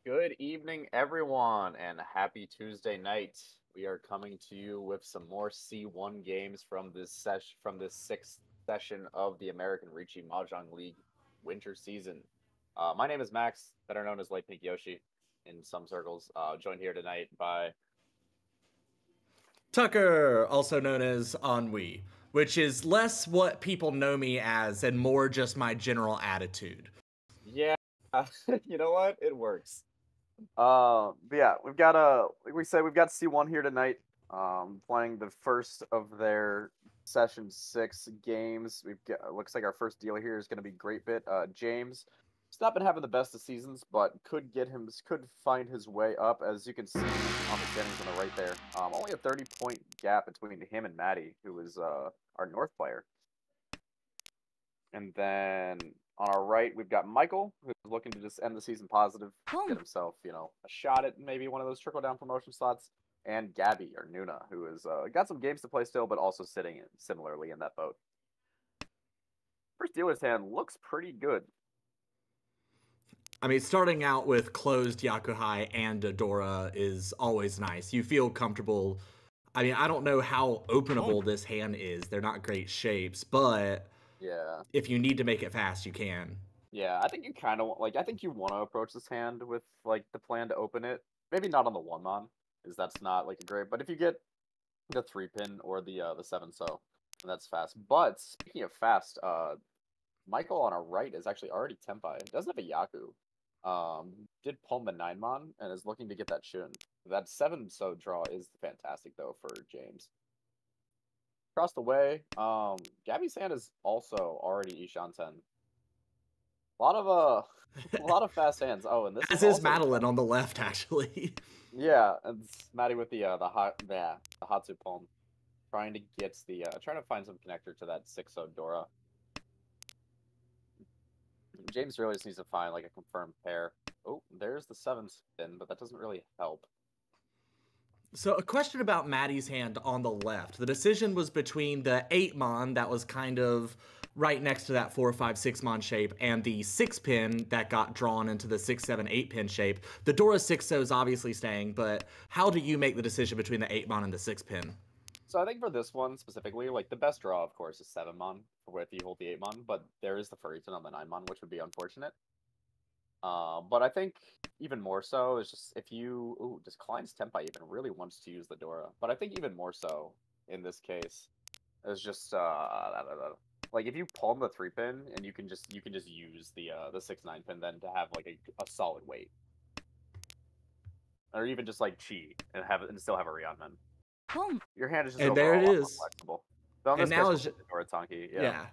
Good evening, everyone, and happy Tuesday night. We are coming to you with some more C1 games from this sixth session of the American Ricci Mahjong League winter season. My name is Max, better known as Light Pink Yoshi in some circles. Joined here tonight by Tucker, also known as Ennui, which is less what people know me as and more just my general attitude. yeah, you know what? It works. But yeah, like we said, we've got C1 here tonight. Playing the first of their session 6 games. Looks like our first dealer here is going to be Great Bit. James, he's not been having the best of seasons, but could find his way up, as you can see on the standings on the right there. Only a 30-point gap between him and Maddie, who is our North player. And then on our right, we've got Michael, who's looking to just end the season positive, get himself, a shot at maybe one of those trickle-down promotion slots. And Gabby, or Nuna, who has got some games to play still, but also sitting similarly in that boat. First dealer's hand looks pretty good. I mean, starting out with closed Yakuhai and Adora is always nice. You feel comfortable. I mean, I don't know how openable this hand is. They're not great shapes, but Yeah. if you need to make it fast, you can. Yeah, I think you kind of I think you want to approach this hand with like the plan to open it. Maybe not on the one mon, because that's not like a great. But if you get the 3-pin or the 7-so, that's fast. But speaking of fast, Michael on our right is actually already Tenpai. Doesn't have a Yaku. Did palm the 9-mon and is looking to get that Shun. That 7-so draw is fantastic though for James. Across the way, Gabby's hand is also already Ishan 10. A lot of a lot of fast hands. Oh, and this As is is also Madeline on the left, actually. yeah, it's Maddie with the Hatsu palm, trying to get trying to find some connector to that 6-0 Dora. James really just needs to find like a confirmed pair. Oh, there's the 7-spin, but that doesn't really help. So a question about Maddie's hand on the left. The decision was between the 8-mon that was kind of right next to that 4, 5, 6-mon shape and the 6-pin that got drawn into the 6, 7, 8-pin shape. The Dora 6-so is obviously staying, but how do you make the decision between the 8-mon and the 6-pin? So I think for this one specifically, like the best draw, of course, is 7-mon if you hold the 8-mon, but there is the Furiton on the 9-mon, which would be unfortunate. But I think even more so is just if you... Ooh, does Klein's Tenpai even really wants to use the Dora? But I think even more so in this case is just like if you palm the 3-pin and you can just use the 6-9 pin then to have like a solid weight. Or even just like cheat and still have a Rionman. Your hand is just And there overall it a lot more is. flexible. So in And this case, now we'll is get the Dora Tonki, yeah.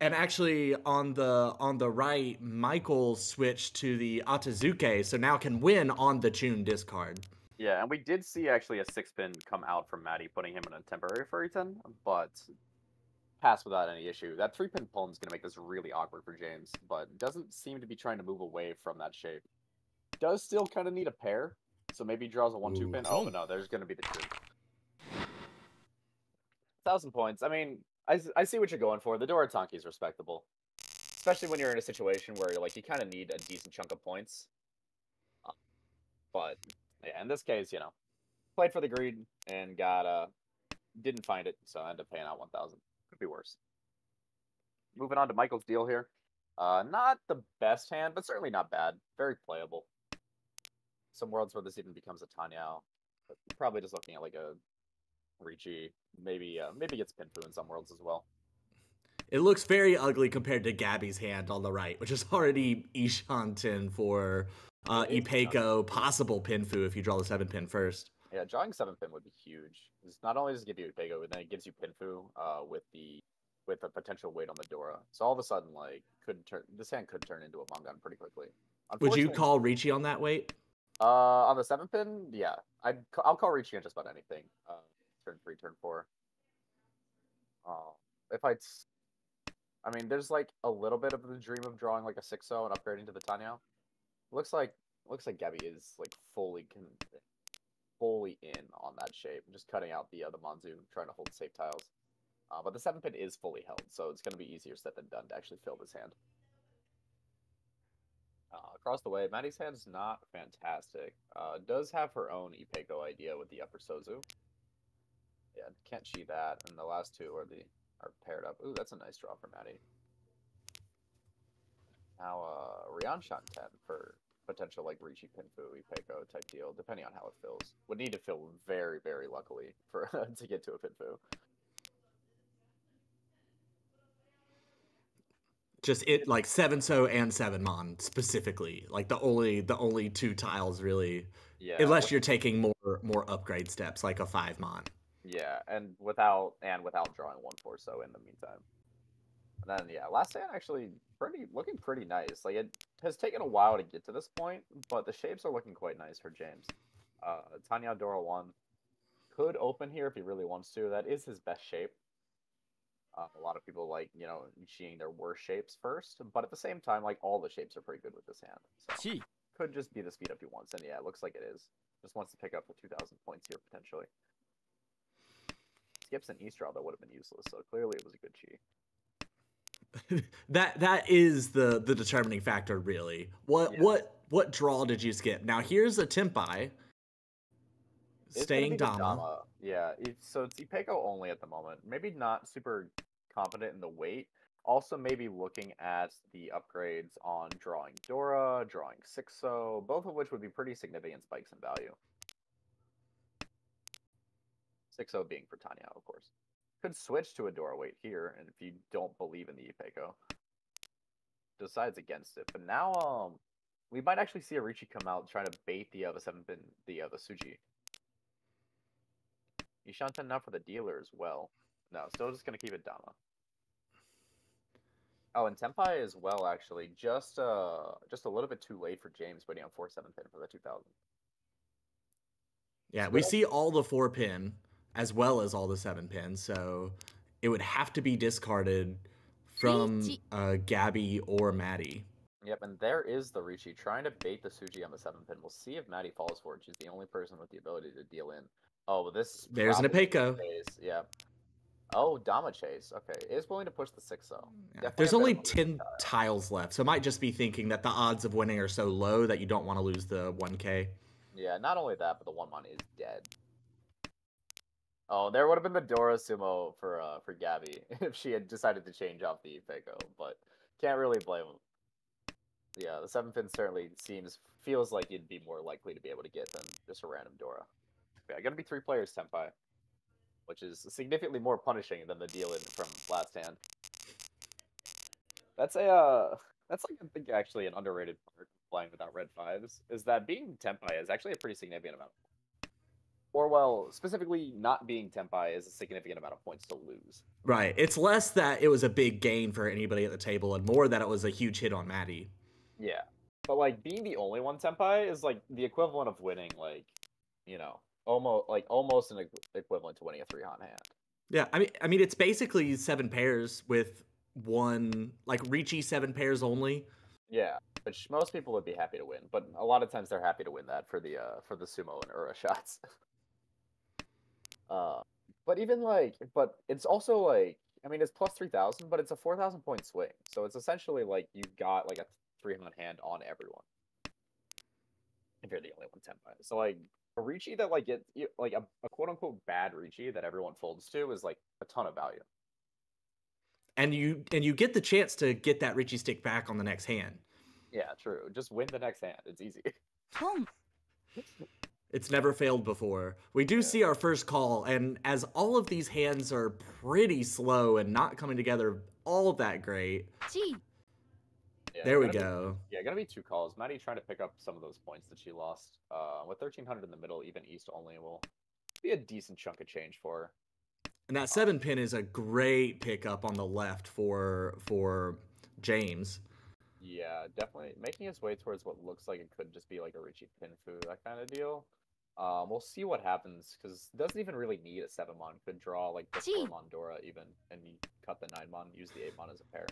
And actually, on the right, Michael switched to the Atazuke, so now can win on the Chun discard. Yeah, and we did see actually a 6-pin come out from Maddie, putting him in a temporary Furiton, but passed without any issue. That 3-pin palm is going to make this really awkward for James, but doesn't seem to be trying to move away from that shape. Does still kind of need a pair, so maybe he draws a 1-2 pin. Oh, but no, there's going to be the Chun. 1,000 points. I mean, I see what you're going for. The Dora Tonki is respectable. Especially when you're in a situation where like you kind of need a decent chunk of points. But yeah, in this case, played for the greed and didn't find it, so I ended up paying out 1,000. Could be worse. Moving on to Michael's deal here. Not the best hand, but certainly not bad. Very playable. Some worlds where this even becomes a Tanyao. But probably just looking at like a Ricci. Maybe gets Pinfu in some worlds as well. It looks very ugly compared to Gabby's hand on the right, which is already Ishanten for Ipeko, possible Pinfu if you draw the 7-pin first. Yeah, drawing 7-pin would be huge. Not only does it give you Ipeko, but then it gives you Pinfu with a potential weight on the Dora. So all of a sudden, like, this hand could turn into a Mongon pretty quickly. Would you call Ricci on that weight? On the 7-pin, yeah. I'll call Ricci on just about anything. Turn 3, turn 4. I mean, there's like a little bit of the dream of drawing like a 6-0 and upgrading to the Tanyao. Looks like Gabby is like fully in on that shape, just cutting out the Monzu, trying to hold safe tiles. But the 7-pin is fully held, so it's going to be easier said than done to actually fill this hand. Across the way, Maddie's hand's not fantastic. Does have her own Ipeco idea with the upper Sozu. Yeah, can't cheat that. And the last two are paired up. Ooh, that's a nice draw for Maddie. Now, Ryanshan 10 for potential like Riichi Pinfu Ipeco type deal, depending on how it fills. Would need to fill very, very luckily for to get to a Pinfu. Just it like 7-so and 7-mon specifically. Like the only two tiles really, Yeah, unless you're taking more upgrade steps like a 5-mon. yeah, and without drawing 1-4-so in the meantime. And then yeah, last hand actually looking pretty nice. Like it has taken a while to get to this point, but the shapes are looking quite nice for James. Tanya Dora 1 could open here if he really wants to. That is his best shape. A lot of people like, seeing their worst shapes first, but at the same time, like all the shapes are pretty good with this hand. So could just be the speed up he wants, and yeah, it looks like it is. Just wants to pick up the 2,000 points here potentially. Skips an East draw that would have been useless, so clearly it was a good chi. that is the determining factor, really. What draw did you skip? Now here's a Tenpai. Staying Dama. Yeah, so it's Ipeco only at the moment. Maybe not super confident in the weight. Also, maybe looking at the upgrades on drawing Dora, drawing 6-so, both of which would be pretty significant spikes in value. 6-so being for Tanya, of course. Could switch to a Dora weight here, and if you don't believe in the Ipeco, decides against it. But now, we might actually see a Riichi come out trying to bait the 7-pin, the Suji. Ishanten now for the dealer as well. No, still just gonna keep it Dama. Oh, and Tenpai as well, actually. Just a little bit too late for James waiting on 4-7-pin for the 2,000. Yeah, we see all the 4-pin as well as all the 7-pin, so it would have to be discarded from Gabby or Maddie. Yep, and there is the Riichi trying to bait the Suji on the 7-pin. We'll see if Maddie falls for it. She's the only person with the ability to deal in. Oh, this there's an Ipeco. Yeah. Oh, Dama Chase. Okay, is willing to push the 6-0. Yeah, there's only 10 tiles left, so it might just be thinking that the odds of winning are so low that you don't want to lose the 1K. Yeah, not only that, but the 1-mon is dead. Oh, there would have been the Dora Sumo for Gabby if she had decided to change off the Ipeco, but can't really blame him. Yeah, the 7-pin certainly feels like you'd be more likely to be able to get than just a random Dora. Yeah, gonna be 3 players Tenpai, which is significantly more punishing than the deal in from last hand. That's like I think actually an underrated part of playing without red 5s is that being Tenpai is actually a pretty significant amount. Or well, specifically not being Tenpai is a significant amount of points to lose. Right. It's less that it was a big gain for anybody at the table and more that it was a huge hit on Maddie. Yeah. But like being the only one Tenpai is like the equivalent of winning like, almost an equivalent to winning a 3-hot hand. Yeah, I mean it's basically 7 pairs with one like Riichi 7 pairs only. Yeah, which most people would be happy to win, but a lot of times they're happy to win that for the sumo and Ura shots. But even but it's also like, I mean, it's plus 3,000, but it's a 4,000 point swing, so it's essentially like you've got like a 3-hot hand on everyone if you're the only one Tenpai. So like a Riichi that like gets like a quote unquote bad Riichi that everyone folds to is like a ton of value. And you get the chance to get that Riichi stick back on the next hand. Yeah, true. Just win the next hand. It's easy. It's never failed before. We do see our first call, and as all of these hands are pretty slow and not coming together all that great. Yeah, there we go. Gonna be 2 calls. Maddie trying to pick up some of those points that she lost. With 1,300 in the middle, even East only will be a decent chunk of change for her. And that 7-pin is a great pickup on the left for James. Yeah, definitely making its way towards what looks like it could just be like a Riichi Pinfu, that kind of deal. We'll see what happens, because it doesn't even really need a 7-mon. Could draw like the 4-mon Dora even, and you cut the 9-mon, use the 8-mon as a pair.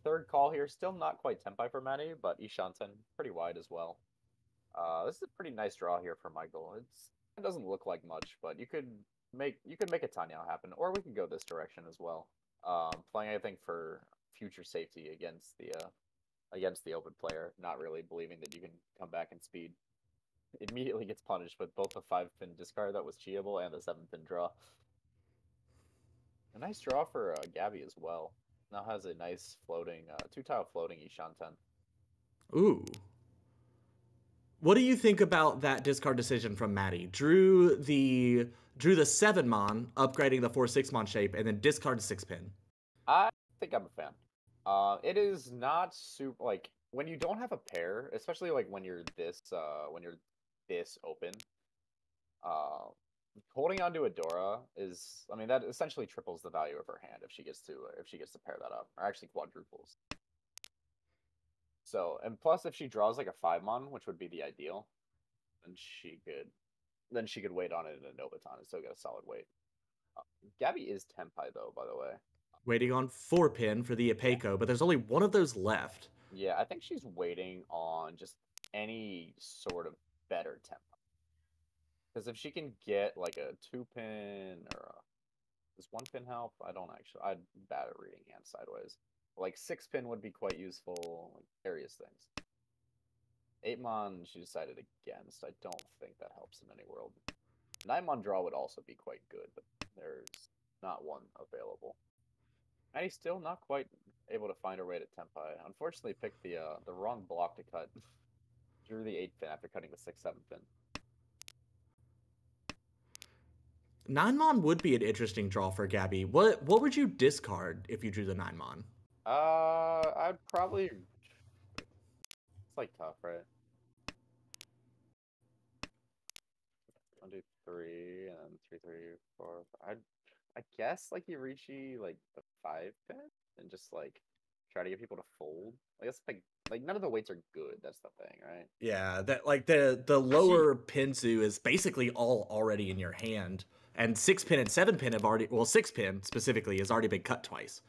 Third call here, still not quite Tenpai for Maddie, but Ishanten pretty wide as well. This is a pretty nice draw here for Michael. It doesn't look like much, but you could make a Tanya happen, or we could go this direction as well. Playing, I think, for future safety against the against the open player, not really believing that you can come back in speed. Immediately gets punished with both the 5-pin discard that was cheatable and the 7-pin draw. A nice draw for Gabby as well. Now has a nice floating, 2-tile floating Ishanten. Ooh. What do you think about that discard decision from Maddie? Drew the 7-mon, upgrading the 4/6-mon shape, and then discard 6-pin. I think I'm a fan. It is not super like when you don't have a pair, especially like when you're this open. Uh, Holding onto Adora is, I mean, that essentially triples the value of her hand if she gets to pair that up, or actually quadruples. So, and plus if she draws like a 5-mon, which would be the ideal, then she could wait on it in a Novaton and still get a solid weight. Gabby is Tenpai though, by the way. Waiting on 4-pin for the Yeah. Apeco, but there's only one of those left. Yeah, I think she's waiting on just any sort of better Tenpai. Because if she can get like a 2-pin or does 1-pin help? I'm bad at reading hand sideways. Like 6-pin would be quite useful, like various things. 8-mon she decided against. I don't think that helps in any world. 9-mon draw would also be quite good, but there's not one available. And he's still not quite able to find her way to Tenpai. Unfortunately, picked the wrong block to cut. Drew the 8-pin after cutting the 6-7-pin. 9-mon would be an interesting draw for Gabby. What would you discard if you drew the 9-mon? I'd probably. It's like tough, right? 1, 2, 3, and then 3, 3, 4. I guess like Yurichi like the 5-pin and just like try to get people to fold. I guess like none of the weights are good. That's the thing, right? Yeah, that like the lower Pinsu is basically all already in your hand. And 6-pin and 7-pin have already, well, 6-pin specifically has already been cut twice.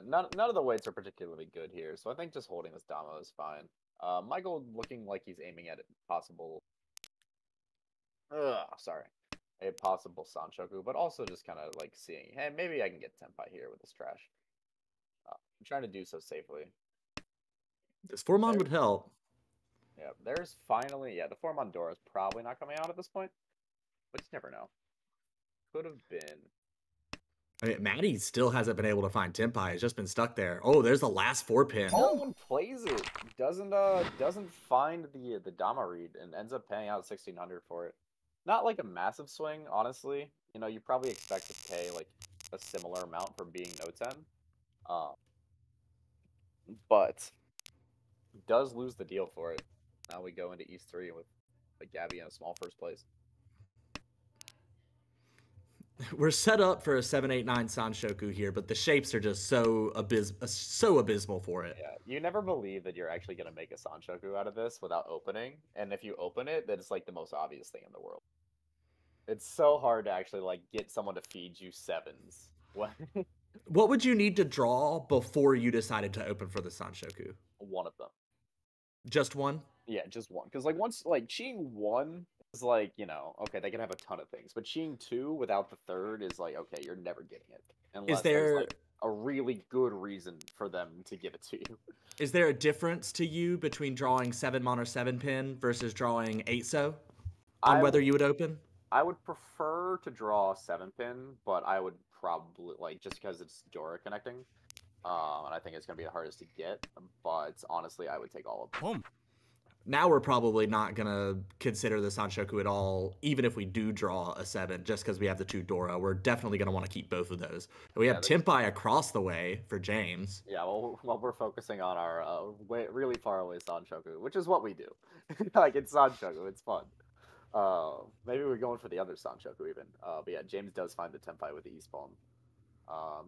None of the weights are particularly good here, so I think just holding this Damo is fine. Michael looking like he's aiming at a possible Sanchoku, but also just kind of like seeing, hey, maybe I can get Tenpai here with this trash. I'm trying to do so safely. This 4-mon would help. Yeah, there's finally, the 4-mon Dora is probably not coming out at this point, but you never know. Could have been. I mean, Maddie still hasn't been able to find Tenpai. He's just been stuck there. Oh, there's the last 4-pin. No one plays it. Doesn't find the Dama read and ends up paying out 1,600 for it. Not like a massive swing, honestly. You know, you probably expect to pay like a similar amount for being no 10. But does lose the deal for it. Now we go into East 3 with Gabby in a small first place. We're set up for a 7-8-9 Sanshoku here, but the shapes are just so abysmal for it. Yeah, you never believe that you're actually going to make a Sanshoku out of this without opening. And if you open it, then it's like the most obvious thing in the world. It's so hard to actually like get someone to feed you 7s. What would you need to draw before you decided to open for the Sanshoku? One of them. Just one? Yeah, just one. Because like once like Cheating 1 is like, you know, okay, they can have a ton of things. But Cheating 2 without the third is like, okay, you're never getting it. Unless there's like a really good reason for them to give it to you. Is there a difference to you between drawing 7-mon or 7-pin versus drawing 8-so? On whether you would open? I would prefer to draw 7-pin, but I would probably like just because it's Dora connecting. And I think it's gonna be the hardest to get, but honestly I would take all of them. Now we're probably not gonna consider the Sanshoku at all, even if we do draw a 7, just because we have the 2 Dora. We're definitely gonna want to keep both of those. We have Tenpai across the way for James. Yeah, well, we're focusing on our really far away Sanshoku, which is what we do. Like it's Sanshoku, it's fun. Maybe we're going for the other Sanshoku even. But yeah, James does find the Tenpai with the East Palm.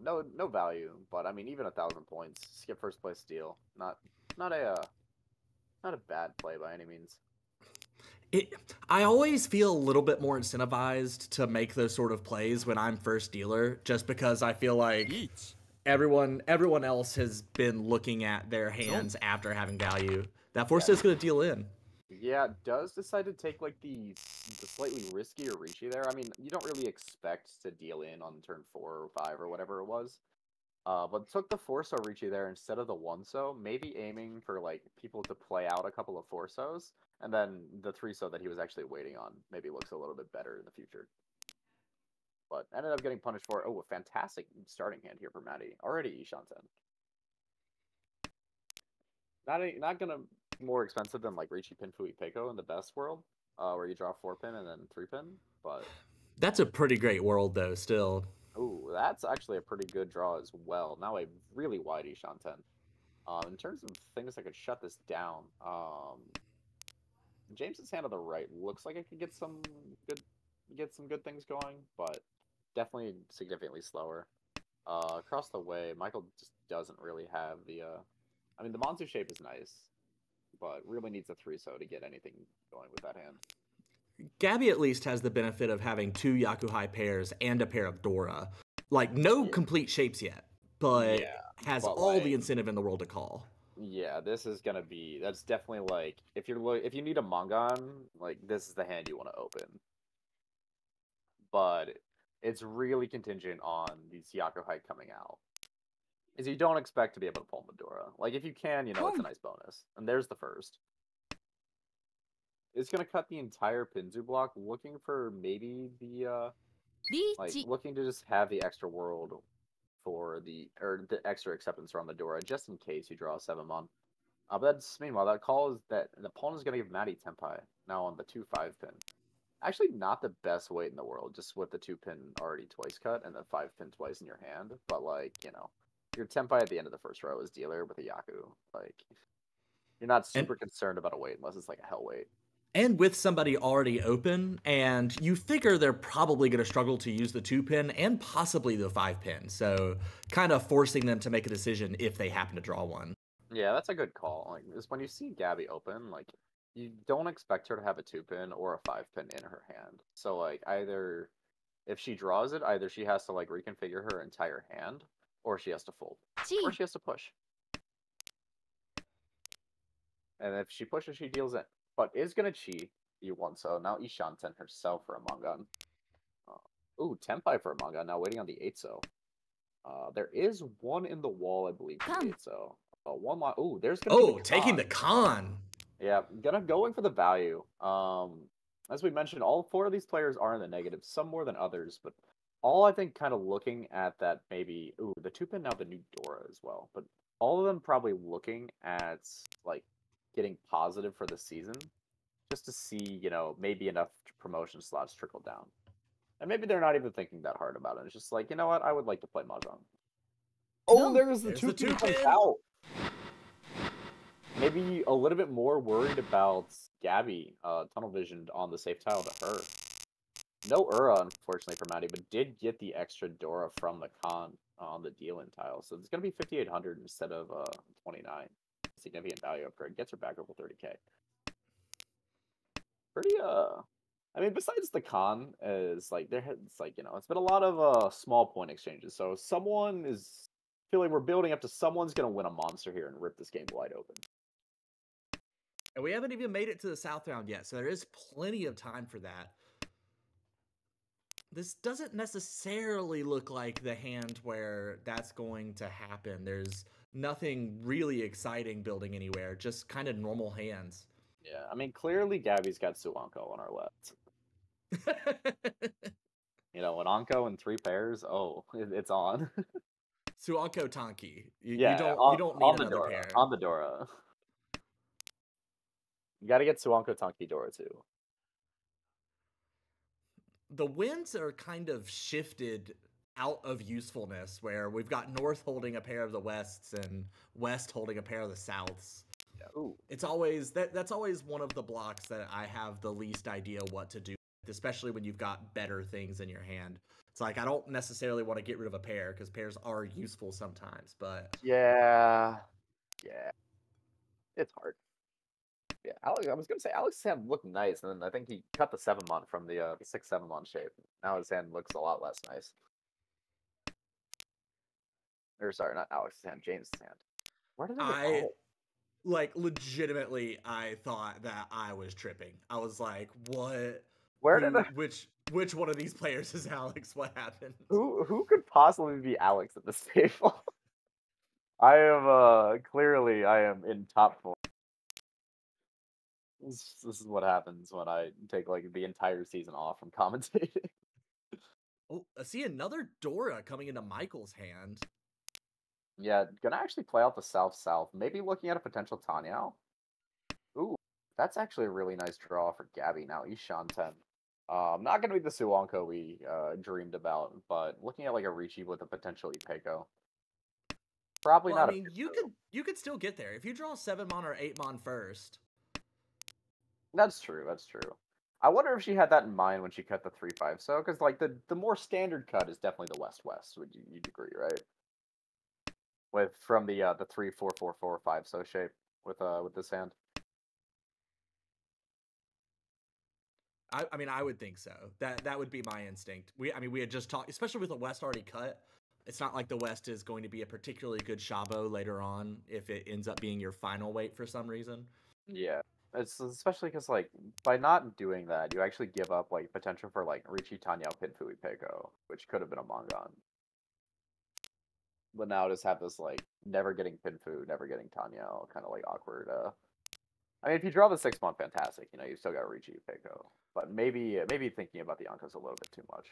No value, but I mean even 1,000 points, skip first place steal. Not a bad play by any means. I always feel a little bit more incentivized to make those sort of plays when I'm first dealer, just because I feel like everyone else has been looking at their hands after having value. That force is going to deal in. Yeah, does decide to take like the slightly riskier Rishi there. I mean, you don't really expect to deal in on turn 4 or 5 or whatever it was. But took the 4-so Ricci there instead of the 1-so, maybe aiming for like people to play out a couple of 4-sos, and then the 3-so that he was actually waiting on maybe looks a little bit better in the future. But ended up getting punished for it. Oh, a fantastic starting hand here for Matty. Already Ishanten. Not gonna be more expensive than like Ricci Pin Fui Peiko in the best world, where you draw 4-pin and then 3-pin, but That's a pretty great world, though, still. oh, that's actually a pretty good draw as well. Now a really wide Ishanten. In terms of things that could shut this down, James's hand on the right looks like it could get some good things going, but definitely significantly slower. Across the way, Michael just doesn't really have the. I mean, the Monzu shape is nice, but really needs a 3-so to get anything going with that hand. Gabby at least has the benefit of having 2 Yakuhai pairs and a pair of Dora. Like, no complete shapes yet, but has but all like, the incentive in the world to call. Yeah, this is gonna be. That's definitely like if you need a Mangan, like this is the hand you want to open. But it's really contingent on these Yakuhai coming out. Is you don't expect to be able to pull Medora. Like if you can, it's a nice bonus. And there's the first. It's gonna cut the entire Pinzu block, looking for maybe the looking to just have the extra world for the extra acceptance around Medora, just in case you draw a 7-mon. But that's meanwhile that call is that the opponent is gonna give Matty Tenpai now on the 2-5 pin. Actually, not the best weight in the world, just with the 2-pin already twice cut and the 5-pin twice in your hand. But like, your Tenpai at the end of the first row is dealer with a Yaku. Like, you're not super concerned about a weight unless it's like a hell weight. And with somebody already open, and you figure they're probably going to struggle to use the 2-pin and possibly the 5-pin. So kind of forcing them to make a decision if they happen to draw one. Yeah, that's a good call. Like, is when you see Gabby open, like, you don't expect her to have a 2-pin or a 5-pin in her hand. So like either if she draws it, either she has to like reconfigure her entire hand, or she has to fold, or she has to push. And if she pushes, she deals it. But is gonna cheat E1-so. Now Ishanten herself for a Mangan. Ooh, Tenpai for a Mangan. Now waiting on the 8-so. There is one in the wall, I believe, for the 8-so. One line. Ooh, there's gonna be the taking the con. Yeah, going for the value. As we mentioned, all 4 of these players are in the negative, some more than others, but all I think kind of looking at that maybe, ooh, the 2-pin now the new Dora as well, but all of them probably looking at like getting positive for the season, just to see, maybe enough promotion slots trickle down. And maybe they're not even thinking that hard about it. It's just like, you know what, I would like to play Mahjong. Oh, there's the 2-pin comes out. Maybe a little bit more worried about Gabby tunnel visioned on the safe tile to her. No Ura, unfortunately, for Matty, but did get the extra Dora from the con on the deal-in tile. So it's going to be 5,800 instead of 29. Significant value upgrade. Gets her back over 30k. Pretty, I mean, besides the con, it's like, it's been a lot of small point exchanges. So someone is feeling we're building up to someone's going to win a monster here and rip this game wide open. And we haven't even made it to the South round yet, so there is plenty of time for that. This doesn't necessarily look like the hand where that's going to happen. There's nothing really exciting building anywhere, just kind of normal hands. Yeah, I mean, clearly Gabby's got Suanko on our left. An Anko in 3 pairs, it's on. Suanko Tanki. You don't need another Dora, pair. On the Dora. You got to get Suanko Tanki Dora too. The winds are kind of shifted out of usefulness, where we've got North holding a pair of the Wests and West holding a pair of the Souths. Yeah. Ooh. It's always that's always one of the blocks that I have the least idea what to do, especially when you've got better things in your hand. It's like I don't necessarily want to get rid of a pair because pairs are useful sometimes, but yeah, it's hard. Yeah, I was gonna say Alex's hand looked nice, and then I think he cut the 7-mon from the 6-7-mon shape. Now his hand looks a lot less nice. Or sorry, not Alex's hand, James's hand. Where did I go? Like, legitimately, I thought that I was tripping. I was like, what? Which one of these players is Alex? What happened? Who could possibly be Alex at this table? I am clearly I am in top form. This is what happens when I take like the entire season off from commentating. Oh, I see another Dora coming into Michael's hand. Yeah, gonna actually play out the South-South. Maybe looking at a potential Tanyao. Ooh, that's actually a really nice draw for Gabby now. Ishan 10. Not gonna be the Suwanko we dreamed about, but looking at like a Ricci with a potential Ipeko. Probably Well, I not a mean, Pitsu. you could still get there if you draw 7 mon or 8 mon first. That's true. That's true. I wonder if she had that in mind when she cut the 3-5. So, because like the more standard cut is definitely the West-West. Would you'd agree, right? With from the 3-4-4-4-5 so shape with this hand. I mean, I would think so. That would be my instinct. I mean, we had just talked, especially with the West already cut. It's not like the West is going to be a particularly good Shabo later on if it ends up being your final weight for some reason. Yeah, it's especially because like by not doing that, you actually give up like potential for like Ricci Tanyao Pinfui Peko, which could have been a Mongon. But now just have this like never getting Pinfu, never getting Tanyao, kind of like awkward. I mean, if you draw the 6 month, fantastic. You know, you still got Ricci Peko, but maybe thinking about the Yonkos a little bit too much.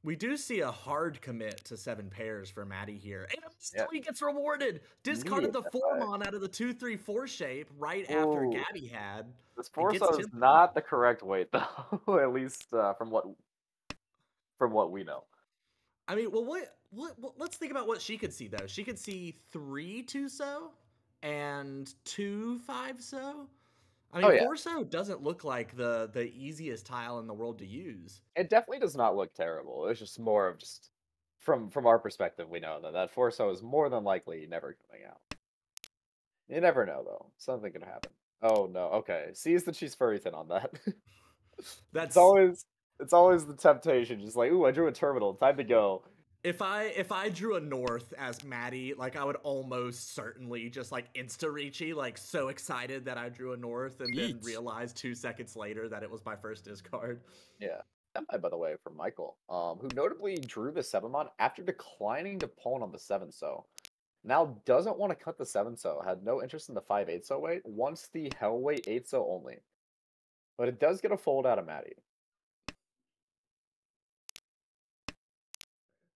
We do see a hard commit to 7 pairs for Maddie here. And Yeah, still he gets rewarded. Discarded neat. the 4mon out of the 2-3-4 shape right after Ooh, Gabby had. this And gets Forso is 10. not the correct weight though, at least from what we know. I mean, well, let's think about what she could see, though. She could see 3 2-so and 2 5-so. I Oh mean, yeah, 4-so doesn't look like the easiest tile in the world to use. it definitely does not look terrible. It's just more of just from our perspective, we know that that Forso is more than likely never coming out. You never know though. Something could happen. Oh no. Okay. Sees that she's furry thin on that. it's That's always it's always the temptation. Just like, ooh, I drew a terminal. Time to go. if I drew a North as Maddie, like I would almost certainly just like insta reachy, like so excited that I drew a North, and then Yeet. realize 2 seconds later that it was my first discard. Yeah. Tenpai, by the way, from Michael, who notably drew the 7-mon after declining to pawn on the 7 so. Now doesn't want to cut the 7 so, had no interest in the 5-8 so weight, wants the hell weight 8 so only. But it does get a fold out of Maddie.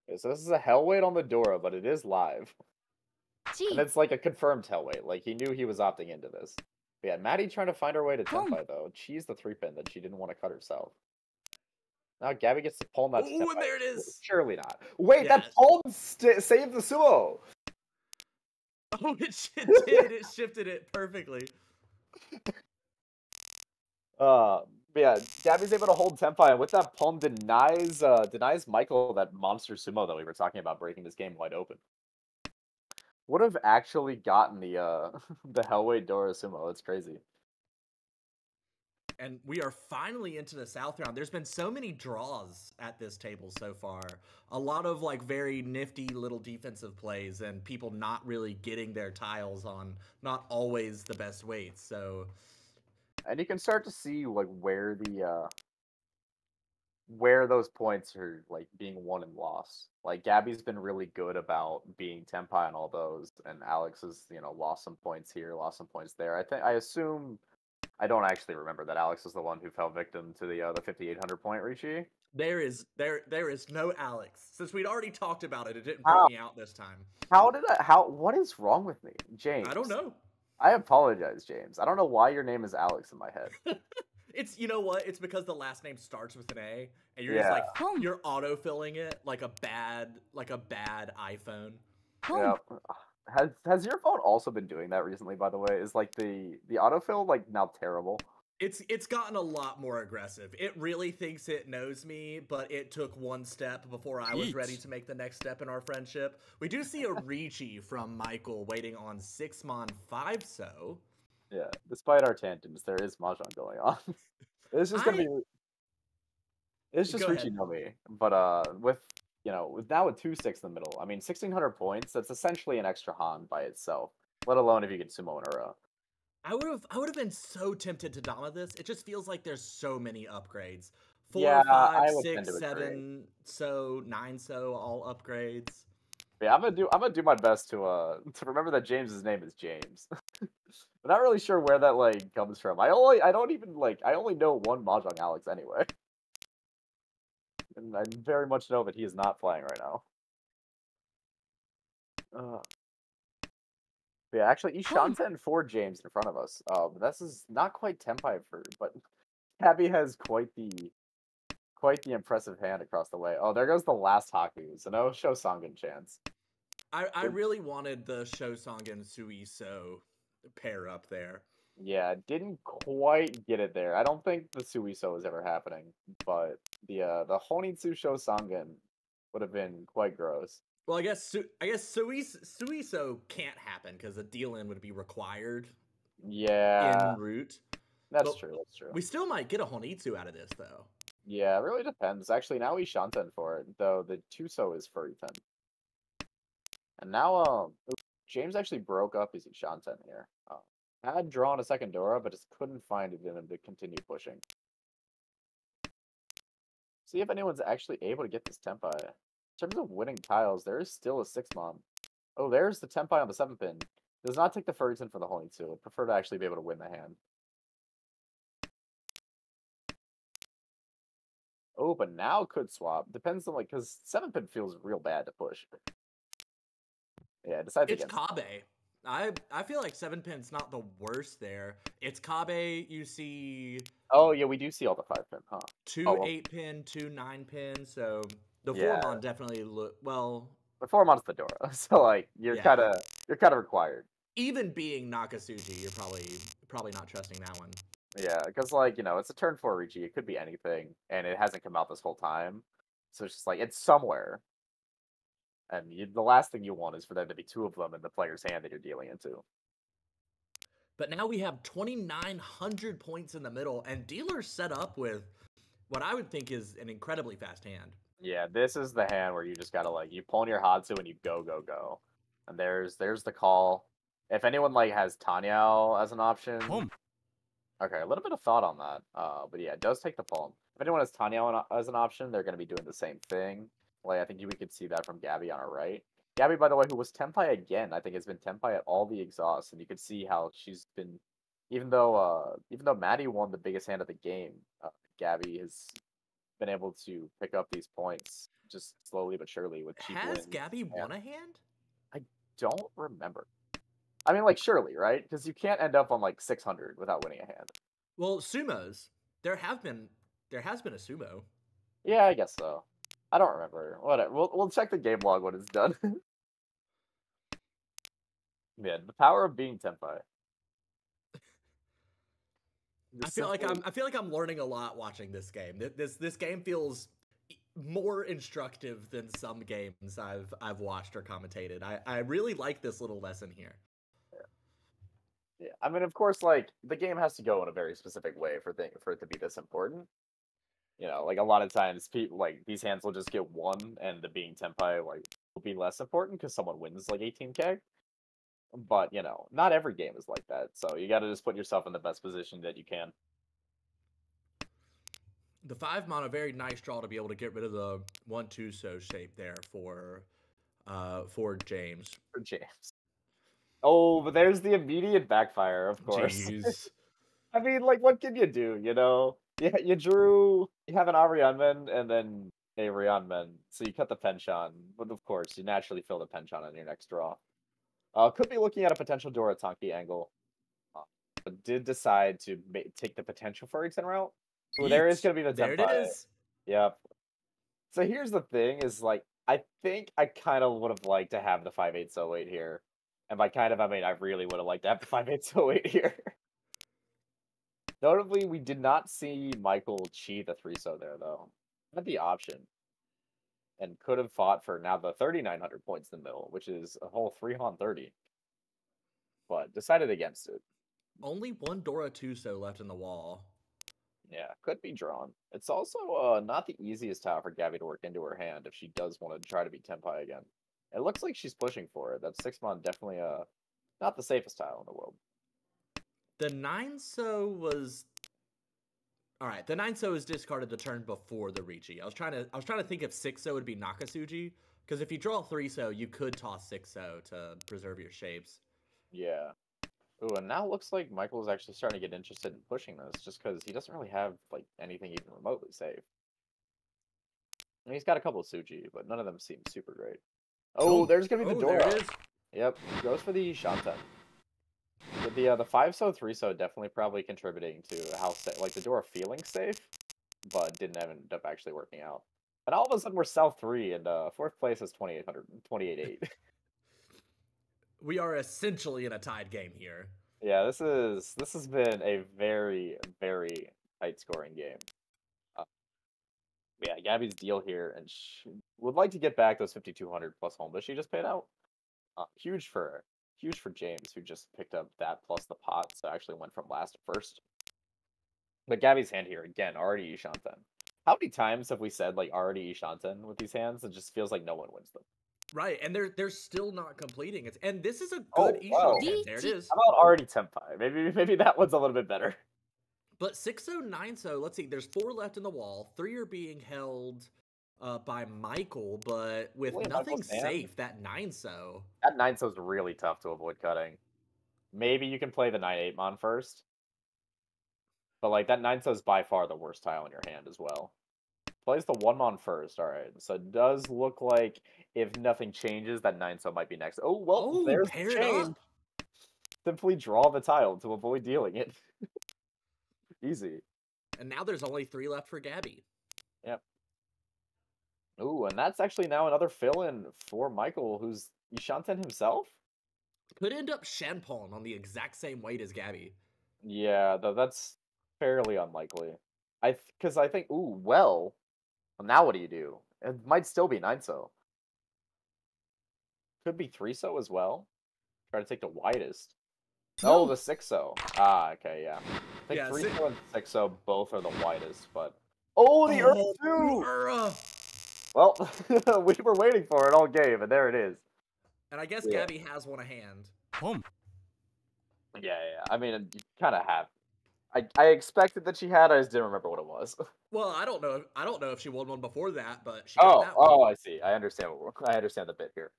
Okay, so this is a hell weight on the Dora, but it is live. And it's like a confirmed hell weight. Like he knew he was opting into this. But yeah, Maddie trying to find her way to Tenpai though. She's the 3-pin that she didn't want to cut herself. Now Gabby gets to pull that to Oh, and Tenpai. there it is. Surely not. Wait, Yeah. that pull saved the sumo! Oh, it did. It shifted it perfectly. But yeah, Gabby's able to hold Tenpai, and with that palm denies Michael that monster sumo that we were talking about breaking this game wide open. Would have actually gotten the the Hellway Dora sumo. That's crazy. And we are finally into the South round. There's been so many draws at this table so far. A lot of like very nifty little defensive plays and people not really getting their tiles on not always the best weights. So And you can start to see like where those points are like being won and lost. Like Gabby's been really good about being Tenpai and all those, and Alex has lost some points here, lost some points there. I assume I don't actually remember that Alex was the one who fell victim to the 5,800 point Ricci. there is no Alex. Since we'd already talked about it, it didn't freak How? me out this time. What is wrong with me, James? I don't know. I apologize, James. I don't know why your name is Alex in my head. It's, you know what? It's because the last name starts with an A, and you're Yeah. just like you're autofilling it like a bad iPhone. Yeah. Has your phone also been doing that recently, by the way? Is like the autofill like now terrible? It's gotten a lot more aggressive. It really thinks it knows me, but it took one step before I was ready to make the next step in our friendship. We do see a Ricci from Michael waiting on 6-mon 5-so. Yeah. Despite our tangents, there is mahjong going on. It's just gonna be. It's just Go Ricci ahead. no me, but with now with 2-6 in the middle. I mean, 1,600 points. That's essentially an extra Han by itself. Let alone if you get sumo in a row. I would have been so tempted to Dama this. It just feels like there's so many upgrades. Yeah, 4, 5, I would tend 6, to agree. 7, so 9, so all upgrades. Yeah, I'm gonna do my best to remember that James's name is James. I'm not really sure where that like comes from. I don't even like I only know one Mahjong Alex anyway. And I very much know that he is not playing right now. Uh, yeah, actually, Huh. Ishanta and 4 James in front of us. This is not quite Tenpai for, but Gabby has quite the impressive hand across the way. Oh, there goes the last Haku. So no Sho Sangen chance. I really wanted the Shosong and Suiso pair up there. Yeah, didn't quite get it there. I don't think the Suiso was ever happening, but the Honitsu Sho Sangen would have been quite gross. Well, I guess Suiso can't happen because a deal-in would be required Yeah, en route. that's But true. That's true. we still might get a Honitsu out of this, though. Yeah, it really depends. Actually, now he's Shanten for it, though the Tuso is for Iten. And now, James actually broke up his Shanten here. Had drawn a second Dora, but just couldn't find it in him to continue pushing. See if anyone's actually able to get this Tenpai. In terms of winning tiles, there is still a 6-mon. Oh, there's the Tenpai on the 7 pin. Does not take the Ferguson for the Honitsu. Would prefer to actually be able to win the hand. Oh, but now could swap. Depends on, like, because 7 pin feels real bad to push. Yeah, decides It's against it. Kabe. I feel like 7-pin's not the worst there. It's Kabe. You see Oh, yeah, we do see all the 5 pin, huh? two Oh, well, 8-pin, two 9-pin. So the yeah. 4-mon definitely look well. The 4-mon's the Dora, so, like, Yeah. you're kind of required. Even being Nakasuji, you're probably not trusting that one. Yeah, because, like, you know, it's a turn 4 Ricci. It could be anything, and it hasn't come out this whole time. So it's just like, it's somewhere. And the last thing you want is for there to be 2 of them in the player's hand that you're dealing into. But now we have 2,900 points in the middle, and dealers set up with what I would think is an incredibly fast hand. Yeah, this is the hand where you just gotta, like, you pull in your Hatsu and you go, go, go. And there's the call. If anyone, like, has Tanyao as an option... Okay, a little bit of thought on that. But yeah, it does take the palm. If anyone has Tanyao as an option, they're going to be doing the same thing. Like, I think we could see that from Gabby on our right. Gabby, by the way, who was Tenpai again, I think has been Tenpai at all the exhausts, and you can see how she's been, even though Maddie won the biggest hand of the game, Gabby has been able to pick up these points just slowly but surely with cheap wins. Has Gabby won a hand? I don't remember. I mean, like, surely, right? Because you can't end up on, like, 600 without winning a hand. Well, sumos. There has been a sumo. Yeah, I guess so. I don't remember. Whatever. We'll check the game log when it's done. Man, the power of being Tenpai. I feel like I'm learning a lot watching this game. This game feels more instructive than some games I've watched or commentated. I really like this little lesson here. Yeah, I mean, of course, like the game has to go in a very specific way for it to be this important. You know, like a lot of times, people like these hands will just get one, and the being Tenpai like will be less important because someone wins like 18K. But you know, not every game is like that. So you got to just put yourself in the best position that you can. The 5-mon, a very nice draw to be able to get rid of the 1-2 so shape there for James. For James. Oh, but there's the immediate backfire, of course. Jeez. I mean, like, what can you do, you know? Yeah, you have an Arianmen and then a Ryanmen, so you cut the penchant, but of course, you naturally fill the penchant on your next draw. Could be looking at a potential Doratanki angle, but did decide to take the potential for Ixen route. So there is going to be the There Tenpai. it is. Yep. So here's the thing, is, like, I think I kind of would have liked to have the 5-8-08 here. And by kind of, I mean I really would have liked to have the 5-8-08 here. Notably, we did not see Michael cheat the 3-so there, though. Had the option. And could have fought for now the 3,900 points in the middle, which is a whole 330. But decided against it. Only one Dora 2-so left in the wall. Yeah, could be drawn. It's also not the easiest tile for Gabby to work into her hand if she does want to try to be Tenpai again. It looks like she's pushing for it. That 6-mon definitely not the safest tile in the world. The 9-so was... Alright, the 9-so is discarded the turn before the Ricci. I was trying to think if 6-so would be Nakasuji, Because if you draw 3-so, you could toss 6-so to preserve your shapes. Yeah. Ooh, and now it looks like Michael is actually starting to get interested in pushing this, just because he doesn't really have like anything even remotely safe. And he's got a couple of Suji, but none of them seem super great. Oh, there's gonna be the Dora. There it is. Yep, goes for the Shanten. The 5-so 3-so definitely probably contributing to how like the Dora feeling safe, but didn't end up actually working out. And all of a sudden we're South 3 and 4th place is 2800 28-8. We are essentially in a tied game here. Yeah, this has been a very, very tight scoring game. Yeah, Gabby's deal here, and she would like to get back those 5,200 plus home, but she just paid out. Huge for James, who just picked up that plus the pot, so actually went from last to first. But Gabby's hand here again, already Ishanten. How many times have we said like already Ishanten with these hands? It just feels like no one wins them. Right, and they're still not completing it. And this is a Oh, good wow. Ishanten. There it is. How about already Tenpai? Maybe that one's a little bit better. But 6-so, 9-so, let's see, there's 4 left in the wall. 3 are being held by Michael, but with Really, nothing Michael's hand? safe, that 9-so. That 9-so's really tough to avoid cutting. Maybe you can play the 9-8 mon first. But like that 9-so's by far the worst tile in your hand as well. Plays the 1-mon first, alright. So it does look like if nothing changes, that 9-so might be next. Oh, well, there's the chain. Simply draw the tile to avoid dealing it. Easy. And now there's only 3 left for Gabby. Yep. Ooh, and that's actually now another fill-in for Michael, who's Ishanten himself? Could end up Shenpon on the exact same weight as Gabby. Yeah, that's fairly unlikely. Because I think, ooh, well, now what do you do? It might still be 9-so. Could be 3-so as well. Try to take the widest. Oh, the 6-so. Ah, okay, yeah. I think 3-so and 6-so both are the widest, but... Oh, the Ura too! Well, we were waiting for it all game, and there it is. And I guess Gabby has one a hand. Yeah. I mean, you kind of have. I expected that she had. I just didn't remember what it was. Well, I don't know if she won one before that, but she got that one. Oh, I see. I understand. I understand the bit here.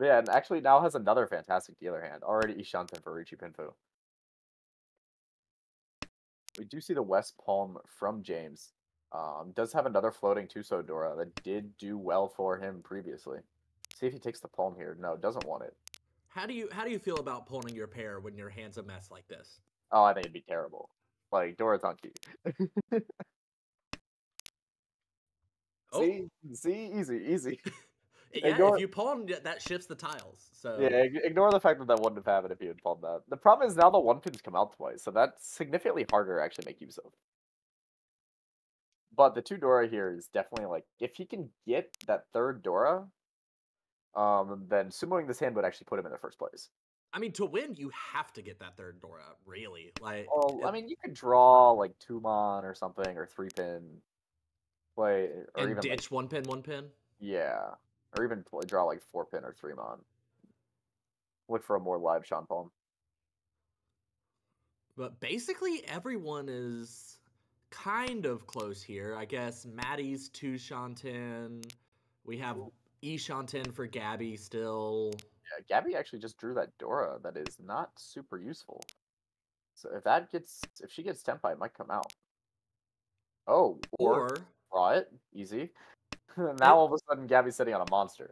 Yeah, and actually now has another fantastic dealer hand. Already Ishanten for Richi Pinfu. We do see the West Palm from James. Does have another floating 2-so Dora that did do well for him previously. See if he takes the palm here. No, doesn't want it. How do you feel about pawning your pair when your hand's a mess like this? Oh, I think it'd be terrible. Like Dora's on key. See, easy. Yeah, if you pawn, that shifts the tiles. So yeah, ignore the fact that that wouldn't have happened if you had pawned that. The problem is now the 1-pins come out twice, so that's significantly harder to actually make use of. But the 2 Dora here is definitely like, if he can get that 3rd Dora, then sumoing this hand would actually put him in the first place. I mean, to win, you have to get that 3rd Dora, really. Like, well, I mean, you could draw like 2-mon or something, or 3-pin, play, or and even ditch like, 1-pin. Yeah, or even draw like 4-pin or 3-mon. Look for a more live Sean Palm. But basically, everyone is kind of close here. I guess Maddie's 2 Shanten. We have Shanten for Gabby still. Yeah, Gabby actually just drew that Dora that is not super useful. So if she gets Tenpai, it might come out. Oh, or draw it. Easy. Now all of a sudden Gabby's sitting on a monster.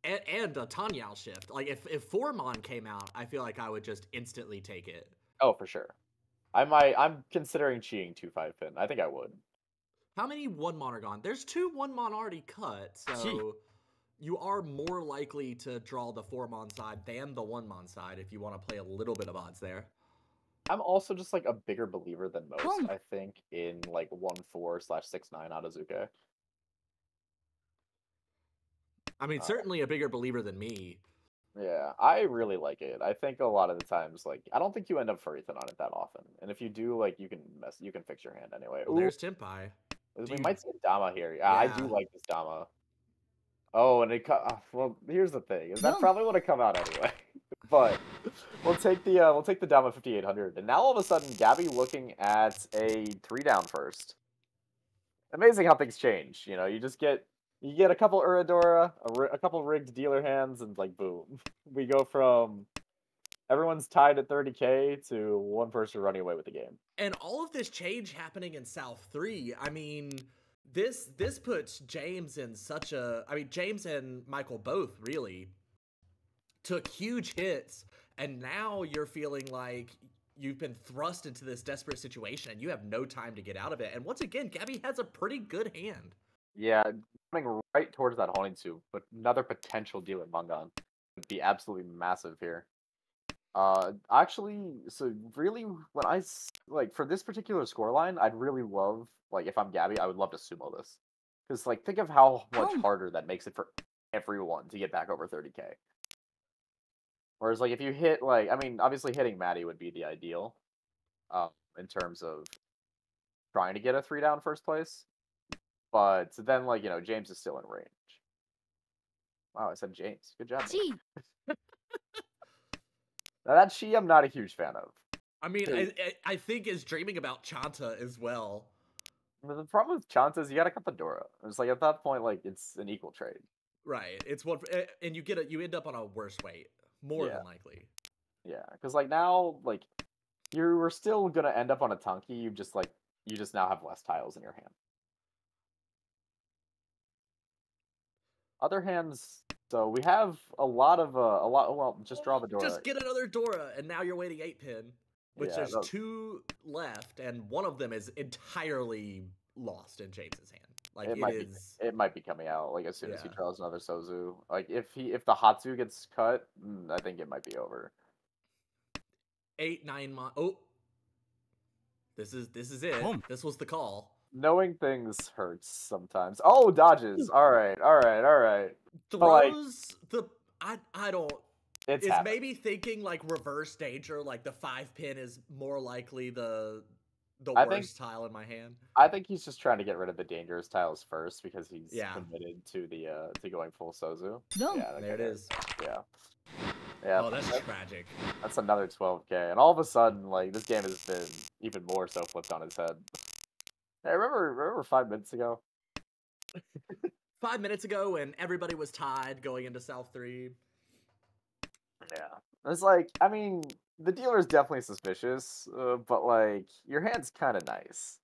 And a Tanyao shift. Like if 4-mon came out, I feel like I would just instantly take it. Oh, for sure. I'm considering cheating 2-5-pin. I think I would. How many 1-mon are gone? There's 2 1-mon already cut, so you are more likely to draw the 4-mon side than the 1-mon side if you want to play a little bit of odds there. I'm also just like a bigger believer than most, I think, in like 1-4/6-9 Adazuke. I mean, certainly a bigger believer than me. Yeah, I really like it. I think a lot of the times, like, I don't think you end up Furrython on it that often. And if you do, like, you can fix your hand anyway. Well, there's Tenpai. We might see a Dama here. Yeah, I do like this Dama. Oh, and well, here's the thing. That probably would have come out anyway. But we'll take the Dama 5800. And now all of a sudden, Gabby looking at a 3-down first. amazing how things change. You know, you get a couple Uradora, a couple rigged dealer hands, and like boom, we go from everyone's tied at 30K to one person running away with the game. And all of this change happening in South 3, I mean, this puts James in such a... I mean, James and Michael both really took huge hits, and now you're feeling like you've been thrust into this desperate situation, and you have no time to get out of it. And once again, Gabby has a pretty good hand. Yeah, coming right towards that Honing Tube, but another potential deal at Mungan would be absolutely massive here. Actually, so really, when like for this particular scoreline, I'd really love, like, if I'm Gabby, I would love to sumo this, because like think of how much harder that makes it for everyone to get back over 30K. Whereas like if you hit like, I mean, obviously hitting Maddie would be the ideal, in terms of trying to get a 3 down first place, but then like James is still in range. Wow, I said James. Good job. Now that Shi I'm not a huge fan of. I mean, I think is dreaming about Chanta as well. But the problem with Chanta is you gotta cut the Dora. It's like at that point, like it's an equal trade. Right. It's one, and you end up on a worse weight, more than likely. Yeah, because like now, like you were still gonna end up on a Tunky. You just now have less tiles in your hand. Other hands. So we have a lot. Well, just draw the Dora. Just get another Dora, and now you're waiting 8-pin, which there's 2 left, and one of them is entirely lost in James's hand. Like it might be coming out like as soon as he draws another Sozu. Like if the Hatsu gets cut, I think it might be over. 8, 9 mon. Oh, this is it. This was the call. Knowing things hurts sometimes. Oh, dodges. All right. Throws the I don't. It's maybe thinking like reverse danger, like the 5-pin is more likely the worst tile in my hand. I think he's just trying to get rid of the dangerous tiles first because he's committed to the to going full Sozu. No. Yeah, there it is. Yeah. Oh, that's tragic. That's another 12K, and all of a sudden, like this game has been even more so flipped on its head. Hey, remember 5 minutes ago? 5 minutes ago, when everybody was tied going into South 3. Yeah, it's like, I mean, the dealer is definitely suspicious, but like your hand's kind of nice.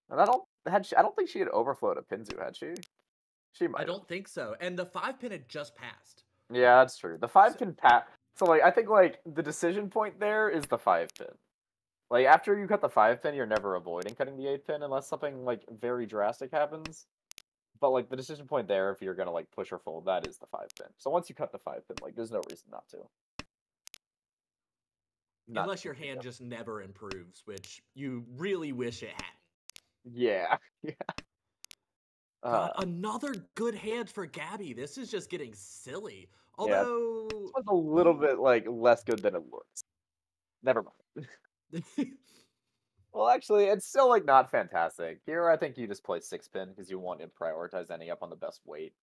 And I don't think she had overflowed a Pinzu, had she? She might. I don't think so. And the 5-pin had just passed. Yeah, that's true. The 5-pin pass. So like I think like the decision point there is the 5-pin. Like after you cut the 5-pin, you're never avoiding cutting the 8-pin unless something like very drastic happens. But like the decision point there, if you're gonna like push or fold, that is the 5-pin. So once you cut the 5-pin, like there's no reason not to. Unless your hand just never improves, which you really wish it had. Yeah. Yeah. God, another good hand for Gabby. This is just getting silly. Although this was a little bit like less good than it looks. Never mind. Well, actually, it's still like not fantastic. Here, I think you just play 6-pin because you want to prioritize ending up on the best weight.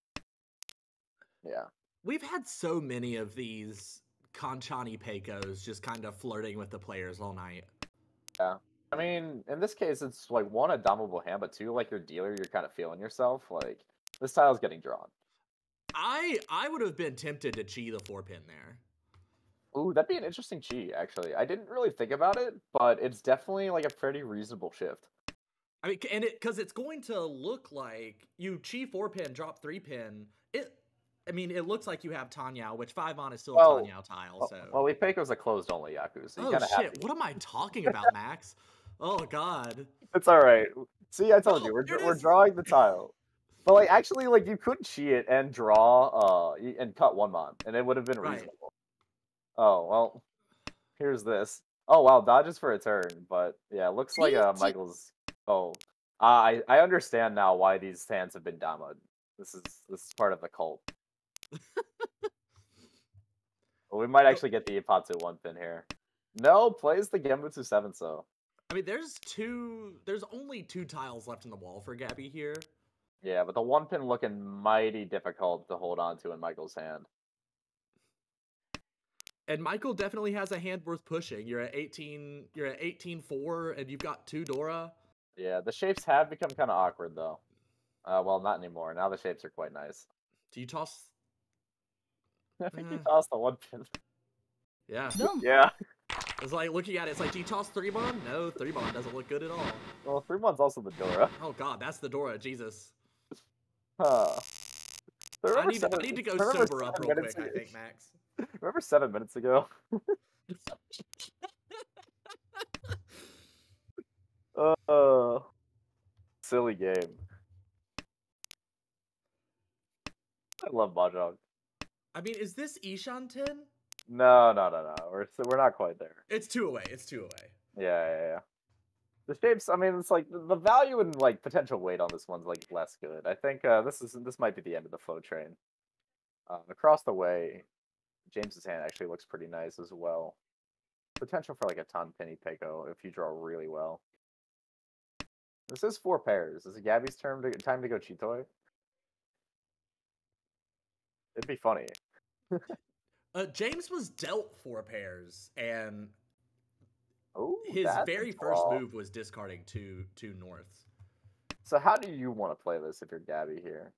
Yeah. We've had so many of these Conchani Pecos just kind of flirting with the players all night. Yeah. I mean, in this case, it's like 1, a dominable hand, but 2, like your dealer, you're kind of feeling yourself. Like this tile's getting drawn. I would have been tempted to chi the 4-pin there. Ooh, that'd be an interesting chi, actually. I didn't really think about it, but it's definitely like a pretty reasonable shift. I mean, and because it's going to look like you chi 4-pin, drop 3-pin. I mean, it looks like you have Tanyao, which 5-on is still a Tanyao tile. So well, Peiko's a closed only Yaku. So oh shit! What am I talking about, Max? Oh god. It's all right. See, I told you we're drawing the tile. But like actually, like you could chi it and draw and cut 1-mon, and it would have been reasonable. Oh well, here's this. Oh wow, dodges for a turn, but yeah, it looks like Michael's. Oh, I understand now why these hands have been damaed. This is part of the cult. Well, we might actually get the Ipatsu 1-pin here. No, plays the Genbutsu 7 so. I mean, there's only 2 tiles left in the wall for Gabby here. Yeah, but the 1-pin looking mighty difficult to hold on to in Michael's hand. And Michael definitely has a hand worth pushing. You're at 18-4, and you've got 2 Dora. Yeah, the shapes have become kind of awkward though. Well, not anymore. Now the shapes are quite nice. Do you toss? I think you Eh, tossed the one pin. yeah. Yeah. It's like looking at it. It's like, do you toss 3-mon? No, 3-mon doesn't look good at all. Well, 3-mon's also the Dora. Oh God, that's the Dora. Jesus. Huh. So I need to go sober up real quick. I think, Max. Remember 7 minutes ago? Uh, silly game. I love Mahjong. I mean, is this Ishan 10? No. We're not quite there. It's 2 away. It's 2 away. Yeah. The shapes, I mean, it's like the value and like potential weight on this one's like less good. I think this might be the end of the flow train. Across the way, James's hand actually looks pretty nice as well. Potential for like a ton penny Peiko if you draw really well. This is 4 pairs. Is it Gabby's time to go Chitoy? It'd be funny. James was dealt 4 pairs, and Oh, his that's very a first draw. move was discarding two Norths. So how do you want to play this if you're Gabby here?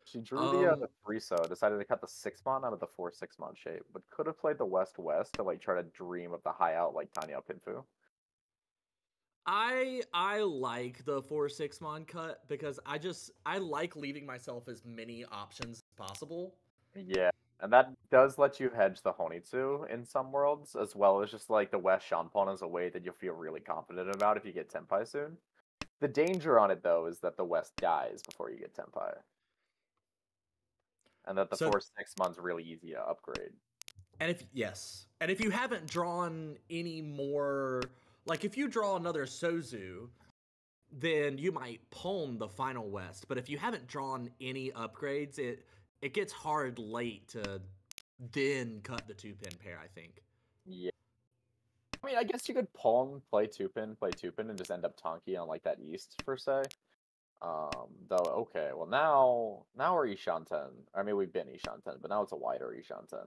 She drew the 3-so, decided to cut the 6-mon out of the 4-6-mon shape, but could have played the West-West to like try to dream of the high out like Tanya Pinfu. I like the 4-6-mon cut because I like leaving myself as many options as possible. Yeah, and that does let you hedge the Honitsu in some worlds, as well as just like the West Shanpon as a way that you'll feel really confident about if you get Tenpai soon. The danger on it though is that the West dies before you get Tenpai. And that the So, 4-6-mon's really easy to upgrade. And if you haven't drawn any more, like if you draw another Sozu, then you might palm the final West. But if you haven't drawn any upgrades, it gets hard late to then cut the 2-pin pair, I think. Yeah. I mean, I guess you could palm, play 2-pin, and just end up Tonki on like that East per se. Though, okay, well now we're Ishan 10. I mean, we've been Ishan 10, but now it's a wider Ishan 10.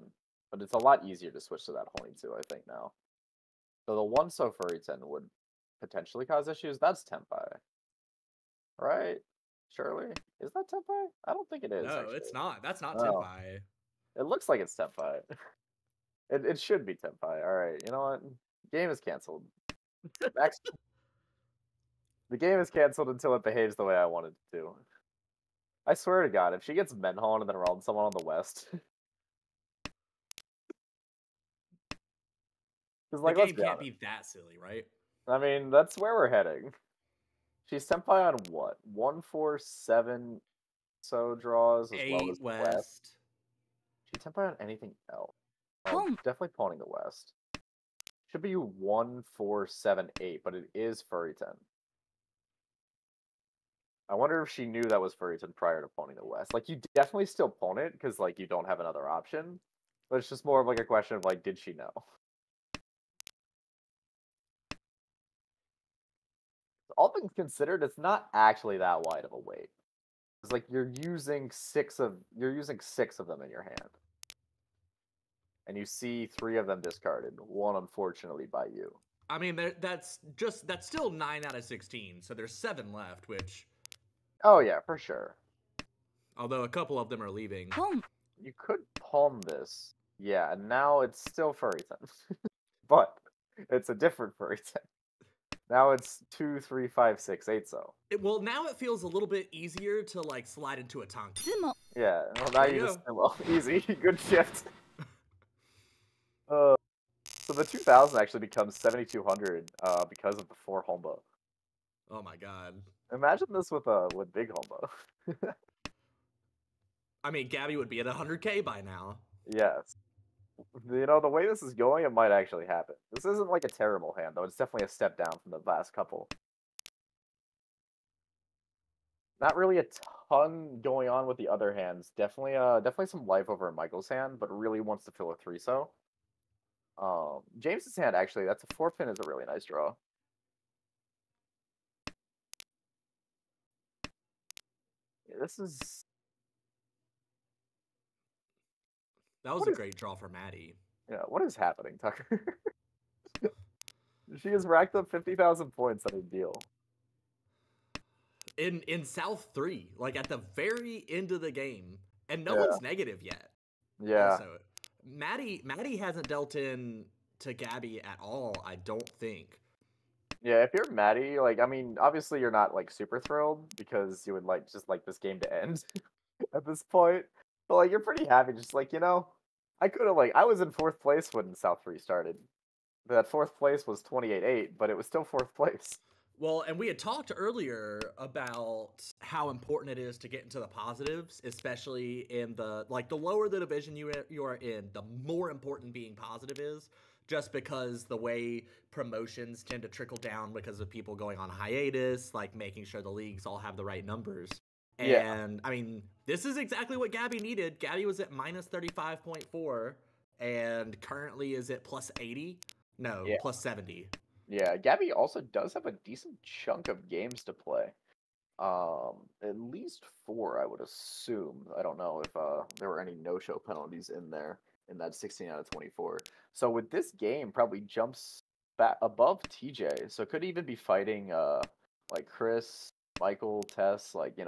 But it's a lot easier to switch to that Honitsu, I think, now. So the 1-so furry 10 would potentially cause issues. That's Tenpai. Right? Surely? Is that Tenpai? I don't think it is, No, actually. it's not. That's not Oh. Tenpai. It looks like it's Tenpai. It should be Tenpai. Alright, you know what? Game is canceled. Max, the game is canceled until it behaves the way I want it to. I swear to God, if she gets Menhon and then rolled someone on the West. Because, like, The let's game be can't honest. be that silly, right? I mean, that's where we're heading. She's Tenpai on what? 1-4-7 so draws as well 8 as the West. West. She's Tenpai on anything else. Oh, definitely pawning the West. Should be 1-4-7-8, but it is Furry 10. I wonder if she knew that was Furry 10 prior to pawning the West. Like, you definitely still pawn it, because, like, you don't have another option. But it's just more of, like, a question of, like, did she know? All things considered, it's not actually that wide of a weight. It's like you're using six of them in your hand. And you see 3 of them discarded, one unfortunately by you. I mean, that's still 9 out of 16, so there's 7 left, which... Oh yeah, for sure. Although a couple of them are leaving. You could palm this. Yeah, and now it's still Furry 10. But it's a different Furry 10. Now it's 2, 3, 5, 6, 8 so. Well, now it feels a little bit easier to, like, slide into a Tonki. Yeah, well now you just... Well, easy. Good shift. So the 2000 actually becomes 7200 because of the 4 Hombo. Oh my god. Imagine this with big Hombo. I mean, Gabby would be at 100k by now. Yes. You know, the way this is going, it might actually happen. This isn't like a terrible hand, though. It's definitely a step down from the last couple. Not really a ton going on with the other hands. Definitely some life over in Michael's hand, but really wants to fill a 3-so. James's hand, actually, that's a 4-pin is a really nice draw. Yeah, this is... That was a great draw for Maddie. Yeah, what is happening, Tucker? She has racked up 50,000 points on a deal. in South 3, like at the very end of the game, and no Yeah. one's negative yet. Yeah. Also, Maddie hasn't dealt in to Gabby at all, I don't think. Yeah, if you're Maddie, like, I mean, obviously you're not like super thrilled because you would like just like this game to end at this point. But like you're pretty happy, just like, I could have like I was in fourth place when South 3 started. That fourth place was 28-8, but it was still fourth place. Well, and we had talked earlier about how important it is to get into the positives, especially in the lower the division you are in, the more important being positive is, just because the way promotions tend to trickle down because of people going on hiatus, like making sure the leagues all have the right numbers. Yeah. And I mean, this is exactly what Gabby needed. Gabby was at minus 35.4 and currently is at plus 80. No, Yeah. plus 70. Yeah, Gabby also does have a decent chunk of games to play. At least 4, I would assume. I don't know if there were any no-show penalties in there in that 16 out of 24. So with this game, probably jumps back above TJ. So could even be fighting like Chris, Michael, Tess, like,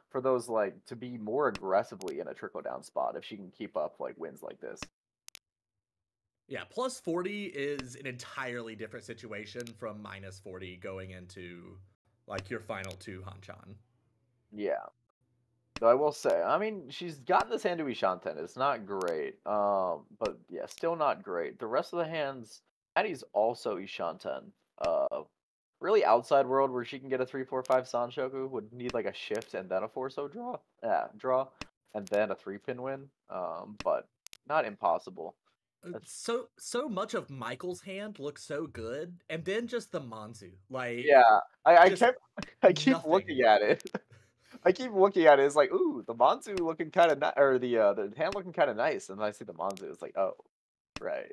for those like to be more aggressively in a trickle down spot if she can keep up like wins like this. Yeah, plus 40 is an entirely different situation from minus 40 going into like your final 2 Hanchan. Yeah. Though I will say, I mean, she's gotten this hand to Ishanten. It's not great. But yeah, still not great. The rest of the hands, Addie's also Ishanten. Really outside world where she can get a 3-4-5 Sanshoku would need like a shift and then a 4-so draw. Yeah, draw. And then a 3-pin win. But not impossible. So much of Michael's hand looks so good, and then just the Manzu, like Yeah, I just keep nothing. looking at it. I keep looking at it. It's like, ooh, the Manzu looking kind of nice, or the hand looking kind of nice, and then I see the Manzu. It's like, oh, right.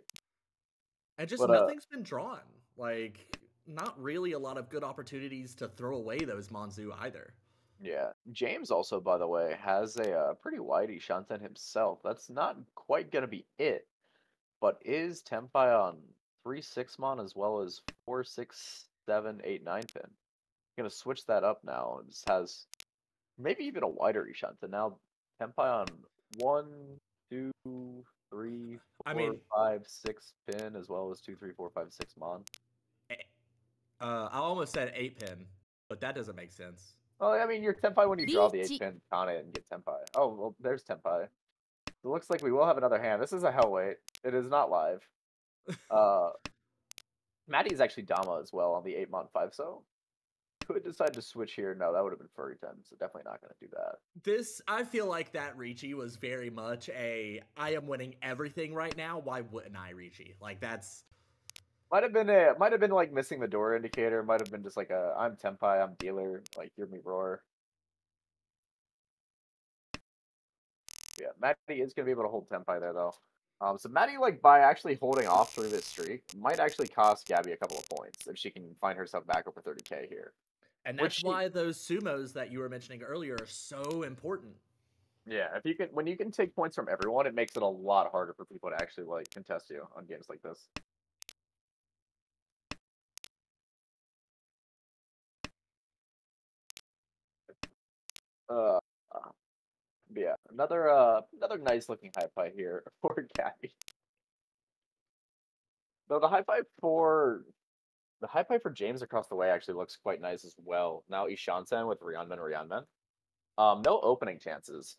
And just But nothing's been drawn. Like not really a lot of good opportunities to throw away those Manzu either. yeah, James also, by the way, has a pretty wide Ishanten himself. That's not quite gonna be it, but is Tenpai on 3-6 mon as well as 4-6-7-8-9 pin. Gonna switch that up now. It just has maybe even a wider Ishanten now. Tenpai on 1, 2, 3, I 4, mean, 5, 6 pin as well as 2, 3, 4, 5, 6 mon. I almost said 8 pin, but that doesn't make sense. Well, I mean, you're Tenpai when you draw the 8 pin on it and get Tenpai. Oh, well, there's Tenpai. It looks like we will have another hand. This is a hell wait. It is not live. Maddie is actually Dama as well on the 8-mon 5-so. Could decide to switch here. No, that would have been Furry 10, so definitely not going to do that. I feel like that Ricci was very much I am winning everything right now. Why wouldn't I, Ricci? Like that's might have been like missing the door indicator. Might have been just like I'm Tenpai, I'm dealer. Like hear me roar. Yeah, Maddie is gonna be able to hold Tenpai there though. So Maddie, like by actually holding off through this streak, might actually cost Gabby a couple of points if she can find herself back over 30k here. And that's why those sumos that you were mentioning earlier are so important. Yeah, when you can take points from everyone, it makes it a lot harder for people to actually like contest you on games like this. Yeah, another nice looking high five here for Gabby. Though the high five for James across the way actually looks quite nice as well. Now Ishanten with Ryanmen. No opening chances.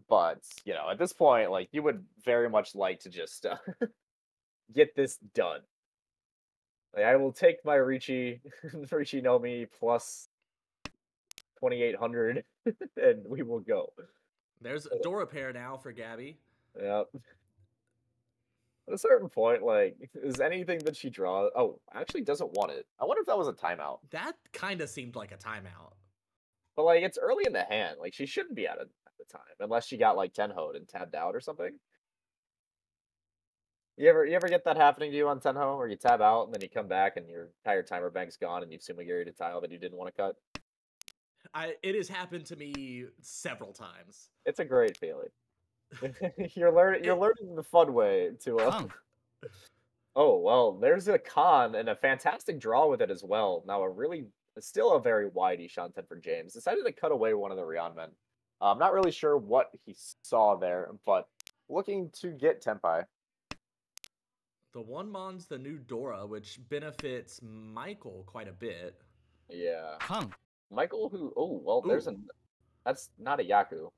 But, at this point, like, you would very much like to just get this done. Like, I will take my Ricci no Mi plus 2,800, and we will go. There's a door repair now for Gabby. Yep. At a certain point, like, is anything that she draws... Oh, actually doesn't want it. I wonder if that was a timeout. That kind of seemed like a timeout. But, like, it's early in the hand. Like, she shouldn't be out at the time, unless she got, like, Tenho'd and tabbed out or something. You ever get that happening to you on Tenho, where you tab out and then you come back and your entire timer bank's gone and you've Sumigiri'd a tile that you didn't want to cut? It has happened to me several times. It's a great feeling. You're learning the fun way to. Oh well, there's a con and a fantastic draw with it as well. Now a really It's still a very wide Ishanten for James. Decided to cut away one of the Rionmen. I'm not really sure what he saw there, but looking to get Tenpai. The one mon's the new Dora, which benefits Michael quite a bit. Yeah. Kung. Michael, who... Oh, well, there's Ooh. a... That's not a Yaku.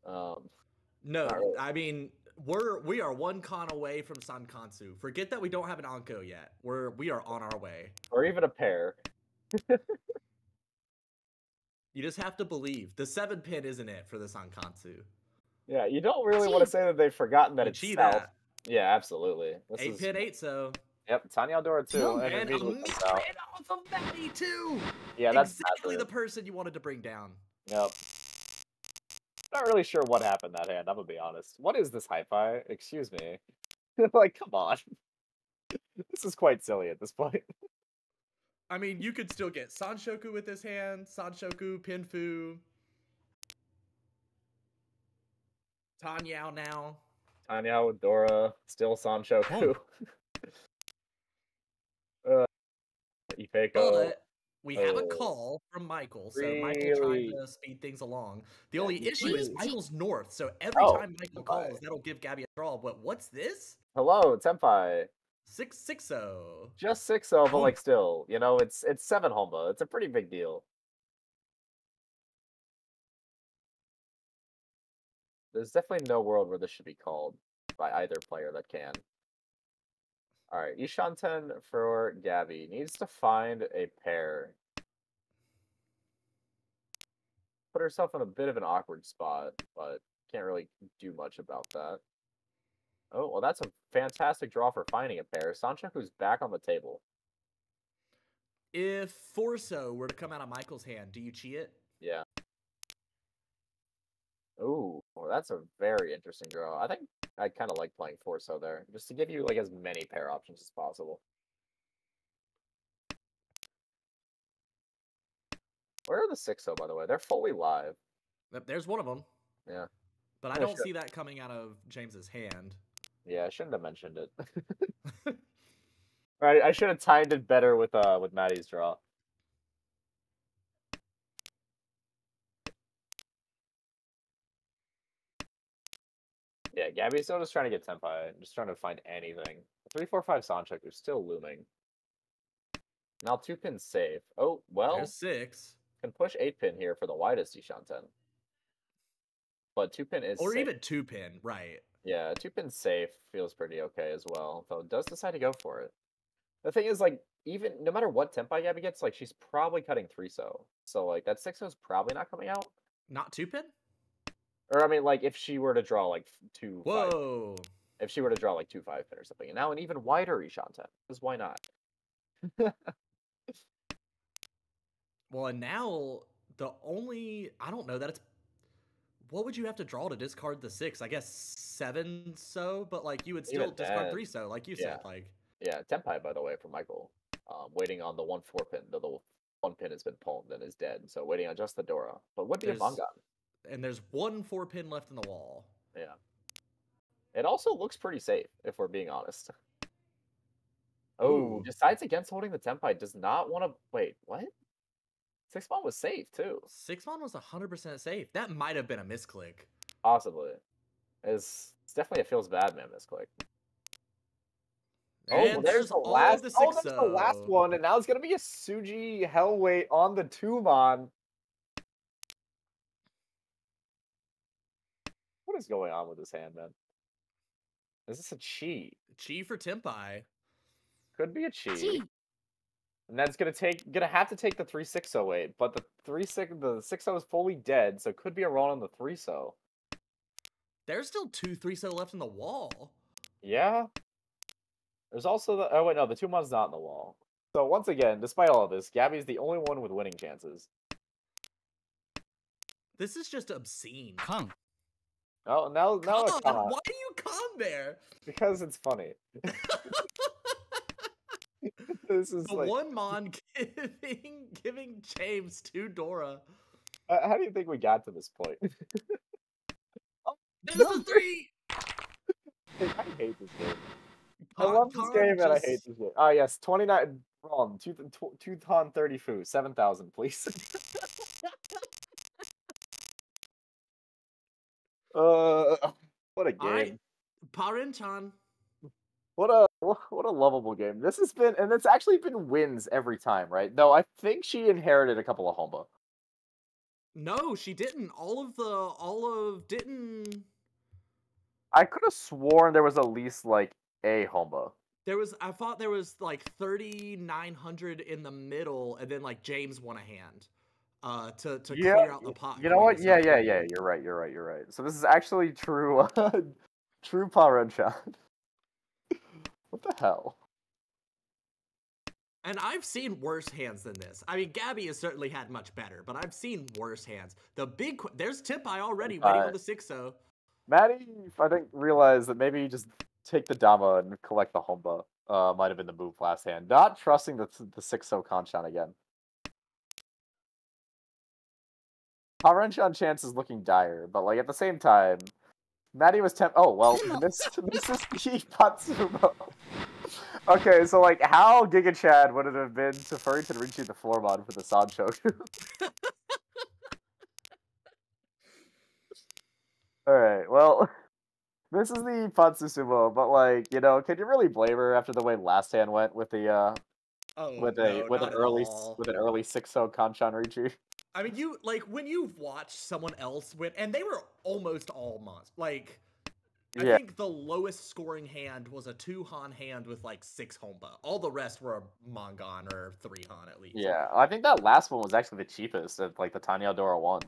No, Not really. I mean we are one con away from Sankansu. Forget that we don't have an Anko yet. We are on our way. Or even a pair. You just have to believe. The 7-pin isn't it for the Sankansu. Yeah, you don't really want to say that they've forgotten that You it's cheat south. that. Yeah, absolutely. This 8-pin 8 so. Yep, Tanya Aldora too. No, and and a immediately comes out. mid off of Maddie too. Yeah, that's exactly the massive. person you wanted to bring down. Yep. Not really sure what happened that hand, I'm gonna be honest. What is this hi-fi? Excuse me. Like, come on. This is quite silly at this point. I mean, you could still get Sanshoku with this hand, Sanshoku, Pinfu, Tanyao now. Tanya with Dora, still Sanshoku. Ipeko. But we have a Oh. call from Michael, so Michael trying Really? to speed things along. The Yeah, only he issue is is. Michael's north, so every Oh, time Michael okay. calls, that'll give Gabby a draw. But what's this? Hello, Tenpai. 6-6-0. Just 6-0, but Oh. like still, you know, it's 7 Honma. It's a pretty big deal. There's definitely no world where this should be called by either player that can. Alright, Ishanten for Gabby. Needs to find a pair. Put herself in a bit of an awkward spot, but can't really do much about that. Oh, well, that's a fantastic draw for finding a pair. Sanchoku's back on the table. If Forso were to come out of Michael's hand, do you cheat it? Yeah. Ooh, well, that's a very interesting draw. I think I kind of like playing Forso there, just to give you like as many pair options as possible. Where are the 6-0, by the way? They're fully live. There's one of them. Yeah. But I don't see that coming out of James's hand. Yeah, I shouldn't have mentioned it. Right, I should have timed it better with Maddie's draw. Yeah, Gabby's still just trying to get Tenpai, just trying to find anything. 3-4-5 Sanchoku is still looming. Now 2-pin safe. Oh, well, There's 6. can push 8-pin here for the widest Ishanten. But 2-pin is Or safe. even 2-pin, right. Yeah, 2-pin safe feels pretty okay as well, though it does decide to go for it. The thing is, like, even no matter what Tenpai Gabby gets, like, she's probably cutting 3-so. So, like, that 6-so is probably not coming out. Not 2-pin? Or, I mean, like, if she were to draw, like, 2-5. Whoa. If she were to draw, like, 2-5-pin or something. And now an even wider Ishanten. Because why not? Well, and now the only... I don't know that it's... What would you have to draw to discard the 6? I guess 7-so, but, like, you would still Even discard then, 3-so, like you yeah. said. Like, Yeah, Tenpai, by the way, for Michael. Waiting on the 1-4-pin. The 1-pin has been pulled and is dead. So waiting on just the Dora. But would be a Mangan. And there's one 4-pin left in the wall. Yeah. It also looks pretty safe, if we're being honest. Oh, Ooh. decides against holding the Tenpai. Does not want to... Wait, what? 6-mon was safe, too. 6-mon was 100% safe. That might have been a misclick. Possibly. It's definitely a feels bad man misclick. And Oh, there's the last. the Oh, there's the last one, and now it's gonna be a Suji Hellweight on the 2-mon. What is going on with this hand, man? Is this a cheat? Chi for Tenpai. Could be a cheat. And that's gonna have to take the 3-6-0-8, but the 6-0 is fully dead, so it could be a roll on the 3-so. There's still 2 3-so left in the wall. Yeah. There's also the... Oh, wait, no, the 2-mon's not in the wall. So, once again, despite all of this, Gabby's the only one with winning chances. This is just obscene. Kung. Oh, now it's Why do you come there? Because it's funny. This is The like... 1-mon giving James 2 Dora. how do you think we got to this point? Oh, There's the 3! I hate this game. I love this game and I hate this game. Oh, yes, 29... on, Tuton 30 Fu, 7,000, please. What a All right, game. Parin-chan. What a lovable game. This has been, and it's actually been wins every time, right? No, I think she inherited a couple of Honba. No, she didn't. Didn't. I could have sworn there was at least like a Honba. I thought there was like 3,900 in the middle, and then like James won a hand. To Yeah, clear out the pot you know quite what? as Yeah, many. yeah, yeah. You're right. You're right. You're right. So this is actually true. True Parencha. What the hell? And I've seen worse hands than this. I mean, Gabby has certainly had much better, but I've seen worse hands. There's Tenpai already waiting on the 6-0. Maddie, I think, realized that maybe you just take the Dama and collect the Honba. Might have been the move last hand. Not trusting the 6-0 Kanchan again. Parenchan chance is looking dire, but like at the same time, Maddie was oh well, this is the Patsumo. Okay, so like how Giga Chad would it have been to Furrington Rinchi the floor mod for the Sancho? Alright, well, this is the Patsusumo, but like, you know, can you really blame her after the way last hand went with the Oh no, not at all. with an early 6-0 Kanchan Rinchi? I mean, you like when you've watched someone else win, and they were almost all monsters. Like, I Yeah. think the lowest scoring hand was a 2-Han hand with like 6 Honba. All the rest were a Mongon or 3-Han at least. Yeah, I think that last one was actually the cheapest at like the Tanya Dora one.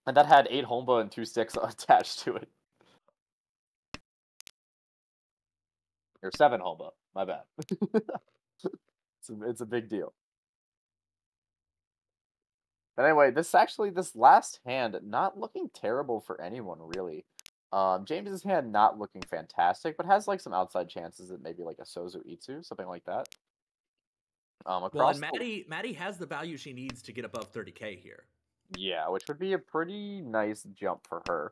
And that had 8 Honba and 2 sticks attached to it. Or 7 Honba, my bad. It's a big deal. But anyway, this last hand not looking terrible for anyone really. James's hand not looking fantastic, but has like some outside chances at maybe like a Sozu Itsu, something like that. Well, and Maddie has the value she needs to get above 30k here. Yeah, which would be a pretty nice jump for her.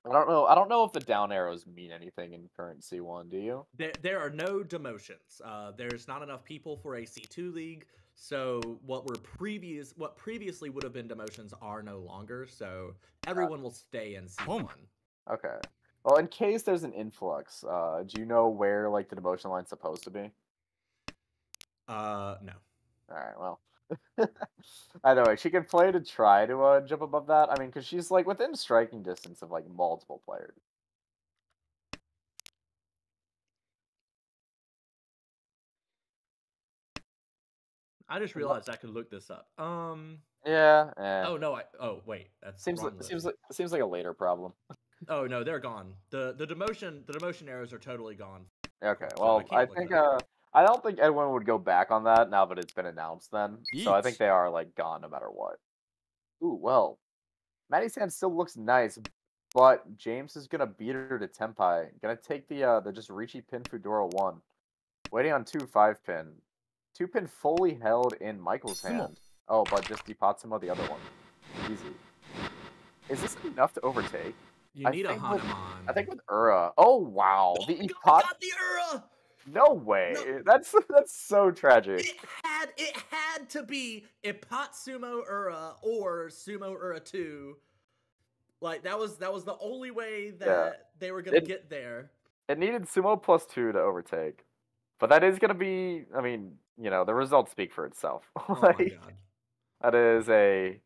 I don't know if the down arrows mean anything in current C1, do you? There are no demotions. There's not enough people for a C2 league, so what previously would have been demotions are no longer, so everyone will stay in C1. Okay. Well, in case there's an influx, do you know where like the demotion line's supposed to be? No. Alright, well. Either way, she can play to try to jump above that. I mean, because she's like within striking distance of like multiple players. I just realized I could look this up. Yeah. Oh no. Oh wait. That's seems like a later problem. Oh no, they're gone. The demotion arrows are totally gone. Okay. So Well, I think I don't think anyone would go back on that now that it's been announced. Then, so I think they are like gone no matter what. Ooh, well, Maddie's hand still looks nice, but James is gonna beat her to Tenpai. Gonna take the just Ricci pin Fudora 1. Waiting on 2 5-pin. 2-pin fully held in Michael's hand. Oh, but just Depatsumo the other one. Easy. Is this enough to overtake? You need a Hanuman. I think with Ura. Oh wow. Oh my God, got the Ura! No way. No. That's so tragic. It had to be Ipatsumo Ura or Sumo Ura 2. Like that was the only way that they were gonna get there. It needed Sumo plus 2 to overtake. But that is gonna be, I mean, you know, the results speak for itself. Oh my God. That is a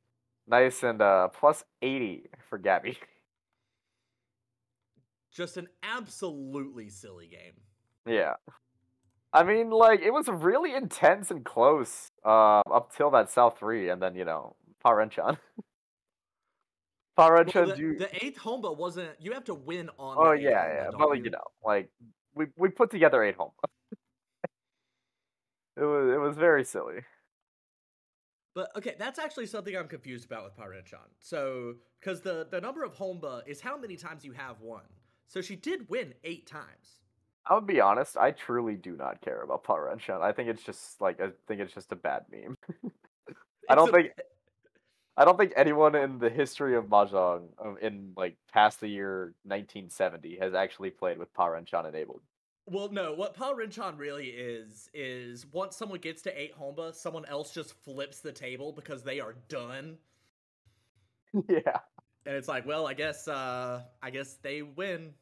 nice and plus 80 for Gabby. Just an absolutely silly game. Yeah. I mean, like, it was really intense and close up till that South 3, and then, you know, Parenchan. Well, the 8th Honba wasn't... You have to win on the 8th yeah, Honba, yeah. But, like, you know, like, we put together 8 Honba. It was very silly. But, okay, that's actually something I'm confused about with Parenchan. So, because the number of Honba is how many times you have won. So she did win 8 times. I'll be honest, I truly do not care about Parenchan. I think it's just a bad meme. I don't think anyone in the history of Mahjong in like past the year 1970 has actually played with Parenchan enabled. Well, no, what Power Rinchan really is once someone gets to 8 Honba, someone else just flips the table because they are done. Yeah. And it's like, well, I guess they win.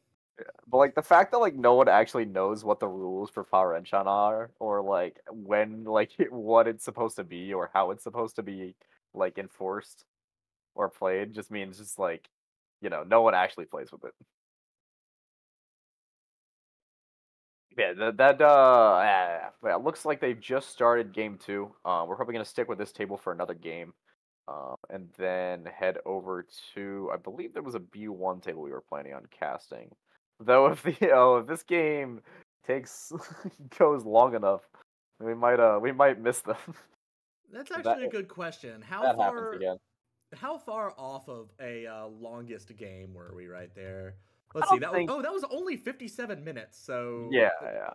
But like the fact that like no one actually knows what the rules for Power Enchant are, or like when like what it's supposed to be, or how it's supposed to be like enforced or played, just means just like no one actually plays with it. Yeah, yeah, it looks like they've just started game two. We're probably gonna stick with this table for another game, and then head over to I believe there was a B1 table we were planning on casting. Though if if this game takes goes long enough, we might miss them. That's That actually a good question. How that happens far again. how far off of a longest game were we right there? I Let's see. don't That was think. that was only 57 minutes. So Yeah, yeah.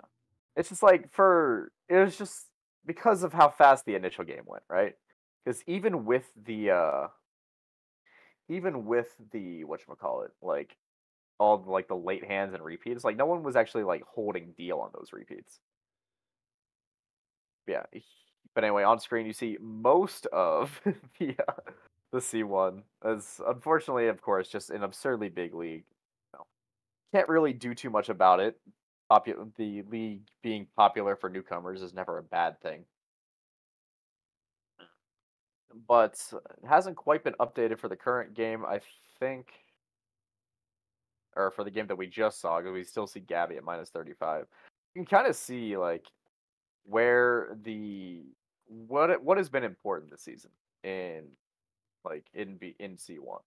It's just like it was just because of how fast the initial game went, right? Because even with the whatchamacallit, like all like the late hands and repeats, like no one was actually like holding deal on those repeats. Yeah. But anyway, on screen you see most of the C1 as unfortunately, of course, just an absurdly big league. Can't really do too much about it. The league being popular for newcomers is never a bad thing, but it hasn't quite been updated for the current game. I think, or for the game that we just saw, because we still see Gabby at -35. You can kind of see like where what has been important this season in in C1.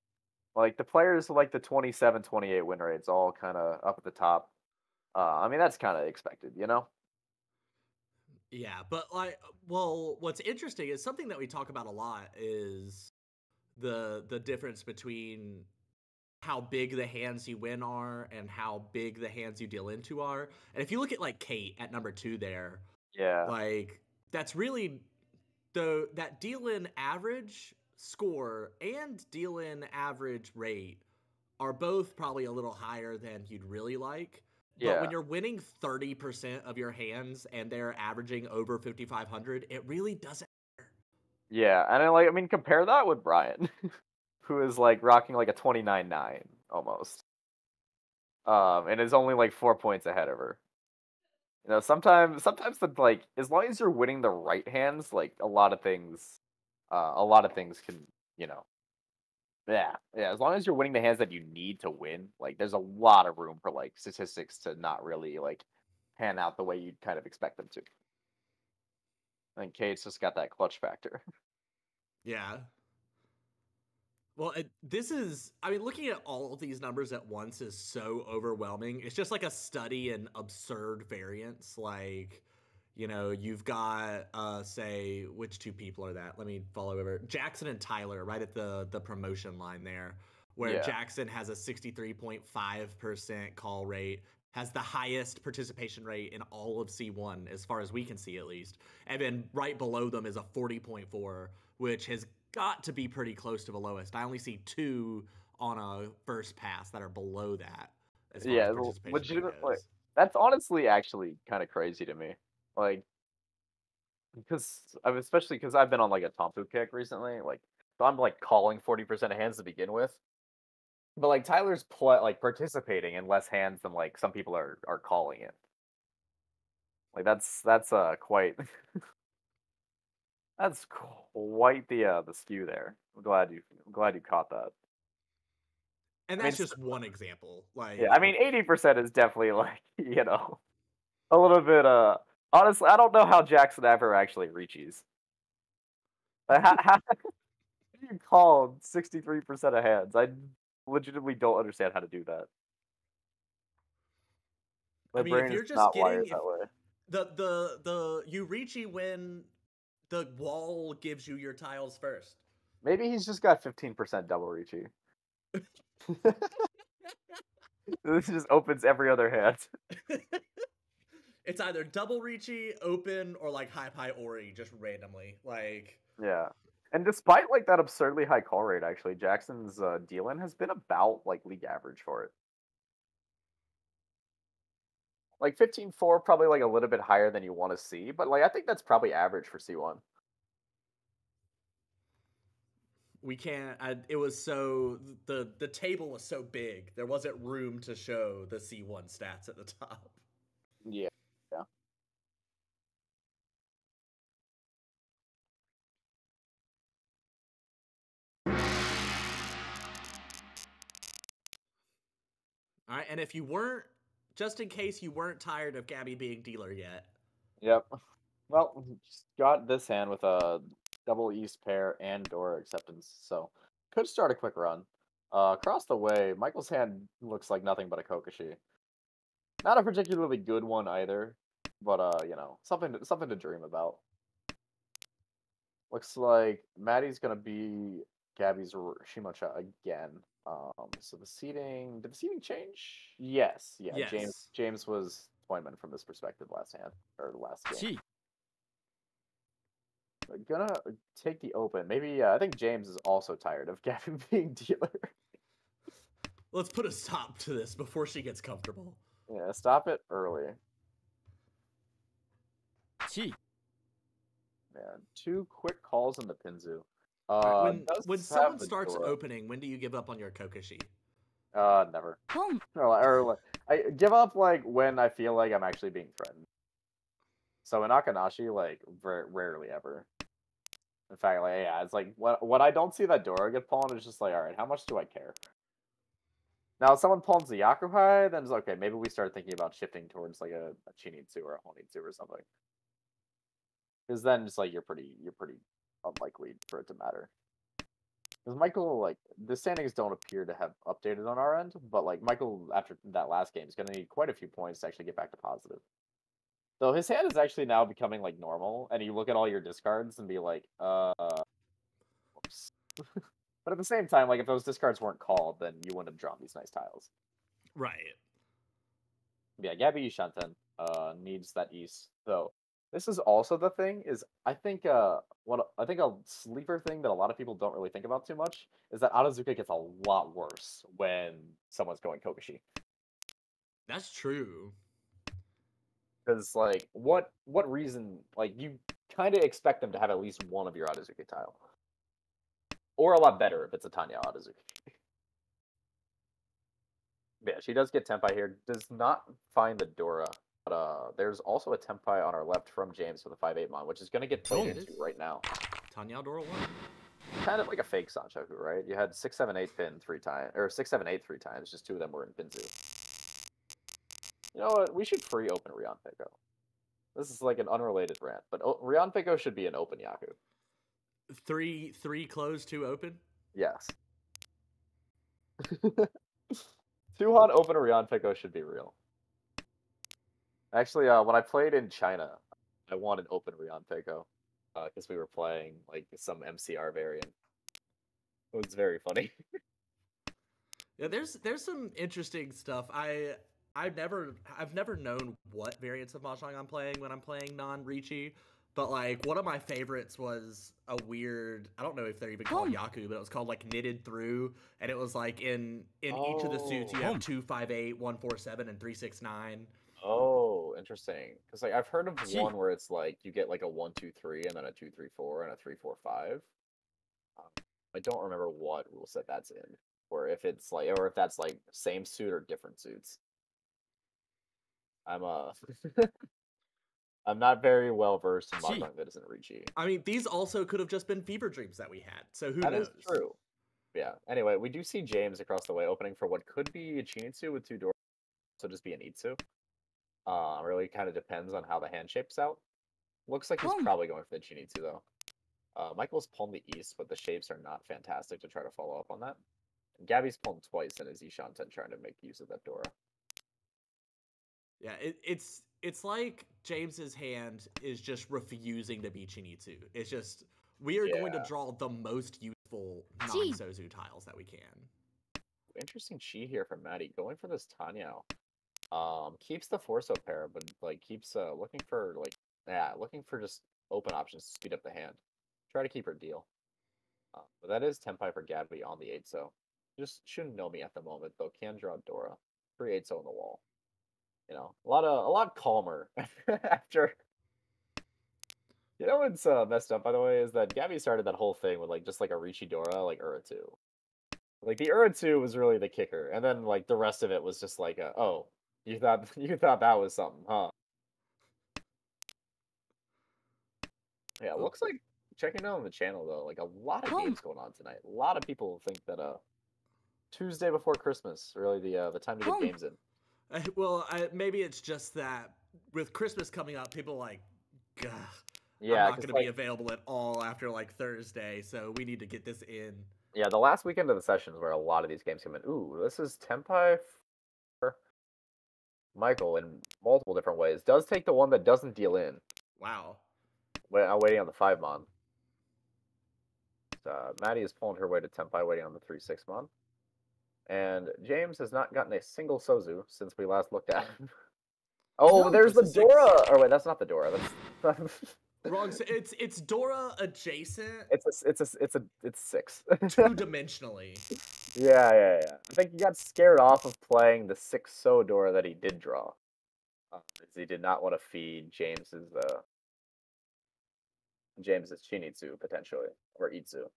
Like the players like the 27-28 win rates all kind of up at the top. I mean that's kind of expected, you know? yeah, but like, well, what's interesting is something that we talk about a lot is the difference between how big the hands you win are and how big the hands you deal into are. And if you look at like Kate at number 2 there, Yeah, like that's really that deal in average score and deal in average rate are both probably a little higher than you'd really like. But yeah, when you're winning 30% of your hands and they're averaging over 5,500, it really doesn't matter. yeah. And I mean, compare that with Brian, who is like rocking like a 29-9 almost, and is only like 4 points ahead of her. Sometimes the like as long as you're winning the right hands, like a lot of things can, you know, yeah, yeah. As long as you're winning the hands that you need to win, like there's a lot of room for like statistics to not really like pan out the way you'd kind of expect them to. And Kate's just got that clutch factor. Yeah. Well, this is, I mean, looking at all of these numbers at once is so overwhelming. It's just like a study in absurd variance. Like, you've got, say, which two people are that? Let me follow over. Jackson and Tyler, right at the promotion line there, where Yeah, Jackson has a 63.5% call rate, has the highest participation rate in all of C1, as far as we can see at least. And then right below them is a 40.4, which has got to be pretty close to the lowest. I only see two on a first pass that are below that as far as yeah, participation rate legitimate. Like goes. that's honestly actually kind of crazy to me. Like because I'm especially because I've been on like a Tompu kick recently. Like so I'm like calling 40% of hands to begin with. But like Tyler's like participating in less hands than like some people are calling it. Like that's quite that's quite the skew there. I'm glad you caught that. And I mean, that's just one example. yeah, I Like, mean 80% is definitely like a little bit. Honestly, I don't know how Jackson ever actually reaches. How do you call 63% of hands? I legitimately don't understand how to do that. I My mean, if brain is you're just not wired getting if that way. the Yurichi when the wall gives you your tiles first. Maybe he's just got 15% double reachy. This just opens every other hand. It's either double reachy, open, or like high pie ori just randomly. Like, Yeah. And despite like that absurdly high call rate, actually, Jackson's deal-in has been about like league average for it. Like 15-4, probably like a little bit higher than you want to see, but like I think that's probably average for C1. We can't. It was so the table was so big. There wasn't room to show the C1 stats at the top. Yeah. Yeah. All right, and if you weren't, just in case you weren't tired of Gabby being dealer yet. Yep. Well, just got this hand with a double East pair and Dora acceptance, so could start a quick run. Across the way, Michael's hand looks like nothing but a Kokoshi. Not a particularly good one either, but you know, something to dream about. Looks like Maddie's gonna be Gabby's Shimocha again. So did the seating change? Yes, yeah. Yes. James was Toyman from this perspective last hand or last game. We're gonna take the open. Maybe I think James is also tired of Gabby being dealer. Let's put a stop to this before she gets comfortable. Yeah, stop it early. Man, 2 quick calls in the Pinzu. Right, when Does have someone the starts Dora. opening, when do you give up on your Kokoshi? Never. Or I give up like when I feel like I'm actually being threatened. So in Akanashi, like rarely ever. In fact, like yeah, it's like when I don't see that Dora get pawned, it's just like, all right, how much do I care? Now, if someone pawns the Yakuhai, then it's okay. Maybe we start thinking about shifting towards like a Chinitsu or a Honitsu or something. Because then it's like you're pretty unlikely for it to matter. Because Michael, like, the standings don't appear to have updated on our end, but like Michael after that last game is going to need quite a few points to actually get back to positive. So his hand is actually now becoming like normal, and you look at all your discards and be like, whoops. But at the same time, like if those discards weren't called, then you wouldn't have drawn these nice tiles. Right. Yeah, Gabby Shanten needs that East. So this is also the thing is I think a sleeper thing that a lot of people don't really think about too much is that Adazuka gets a lot worse when someone's going Kokoshi. That's true. Because like what reason like you kind of expect them to have at least one of your Adazuki tile. Or a lot better if it's a Tanya Adazuki. Yeah, she does get Tenpai here. Does not find the Dora. But there's also a Tenpai on our left from James with a 5-8 mon, which is going to get played into right now. Tanya Dora 1. Kind of like a fake Sanchoku, right? You had 6, 7, 8 pin 3 times, or 6, 7, 8 3 times. Just 2 of them were in Pinzu. You know what? We should free open Rion Peko. This is like an unrelated rant, but Rion Peko should be an open Yaku. 3 closed, 2 open? Yes. 2 on open Rion Peko should be real. Actually, when I played in China, I won an open Rion Peko because we were playing like some MCR variant. It was very funny. Yeah, there's some interesting stuff. I've never known what variants of Mahjong I'm playing when I'm playing non-Reachy, but like one of my favorites was a weird, I don't know if they're even called Yaku, but it was called like Knitted Through, and it was like in each of the suits you have 2, 5, 8, 1, 4, 7, and 3, 6, 9. Oh, interesting. Because like I've heard of one where it's like you get like a 1, 2, 3, and then a 2, 3, 4, and a 3, 4, 5. I don't remember what rule set that's in, or if it's like, or if that's like same suit or different suits. I'm I'm not very well versed in Mahjong that isn't Reachy. I mean, these also could have just been fever dreams that we had, so who That knows? is true. Yeah. Anyway, we do see James across the way opening for what could be a Chinitsu with 2 doors, so just be an Itsu. Really kind of depends on how the hand shapes out. Looks like he's probably going for the Chinitsu though. Michael's pawned the East, but the shapes are not fantastic to try to follow up on that. And Gabby's pawned twice and is Ishanten trying to make use of that Dora. Yeah, it's like James's hand is just refusing to be Chinitsu. It's just we are going to draw the most useful non-Sozu tiles that we can. Interesting chi here from Maddie, going for this Tanyao. Keeps the Forso pair, but like keeps looking for just open options to speed up the hand. Try to keep her deal. But that is Tenpai for Gabby on the 8-so. Just shouldn't know me at the moment, though can draw Dora. 3 8-so on the wall. a lot calmer after. You know what's messed up, by the way, is that Gabby started that whole thing with just like a Richidora, like Ura-2. Like the Ura-2 was really the kicker, and then like the rest of it was just like, oh, you thought you thought that was something, huh? Yeah, it looks like checking out on the channel though, like a lot of games going on tonight. A lot of people think that Tuesday before Christmas, really the time to get games in. Well, maybe it's just that with Christmas coming up, people are like, gah. Yeah, I'm not going to be available at all after like Thursday, so we need to get this in. Yeah, the last weekend of the sessions where a lot of these games come in. Ooh, this is Tenpai for Michael in multiple different ways. Does take the one that doesn't deal in. Wow. I'm waiting on the 5-mon. Maddie is pulling her way to Tenpai, waiting on the 3-6-mon. And James has not gotten a single Sozu since we last looked at him. Oh, no, there's the Dora! Or wait, that's not the Dora. That's wrong. It's Dora adjacent. It's 6. Two-dimensionally. Yeah. I think he got scared off of playing the 6-so Dora that he did draw. He did not want to feed James's Chinitsu potentially, or Itsu,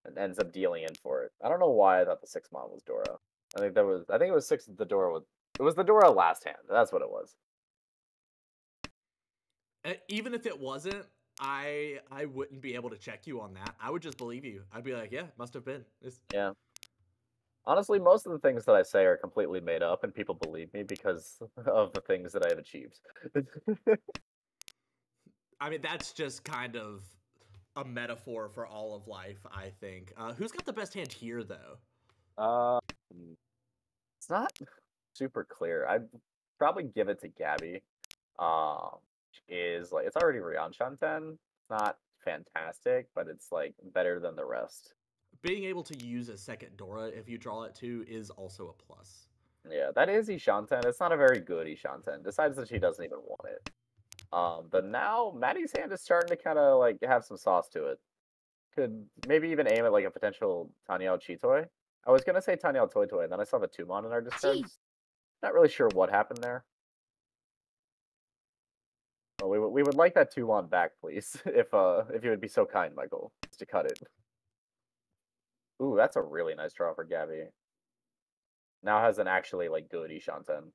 and ends up dealing in for it. I don't know why I thought the 6-mon was Dora. I think it was 6 the Dora. It was the Dora last hand. That's what it was. Even if it wasn't, I wouldn't be able to check you on that. I would just believe you. I'd be like, yeah, must have been. Yeah. Honestly, most of the things that I say are completely made up, and people believe me because of the things that I have achieved. I mean, that's just kind of a metaphor for all of life, I think. Who's got the best hand here, though? It's not super clear. I'd probably give it to Gabby. Is like, it's already Ryan Shanten. It's not fantastic, but it's like better than the rest. Being able to use a second Dora if you draw it too is also a plus. Yeah, that is Ishanten. It's not a very good Ishanten. Decides that she doesn't even want it. But now Maddie's hand is starting to kind of like have some sauce to it. Could maybe even aim at like a potential Tanyao Chitoy. I was gonna say Tanyao Toy Toy, and then I saw the 2-mon in our discards. Not really sure what happened there. Well, we would like that 2-mon back, please, if you would be so kind, Michael, just to cut it. Ooh, that's a really nice draw for Gabby. Now has an actually like good Ishanten.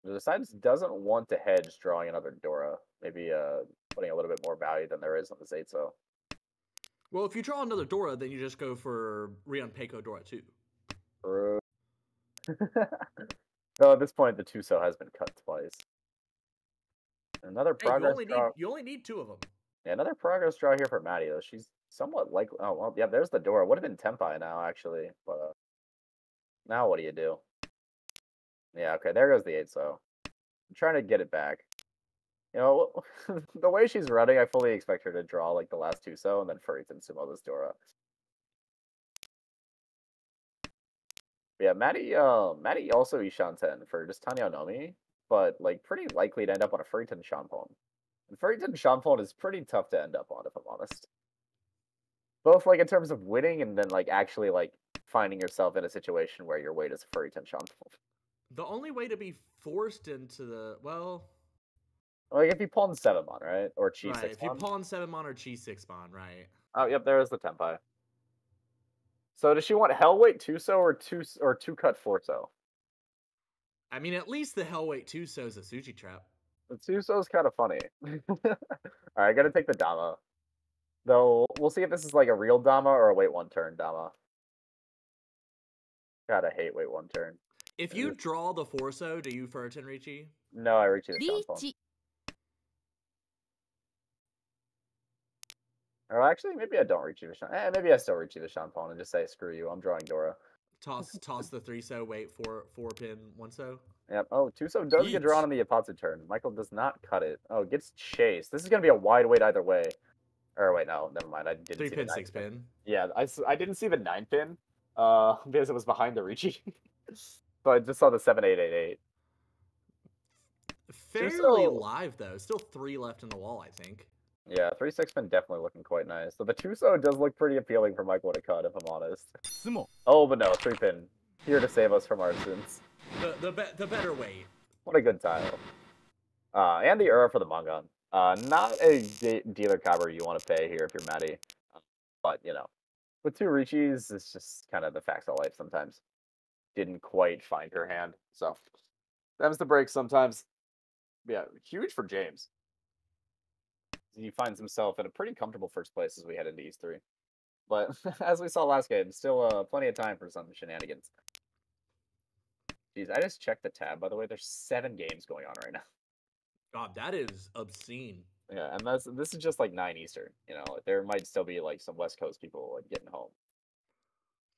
The decides doesn't want to hedge drawing another Dora. Maybe putting a little bit more value than there is on the Zeitso. Well, if you draw another Dora, then you just go for Rion Peiko Dora 2. True. Though at this point, the 2-so has been cut twice. Another progress draw. You only need 2 of them. Yeah, another progress draw here for Maddie, though. She's somewhat like... Oh, well, yeah, there's the Dora. Would have been Tenpai now, actually. But now what do you do? Yeah, okay, there goes the 8-so. I'm trying to get it back. You know, the way she's running, I fully expect her to draw like the last 2-so and then Furryton Sumo this Dora. But yeah, Maddie also Ishanten for just Tanya Nomi, but like pretty likely to end up on a Furryton Shanpon. And Furryton Shanpon is pretty tough to end up on, if I'm honest. Both like in terms of winning and then like actually like finding yourself in a situation where your weight is a Furryton Shanpon. The only way to be forced into the like if you pawn 7-mon, right? Or Chi 6-mon. Right, if you pawn 7-mon or Chi 6-mon, right. Oh, yep, there is the Tenpai. So does she want Hellweight 2-so or 2-cut 4-so? I mean, at least the Hellweight 2-so is a Sushi trap. The 2-so is kind of funny. Alright, I gotta take the Dama. Though, we'll see if this is like a real Dama or a wait 1 turn Dama. God, I hate wait 1 turn. If you draw the 4-so, do you Furryton Richi? No, I Richi the Shanpon. Or actually, maybe I don't Richi the Shanpon. Maybe I still Richi the Shanpon and just say, screw you, I'm drawing Dora. Toss the 3-so, wait, 4-pin 1-so. Yep. Oh, 2-so does get drawn on the Apatsu turn. Michael does not cut it. Oh, gets chased. This is going to be a wide wait either way. Or wait, no, never mind. I didn't 3-pin, 6-pin. Yeah, I didn't see the 9-pin because it was behind the Richi. So I just saw the 7-8-8-8. Fairly live, though. Still 3 left in the wall, I think. Yeah, 3-6-pin definitely looking quite nice. So the 2-so does look pretty appealing for Michael to cut, if I'm honest. Oh, but no, 3-pin. Here to save us from our sins. The better weight. What a good tile. And the Ura for the Mongon. Not a dealer copper you want to pay here if you're Maddie. But, you know, with 2 Richis, it's just kind of the facts of life sometimes. Didn't quite find her hand, so them's the break sometimes. Yeah, huge for James. He finds himself in a pretty comfortable first place as we head into East 3. But as we saw last game, still plenty of time for some shenanigans. Jeez, I just checked the tab, by the way. There's 7 games going on right now. God, that is obscene. Yeah, and this is just like 9 Eastern. You know, there might still be like some West Coast people like getting home.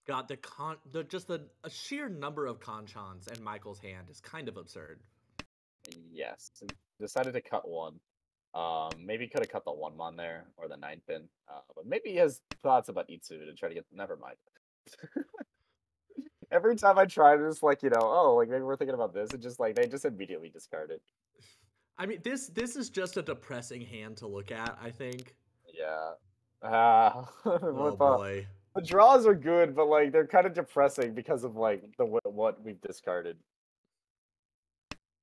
God, a sheer number of Conchons in Michael's hand is kind of absurd. Yes, decided to cut one. Maybe could have cut the 1-mon there or the 9 pin. But maybe he has thoughts about Itsu to try to get. Never mind. Every time I try to just like, you know, oh, like maybe we're thinking about this, it just like they just immediately discard it. I mean, this is just a depressing hand to look at, I think. Yeah. Oh boy. The draws are good, but like they're kind of depressing because of like what we've discarded.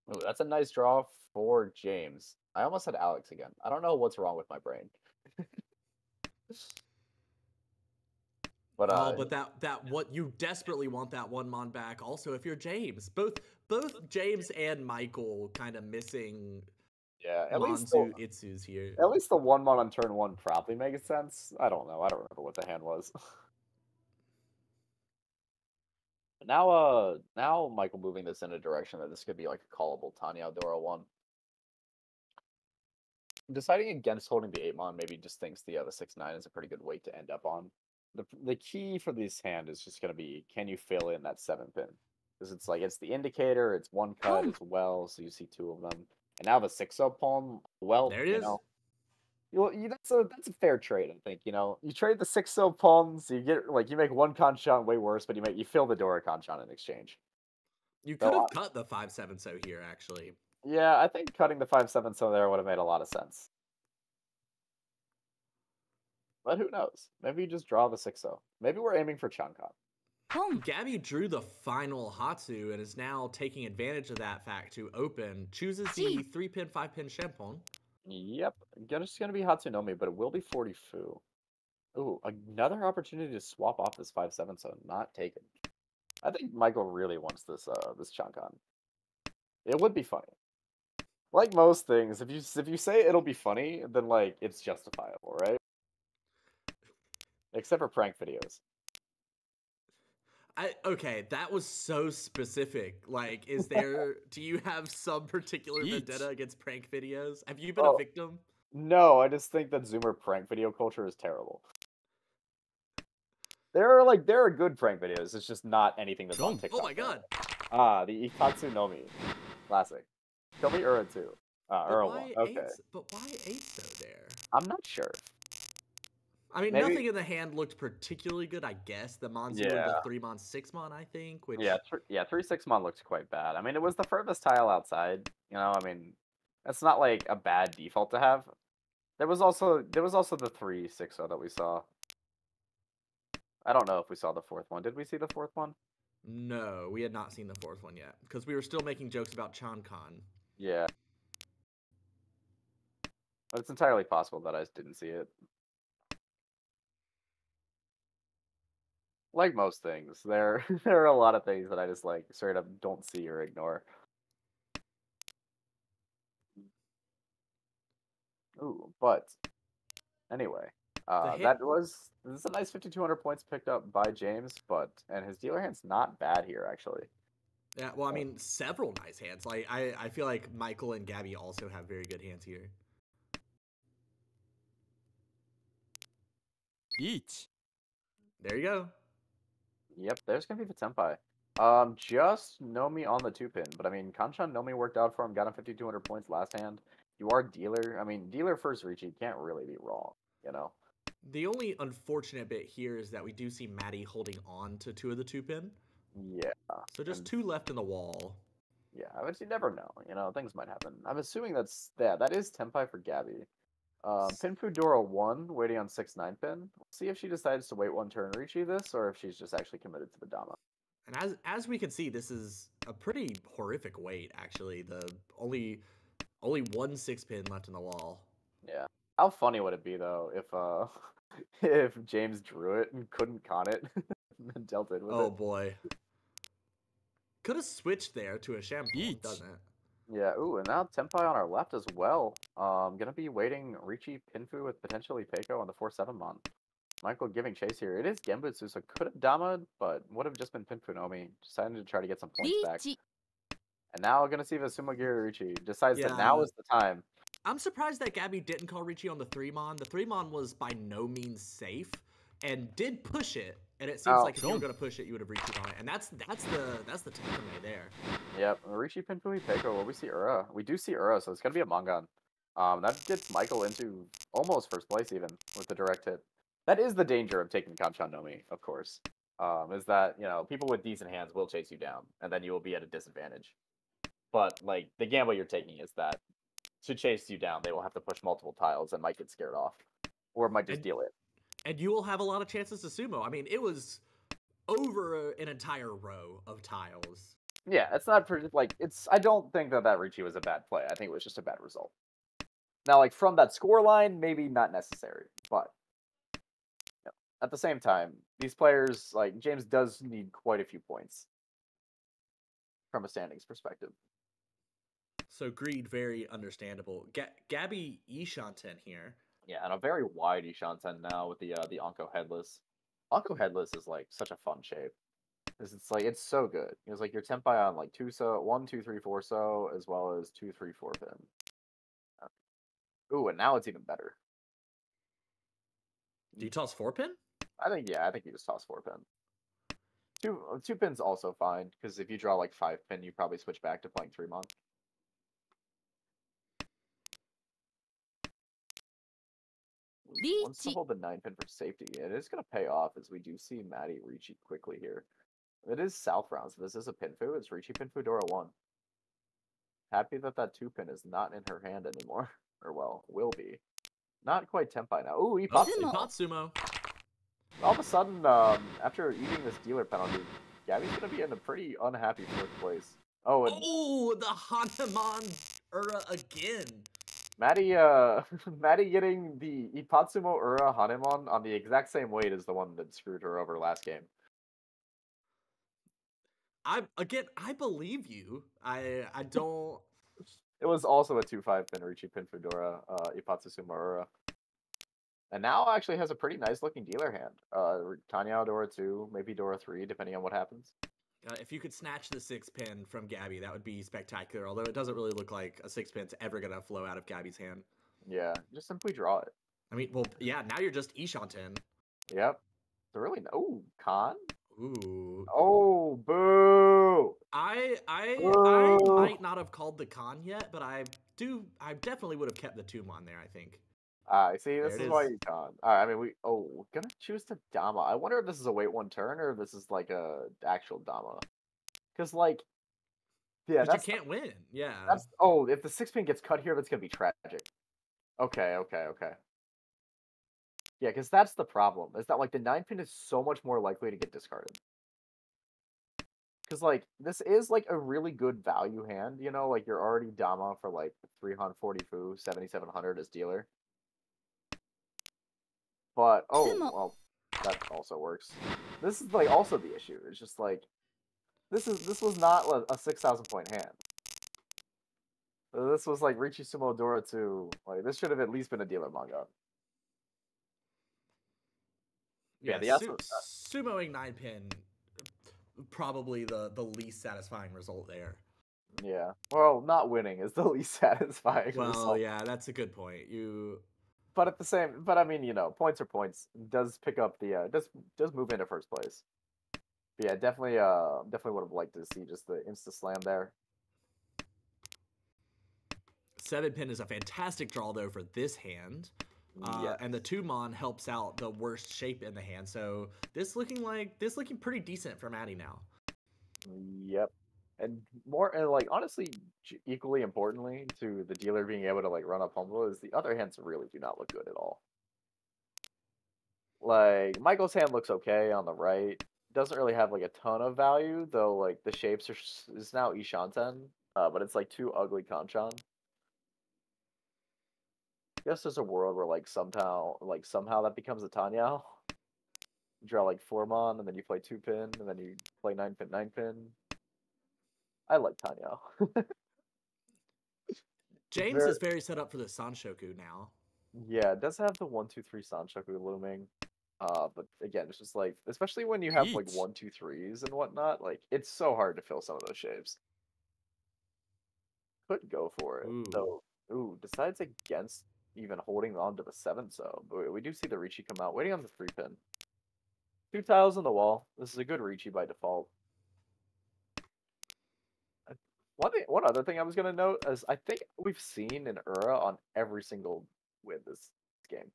Ooh, that's a nice draw for James. I almost said Alex again. I don't know what's wrong with my brain. But that what you desperately want that 1-mon back. Also, if you're James, both James and Michael kind of missing. Yeah, Itsus here. At least the 1-mon on turn 1 probably makes sense. I don't know. I don't remember what the hand was. But now Michael moving this in a direction that this could be like a callable Tanya Dora 1. Deciding against holding the 8-mon maybe just thinks the 6-9 is a pretty good weight to end up on. The key for this hand is just going to be, can you fill in that 7 pin? Because it's like, it's the indicator, it's 1 cut as well, so you see 2 of them. And now the 6-0 pawn, well, there it is. That's a fair trade, I think. You know, you trade the 6-0 pawns, you get like you make 1 Conchon way worse, but you fill the Dora Conchon in exchange. You could have cut the 5-7 so here, actually. Yeah, I think cutting the 5-7 so there would have made a lot of sense. But who knows? Maybe you just draw the 6-0. Maybe we're aiming for Chankan. Gabby drew the final Hatsu and is now taking advantage of that fact to open. Chooses the 3-pin, 5-pin Shampon. Yep. It's going to be Hatsunomi, but it will be 40 Fu. Ooh, another opportunity to swap off this 5-7, so not taken. I think Michael really wants this this Chankan. It would be funny. Like most things, if you say it'll be funny, then like it's justifiable, right? Except for prank videos. Okay, that was so specific. Like, do you have some particular vendetta against prank videos? Have you been a victim? No, I just think that Zoomer prank video culture is terrible. There are good prank videos, it's just not anything that's on TikTok. Oh my god! The Itatsu Nomi. Classic. Tell me Ura 2. Ura 1. Okay. But why 8 though there? I'm not sure. I mean, nothing in the hand looked particularly good, I guess. The Monzu were the 3-mon, 6-mon, I think. Which... Yeah, 3-6-mon looked quite bad. I mean, it was the furthest tile outside. You know, I mean, it's not like a bad default to have. There was also the 3-6-0 that we saw. I don't know if we saw the 4th one. Did we see the 4th one? No, we had not seen the 4th one yet because we were still making jokes about Chankan. Yeah. But it's entirely possible that I just didn't see it. Like most things, there are a lot of things that I just like straight up don't see or ignore. Ooh, but anyway, this is a nice 5,200 points picked up by James, and his dealer hand's not bad here actually. Yeah, well, I mean, several nice hands. Like I feel like Michael and Gabby also have very good hands here. Each. There you go. Yep, there's gonna be the Tenpai. Just Nomi on the 2-pin, but I mean, Kanchan Nomi worked out for him, got him 5,200 points last hand. You are dealer. I mean, dealer first Ricci can't really be wrong, you know? The only unfortunate bit here is that we do see Maddie holding on to 2 of the 2-pin. Yeah. So just 2 left in the wall. Yeah, but you never know, you know, things might happen. I'm assuming that is Tenpai for Gabby. Pinfu Dora 1, waiting on 6-9 pin. We'll see if she decides to wait 1 turn Ricci this, or if she's just actually committed to the Dama. And as we can see, this is a pretty horrific wait, actually. The only one 6-pin left in the wall. Yeah. How funny would it be though if if James drew it and couldn't con it and then dealt in with Oh it? boy. Could have switched there to a Shampoo, doesn't it? Yeah, ooh, and now Tenpai on our left as well. Gonna be waiting Richi Pinfu with potentially Peiko on the 4-7 mon. Michael giving chase here. It is Genbutsu, so could have Dama, but would have just been Pinfu Nomi. Deciding to try to get some points back. And now we're gonna see the Sumogiri Richi decides that now is the time. I'm surprised that Gabby didn't call Richi on the 3-mon. The 3-mon was by no means safe and did push it. And it seems like if you were gonna push it, you would have Richi'd on it. And that's the takeaway there. Yep, Richi Pinfu Peiko. Well, we see Ura. We do see Ura, so it's gonna be a Mangan. That gets Michael into almost first place even with the direct hit. That is the danger of taking Kanchan Nomi, of course. Is that, you know, people with decent hands will chase you down, and then you will be at a disadvantage. But, like, the gamble you're taking is that to chase you down, they will have to push multiple tiles and might get scared off. Or might just deal it. And you will have a lot of chances to sumo. I mean, it was over an entire row of tiles. Yeah, it's not pretty, like, it's, I don't think that Richi was a bad play. I think it was just a bad result. Now, like, from that score line, maybe not necessary, but at the same time, these players, like, James does need quite a few points from a standings perspective. So greed, very understandable. Gabby Ishanten here. Yeah, and a very wide Ishanten now with the Anko Headless. Anko Headless is, like, such a fun shape. It's like, it's so good. It's like your Tenpai on, like, 2 so, 1, 2, 3, 4 so, as well as 2, 3, 4 pin. Ooh, and now it's even better. Do you toss 4-pin? I think you just toss 4-pin. Two pins also fine, because if you draw like 5-pin, you probably switch back to playing 3-mon. Wants to hold the 9-pin for safety. It is going to pay off as we do see Maddie Richi quickly here. It is South round, so this is a Pinfu. It's Richi Pinfu Dora 1. Happy that 2-pin is not in her hand anymore. Or, well, will be. Not quite Tenpai now. Ooh, Ipatsumo. All of a sudden, after eating this dealer penalty, Gabby's going to be in a pretty unhappy 4th place. Oh, and the Hanuman Ura again. Maddie getting the Ipatsumo Ura Hanuman on the exact same weight as the one that screwed her over last game. I believe you. I don't. It was also a 2-5 pin Richi pin Fedora Ipatsumo Ura. And now actually has a pretty nice looking dealer hand. Tanya Dora 2, maybe Dora 3, depending on what happens. If you could snatch the 6-pin from Gabby, that would be spectacular. Although it doesn't really look like a 6-pin's ever gonna flow out of Gabby's hand. Yeah, just simply draw it. I mean, well, yeah. Now you're just Ishanten. Yep. So really, ooh, Khan. Ooh. Oh, boo! I might not have called the Khan yet, but I definitely would have kept the 2-mon there. I think. See, this is why you can't. I mean, we're gonna choose to Dama. I wonder if this is a wait 1 turn or if this is like a actual Dama. Because, like, yeah, you can't win. Yeah. If the 6-pin gets cut here, that's gonna be tragic. Okay. Yeah, because that's the problem. Is that, like, the 9-pin is so much more likely to get discarded. Because, like, this is, like, a really good value hand, you know? Like, you're already Dama for, like, 340 Fu, 7,700 as dealer. But, well, that also works. This is, like, also the issue. It's just, like, this was not a 6,000 point hand. This was, like, Richi Sumo Dora 2. Like, this should have at least been a dealer manga. Yeah, sumoing 9-pin, probably the least satisfying result there. Yeah. Well, not winning is the least satisfying result. Well, yeah, that's a good point. But I mean, you know, points are points. Does pick up the does move into first place. But yeah, definitely would have liked to see just the insta slam there. 7-pin is a fantastic draw though for this hand. Yes. And the 2-mon helps out the worst shape in the hand. So this looking pretty decent for Maddie now. Yep. And like, honestly, equally importantly to the dealer being able to, like, run up humble is the other hands really do not look good at all. Like, Michael's hand looks okay on the right. doesn't really have like a ton of value, though. Like the shapes is now Ishanten, but it's like too ugly Kanchan. I guess there's a world where somehow that becomes a Tanyao. You draw like 4 mon, and then you play 2-pin, and then you play 9-pin, 9-pin. I like Tanyao. James is very set up for the Sanshoku now. Yeah, it does have the 1-2-3 Sanshoku looming. But again, it's just like, especially when you have like 1-2-3s and whatnot, like it's so hard to fill some of those shapes. Could go for it. So, decides against even holding on to the 7, so but we do see the Riichi come out, waiting on the 3-pin. 2 tiles on the wall. This is a good Riichi by default. One other thing I was gonna note is I think we've seen an Ura on every single win this game.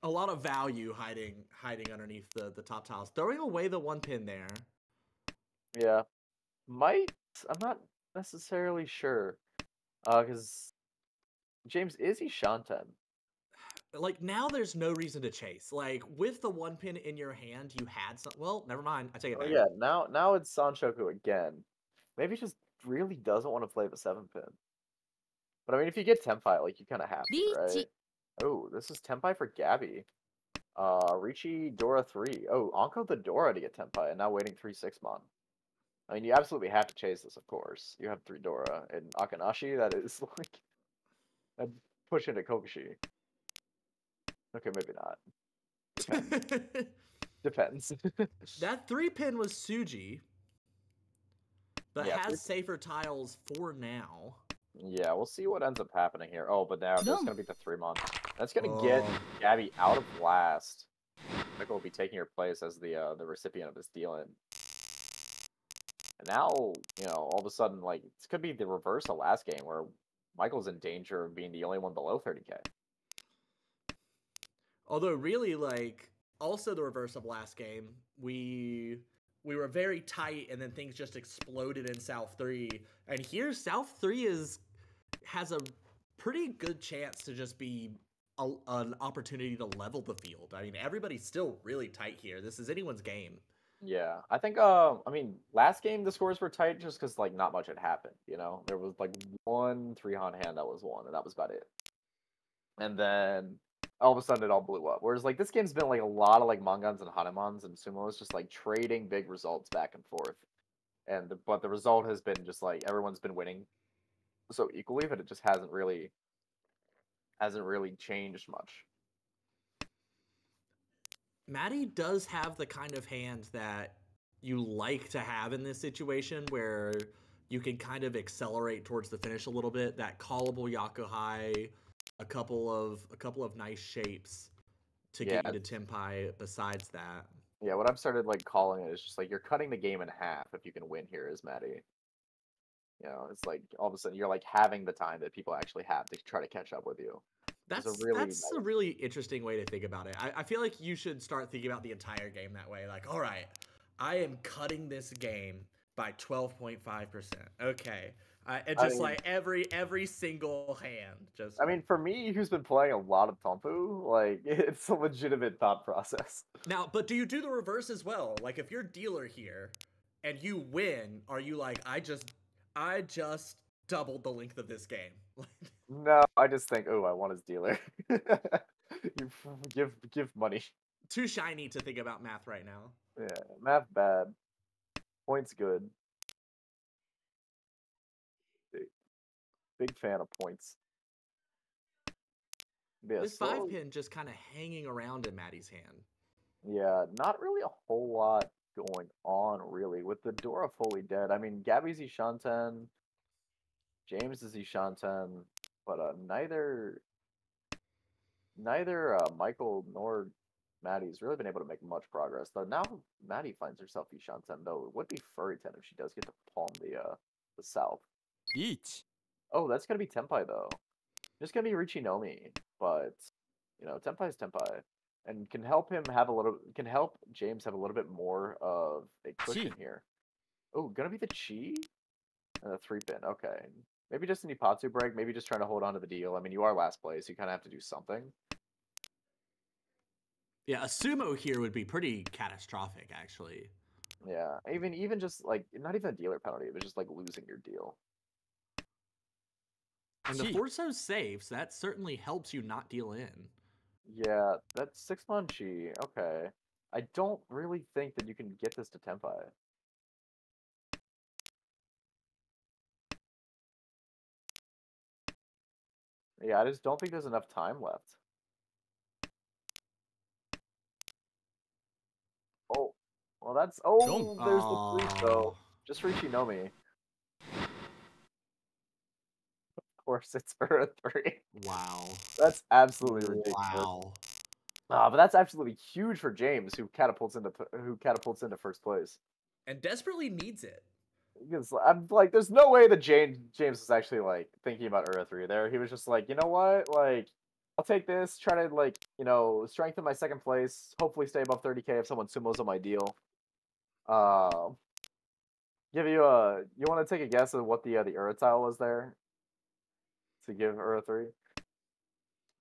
A lot of value hiding underneath the top tiles. Throwing away the 1-pin there. Yeah. I'm not necessarily sure. Because James is Ishanten. Like, now there's no reason to chase. Like, with the 1-pin in your hand, you had some... Well, never mind. I take it back. Yeah, now it's Sanshoku again. Maybe he just really doesn't want to play the 7-pin. But I mean, if you get Tenpai, like, you kind of have to, right? Oh, this is Tenpai for Gabby. Riichi, Dora 3. Oh, Anko the Dora to get Tenpai, and now waiting 3-6 mon. I mean, you absolutely have to chase this, of course. You have 3 Dora. And Akanashi, that is, like... I'd push into Kokushi. Okay, maybe not. Depends. That 3-pin was Suji, but Yeah, has safer tiles for now. Yeah, we'll see what ends up happening here. Oh, but now there's gonna be the 3-mon. That's gonna get Gabby out of last. Michael will be taking her place as the recipient of this deal-in. And now, all of a sudden, like, this could be the reverse of last game, where Michael's in danger of being the only one below 30k. Although, really, like, also the reverse of last game, we were very tight, and then things just exploded in South 3. And here, South 3 has a pretty good chance to just be an opportunity to level the field. I mean, everybody's still really tight here. This is anyone's game. Yeah, I think, last game the scores were tight just because, like, not much had happened, There was, like, one 3-han hand that was won, and that was about it. And then, all of a sudden, it all blew up. Whereas, like, this game's been, like, a lot of, like, Mangans and Hanumans and Sumos just, like, trading big results back and forth. But the result has been just, like, everyone's been winning so equally that it just hasn't really changed much. Maddie does have the kind of hand that you like to have in this situation where you can kind of accelerate towards the finish a little bit. That callable Yakuhai, a couple of nice shapes to get you to Tenpai besides that. Yeah, what I've started like calling it is just like you're cutting the game in half if you can win here as Maddie. It's like all of a sudden you're like having the time that people actually have to try to catch up with you. That's a really interesting way to think about it. I feel like you should start thinking about the entire game that way. Like, all right, I am cutting this game by 12.5%. Okay. And just like every single hand. Just. I mean, for me, who's been playing a lot of Tompu, like it's a legitimate thought process. Now, but do you do the reverse as well? Like, if you're dealer here and you win, are you like, I just doubled the length of this game? No, I just think, oh, I want his dealer. You give money. Too shiny to think about math right now. Yeah, math bad. Points good. Big fan of points. Yeah, this 5-pin just kind of hanging around in Maddie's hand. Yeah, not really a whole lot going on, really, with the Dora fully dead. I mean, Gabby's Ishanten, James is Ishanten, but neither Michael nor Maddie's really been able to make much progress. Though now Maddie finds herself Ishanten, though it would be Furry-ten if she does get to palm the South. Each. Oh, that's gonna be Tenpai though. Just gonna be Richinomi, but Tenpai's Tenpai, and can help James have a little bit more of a cushion here. Oh, gonna be the Chi and the 3-pin. Okay, maybe just an Ipatsu break. Maybe just trying to hold on to the deal. I mean, you are last place. You kind of have to do something. Yeah, a sumo here would be pretty catastrophic, actually. Yeah, even just like not even a dealer penalty, but just like losing your deal. And the Gee. Forzo's safe, so that certainly helps you not deal in. Yeah, that's 6 Chi. Okay. I don't really think that you can get this to Tenpai. Yeah, I just don't think there's enough time left. Oh, well that's Boom. there's the 3 so just for Ichinomi. Of course it's for a 3. Wow. That's absolutely ridiculous. Wow. But that's absolutely huge for James, who catapults into first place. And desperately needs it. Because I'm like, there's no way that James was actually like thinking about Ura 3 there. He was just like, you know what, like, I'll take this, try to like, strengthen my second place, hopefully stay above 30k if someone sumos on my deal. Give you you want to take a guess of what the Ura tile was there to give Ura 3?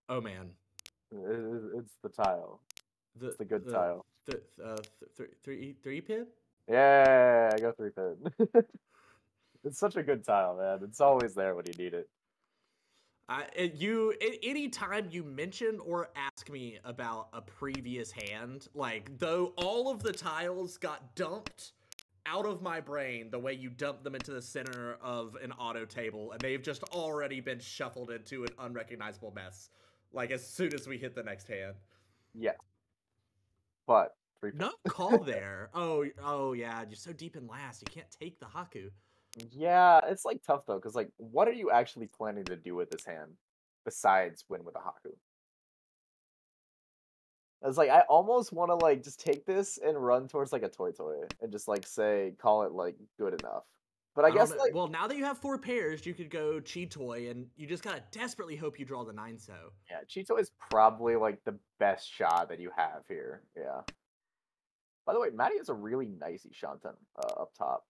Oh man. It's the tile. It's the good tile. Three pin? Yeah, I go 3 pin. It's such a good tile, man. It's always there when you need it. Any time you mention or ask me about a previous hand, like though all of the tiles got dumped out of my brain the way you dump them into the center of an auto table, and they've just already been shuffled into an unrecognizable mess. Like as soon as we hit the next hand. Yeah. But 3 pin. No call there. Oh yeah, you're so deep in last, you can't take the Haku. Yeah, it's like tough though, because like, what are you actually planning to do with this hand besides win with a Haku? It's like I almost want to like just take this and run towards like a toy and just like call it like good enough. But I guess like, well, now that you have 4 pairs, you could go Chi-Toy, and you just gotta desperately hope you draw the 9-so. yeah, Cheeto is probably like the best shot that you have here. Yeah. By the way, Maddie has a really nice Ishanten up top.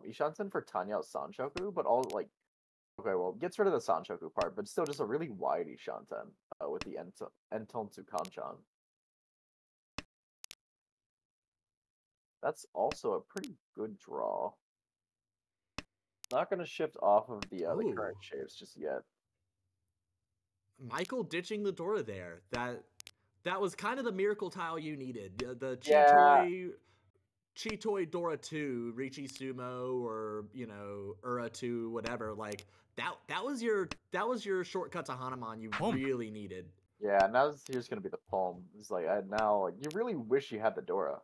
Ishanten for Tanya Sanchoku, but all like, okay, well, gets rid of the Sanchoku part, but still just a really wide Ishanten with the Entonsu Kanchan. That's also a pretty good draw. Not going to shift off of the current shapes just yet. Michael ditching the Dora there. That was kind of the miracle tile you needed. The Chi-Toy Dora 2, Richi Sumo, or Ura 2, whatever. Like that was your shortcut to Hanuman you really needed. Yeah, now here's gonna be the poem. It's like you really wish you had the Dora.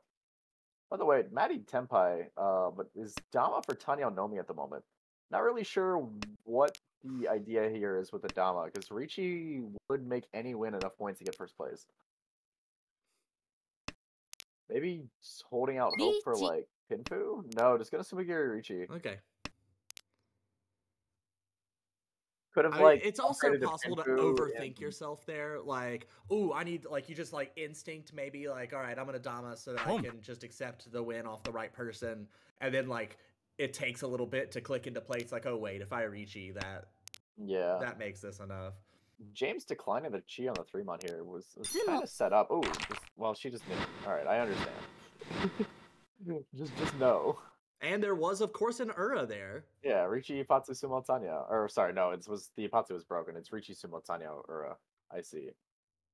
By the way, Maddie Tenpai, but is Dama for Tanya Nomi at the moment. Not really sure what the idea here is with the Dama, because Richi would make any win enough points to get first place. Maybe just holding out hope for like Pinfu? No, just gonna Sumigiri Richi. Okay. Could have like. It's also possible to overthink yourself there. Like, ooh, I need you just like instinct maybe like, all right, I'm gonna Dama so that I can just accept the win off the right person, and then like it takes a little bit to click into place. Like, oh wait, if I Richi that makes this enough. James declining the Chi on the 3-mon here was kind of set up. Oh, well, she just didn't. All right, I understand. just no. And there was, of course, an Ura there. Yeah, Richi Ipatsu Sumo Tanya. Or sorry, no, the Ipatsu was broken. It's Richi Sumo Tanya Ura. I see.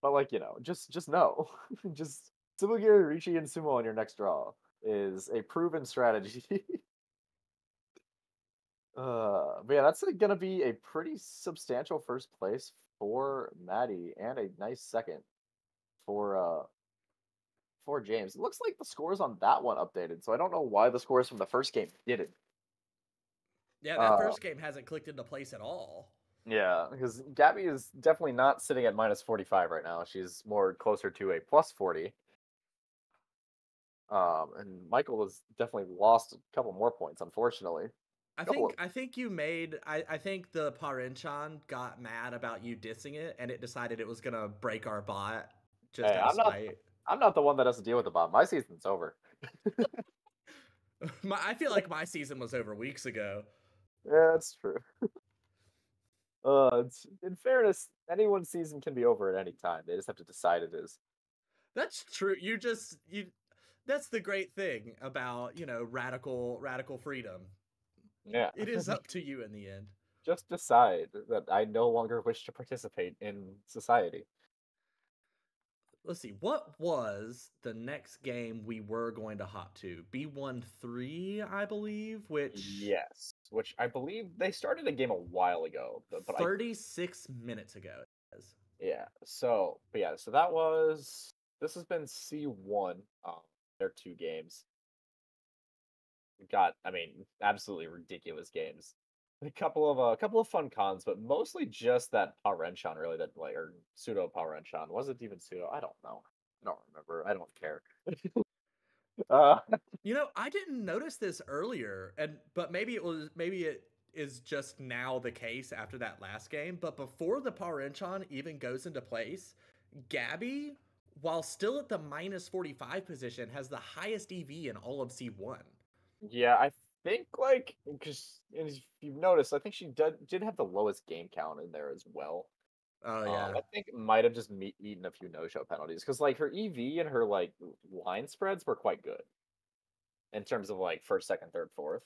But like, just no. Just Sumogiri, Richi, and Sumo on your next draw is a proven strategy. But yeah, that's gonna be a pretty substantial first place for Maddie and a nice second for James. It looks like the scores on that one updated, so I don't know why the scores from the first game didn't. Yeah, that first game hasn't clicked into place at all. Yeah, because Gabby is definitely not sitting at minus 45 right now. She's more closer to a plus 40. And Michael has definitely lost a couple more points, unfortunately. I think you made. I think the Parinchan got mad about you dissing it, and it decided it was gonna break our bot. Just out of spite. I'm not the one that has to deal with the bot. My season's over. I feel like my season was over weeks ago. Yeah, that's true. In fairness, anyone's season can be over at any time. They just have to decide it is. That's true. That's the great thing about, radical freedom. Yeah. It is up to you in the end. Just decide that I no longer wish to participate in society. Let's see. What was the next game we were going to hop to? B13, I believe, which Yes, which I believe they started a game a while ago, but 36 minutes ago it says. yeah. So this has been C1. They're 2 games. I mean, absolutely ridiculous games. A couple of fun cons, but mostly just that Powerenchan really that like or pseudo Powerenchan. Was it even pseudo? I don't know. I don't remember. I don't care. Uh, I didn't notice this earlier, but maybe it is just now the case after that last game. But before the Power Enchon even goes into place, Gabby, while still at the -45 position, has the highest EV in all of C1. yeah, I think like because if you've noticed, I think she did have the lowest game count in there as well. Oh yeah. I think it might have just eaten a few no-show penalties because like her EV and her like line spreads were quite good in terms of like first, second, third, fourth.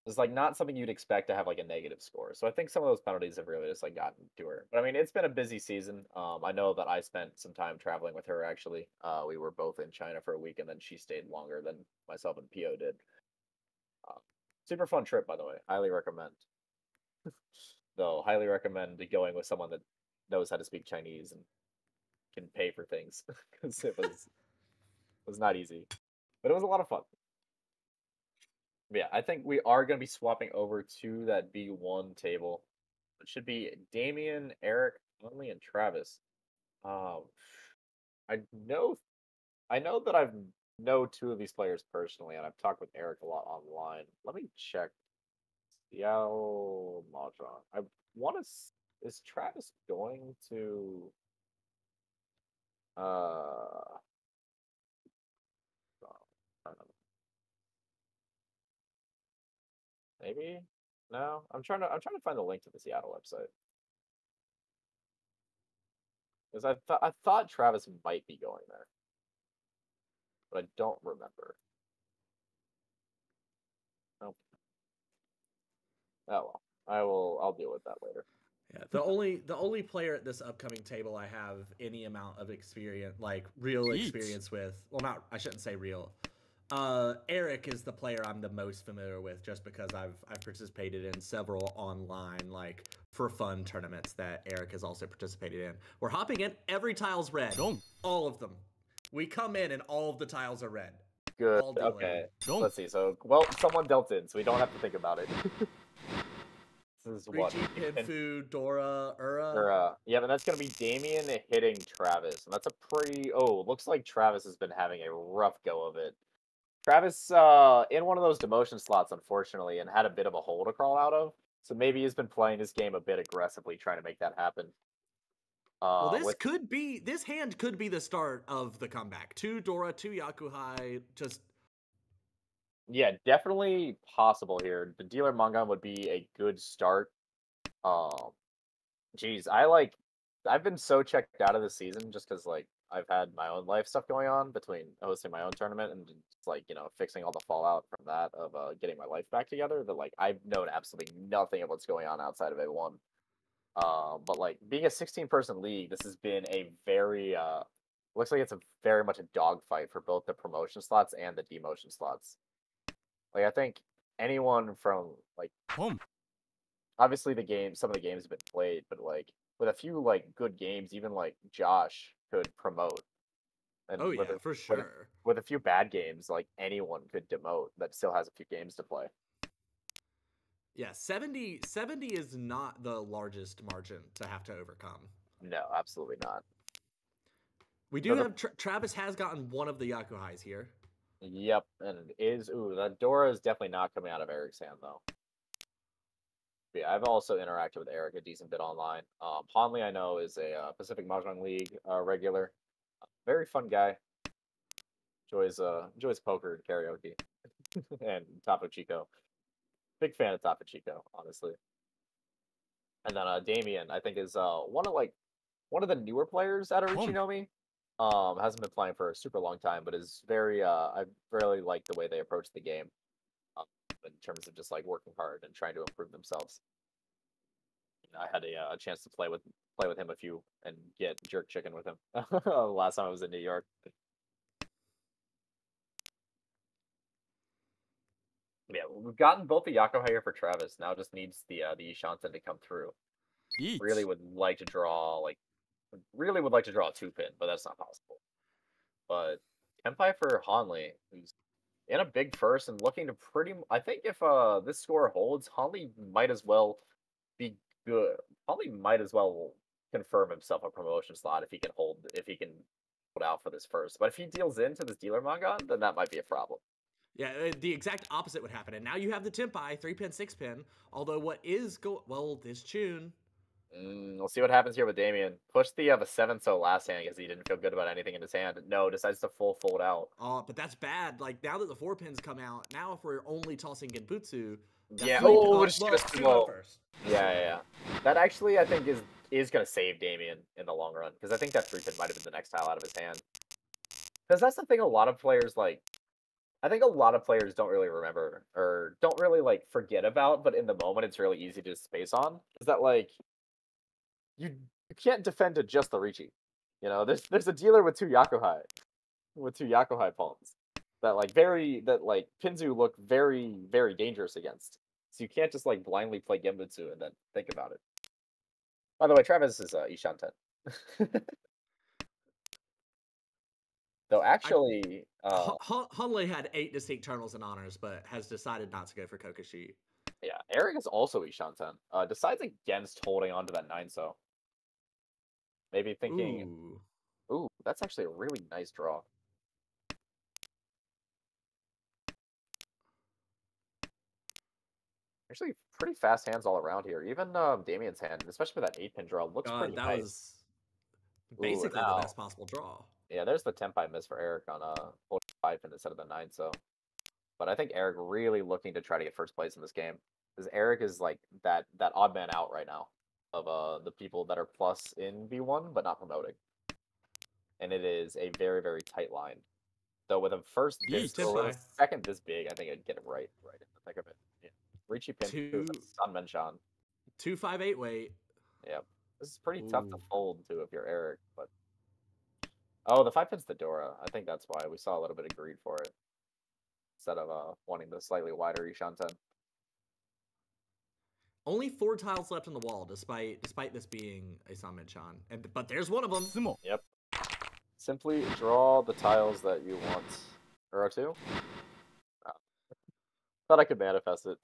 It's like not something you'd expect to have like a negative score. So I think some of those penalties have really just like gotten to her. But I mean, it's been a busy season. I know that I spent some time traveling with her actually. We were both in China for a week, and then she stayed longer than myself and Pio did. Uh, Super fun trip, by the way. Highly recommend. Though, highly recommend going with someone that knows how to speak Chinese and can pay for things because it was not easy, but it was a lot of fun. But yeah, I think we are going to be swapping over to that B1 table. It should be Damien, Eric, Conley, and Travis. Um, I know, I know that I've know 2 of these players personally, and I've talked with Eric a lot online. Let me check. Seattle Mahjong. I want to. Is Travis going to? I don't know. Maybe. No, I'm trying to find the link to the Seattle website because I thought Travis might be going there, but I don't remember. Nope. Oh well. I'll deal with that later. Yeah, the only player at this upcoming table I have any amount of experience, like real experience with. Well, not I shouldn't say real. Eric is the player I'm the most familiar with, just because I've participated in several online like for fun tournaments that Eric has also participated in. We're hopping in. Every tile's red. All of them. We come in and all of the tiles are red. Good. All dealing. Okay. Let's see. So, well, someone dealt in, so we don't have to think about it. This is what? Richie, Pinfu, Dora, Yeah, but that's gonna be Damien hitting Travis, and that's a pretty. Oh, looks like Travis has been having a rough go of it. Travis, in one of those demotion slots, unfortunately, and had a bit of a hole to crawl out of. So maybe he's been playing this game a bit aggressively, trying to make that happen. Well, this hand could be the start of the comeback. 2 Dora, 2 Yakuhai, just Yeah, definitely possible here. The dealer Mangan would be a good start. Um, Geez, I've been so checked out of the season just because like I've had my own life stuff going on between hosting my own tournament and just, like fixing all the fallout from that of getting my life back together. That like I've known absolutely nothing of what's going on outside of A1. But like being a 16-person league, this has been a very looks like it's a very much a dogfight for both the promotion slots and the demotion slots. Like I think anyone from like obviously some of the games have been played, but like with a few like good games, even like Josh could promote. And oh with yeah, for sure. with a few bad games, like anyone could demote that still has a few games to play. Yeah, 70 is not the largest margin to have to overcome. No, absolutely not. We do have Travis has gotten one of the Yakuhais here. Yep, and it is that Dora is definitely not coming out of Eric's hand though. But yeah, I've also interacted with Eric a decent bit online. Hanley I know is a Pacific Mahjong League regular. Very fun guy. Enjoys poker and karaoke. And Tapo Chico. Big fan of Tapo Chico, honestly. And then Damien, I think, is one of the newer players out of Richinomi. Hasn't been playing for a super long time, but is very. I really like the way they approach the game, in terms of just like working hard and trying to improve themselves. I had a chance to play with him a few and get jerk chicken with him last time I was in New York. Yeah, we've gotten both the Yakuza here for Travis. Now just needs the Ishanten to come through. Really would like to draw really would like to draw a 2-pin, but that's not possible. But Tenpai for Hanley, who's in a big first and looking to I think if this score holds, Hanley might as well be good. Hanley might as well confirm himself a promotion slot if he can hold out for this first. But if he deals into this dealer manga, then that might be a problem. Yeah, the exact opposite would happen. And now you have the Tenpai 3-pin, 6-pin. Although what is this tune. We'll see what happens here with Damien. Push the 7-so last hand because he didn't feel good about anything in his hand. No, decides to full fold out. But that's bad. Like, now that the 4-pins come out, now if we're only tossing Genbutsu... Yeah, first. Yeah. That actually, I think, is going to save Damien in the long run. Because I think that 3-pin might have been the next tile out of his hand. Because that's the thing a lot of players, I think a lot of players don't really remember, or don't really, forget about, but in the moment, it's really easy to space on. Is that, you can't defend to just the Riichi. You know, there's a dealer with two Yakuhai pawns that Pinzu look very, very dangerous against. So you can't just blindly play Genbutsu and then think about it. By the way, Travis is Ishanten. Though actually, Hunley had 8 distinct Eternals and Honors, but has decided not to go for Kokoshi. Yeah, Eric is also Ishanten. Decides against holding on to that 9-so. Maybe thinking, ooh, that's actually a really nice draw. Actually, pretty fast hands all around here. Even Damien's hand, especially with that 8-pin draw, looks pretty nice. That was basically the best possible draw. Yeah, there's the Tenpai miss for Eric on holding 5-pin instead of the 9-so. But I think Eric really looking to try to get first place in this game. Because Eric is that odd man out right now of the people that are plus in V1 but not promoting. And it is a very, very tight line. Though with him first this second this big, I think I'd get it right in the thick of it. Yeah. Riichi pin Sanmenchan. 2-5-8 weight. Yep. This is pretty tough to fold too if you're Eric, but oh, the 5-pin's the Dora. I think that's why we saw a little bit of greed for it. Instead of wanting the slightly wider Ishanten. Only 4 tiles left on the wall, despite this being a Sanmenchan. But there's one of them. Yep. Simply draw the tiles that you want. Or 2. Oh. Thought I could manifest it.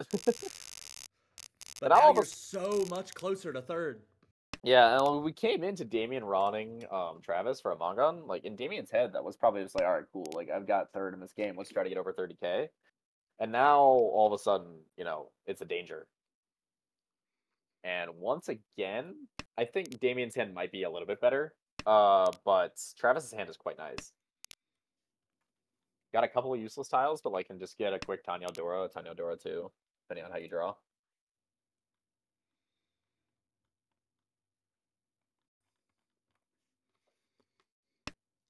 But now you're so much closer to third. Yeah, and we came into Damien rawning Travis for a Mongon. In Damien's head, that was probably just alright, cool. I've got third in this game. Let's try to get over 30k. And now, all of a sudden, it's a danger. And once again, I think Damien's hand might be a little bit better. But Travis's hand is quite nice. Got a couple of useless tiles, but can just get a quick Tanya Dora 2, depending on how you draw.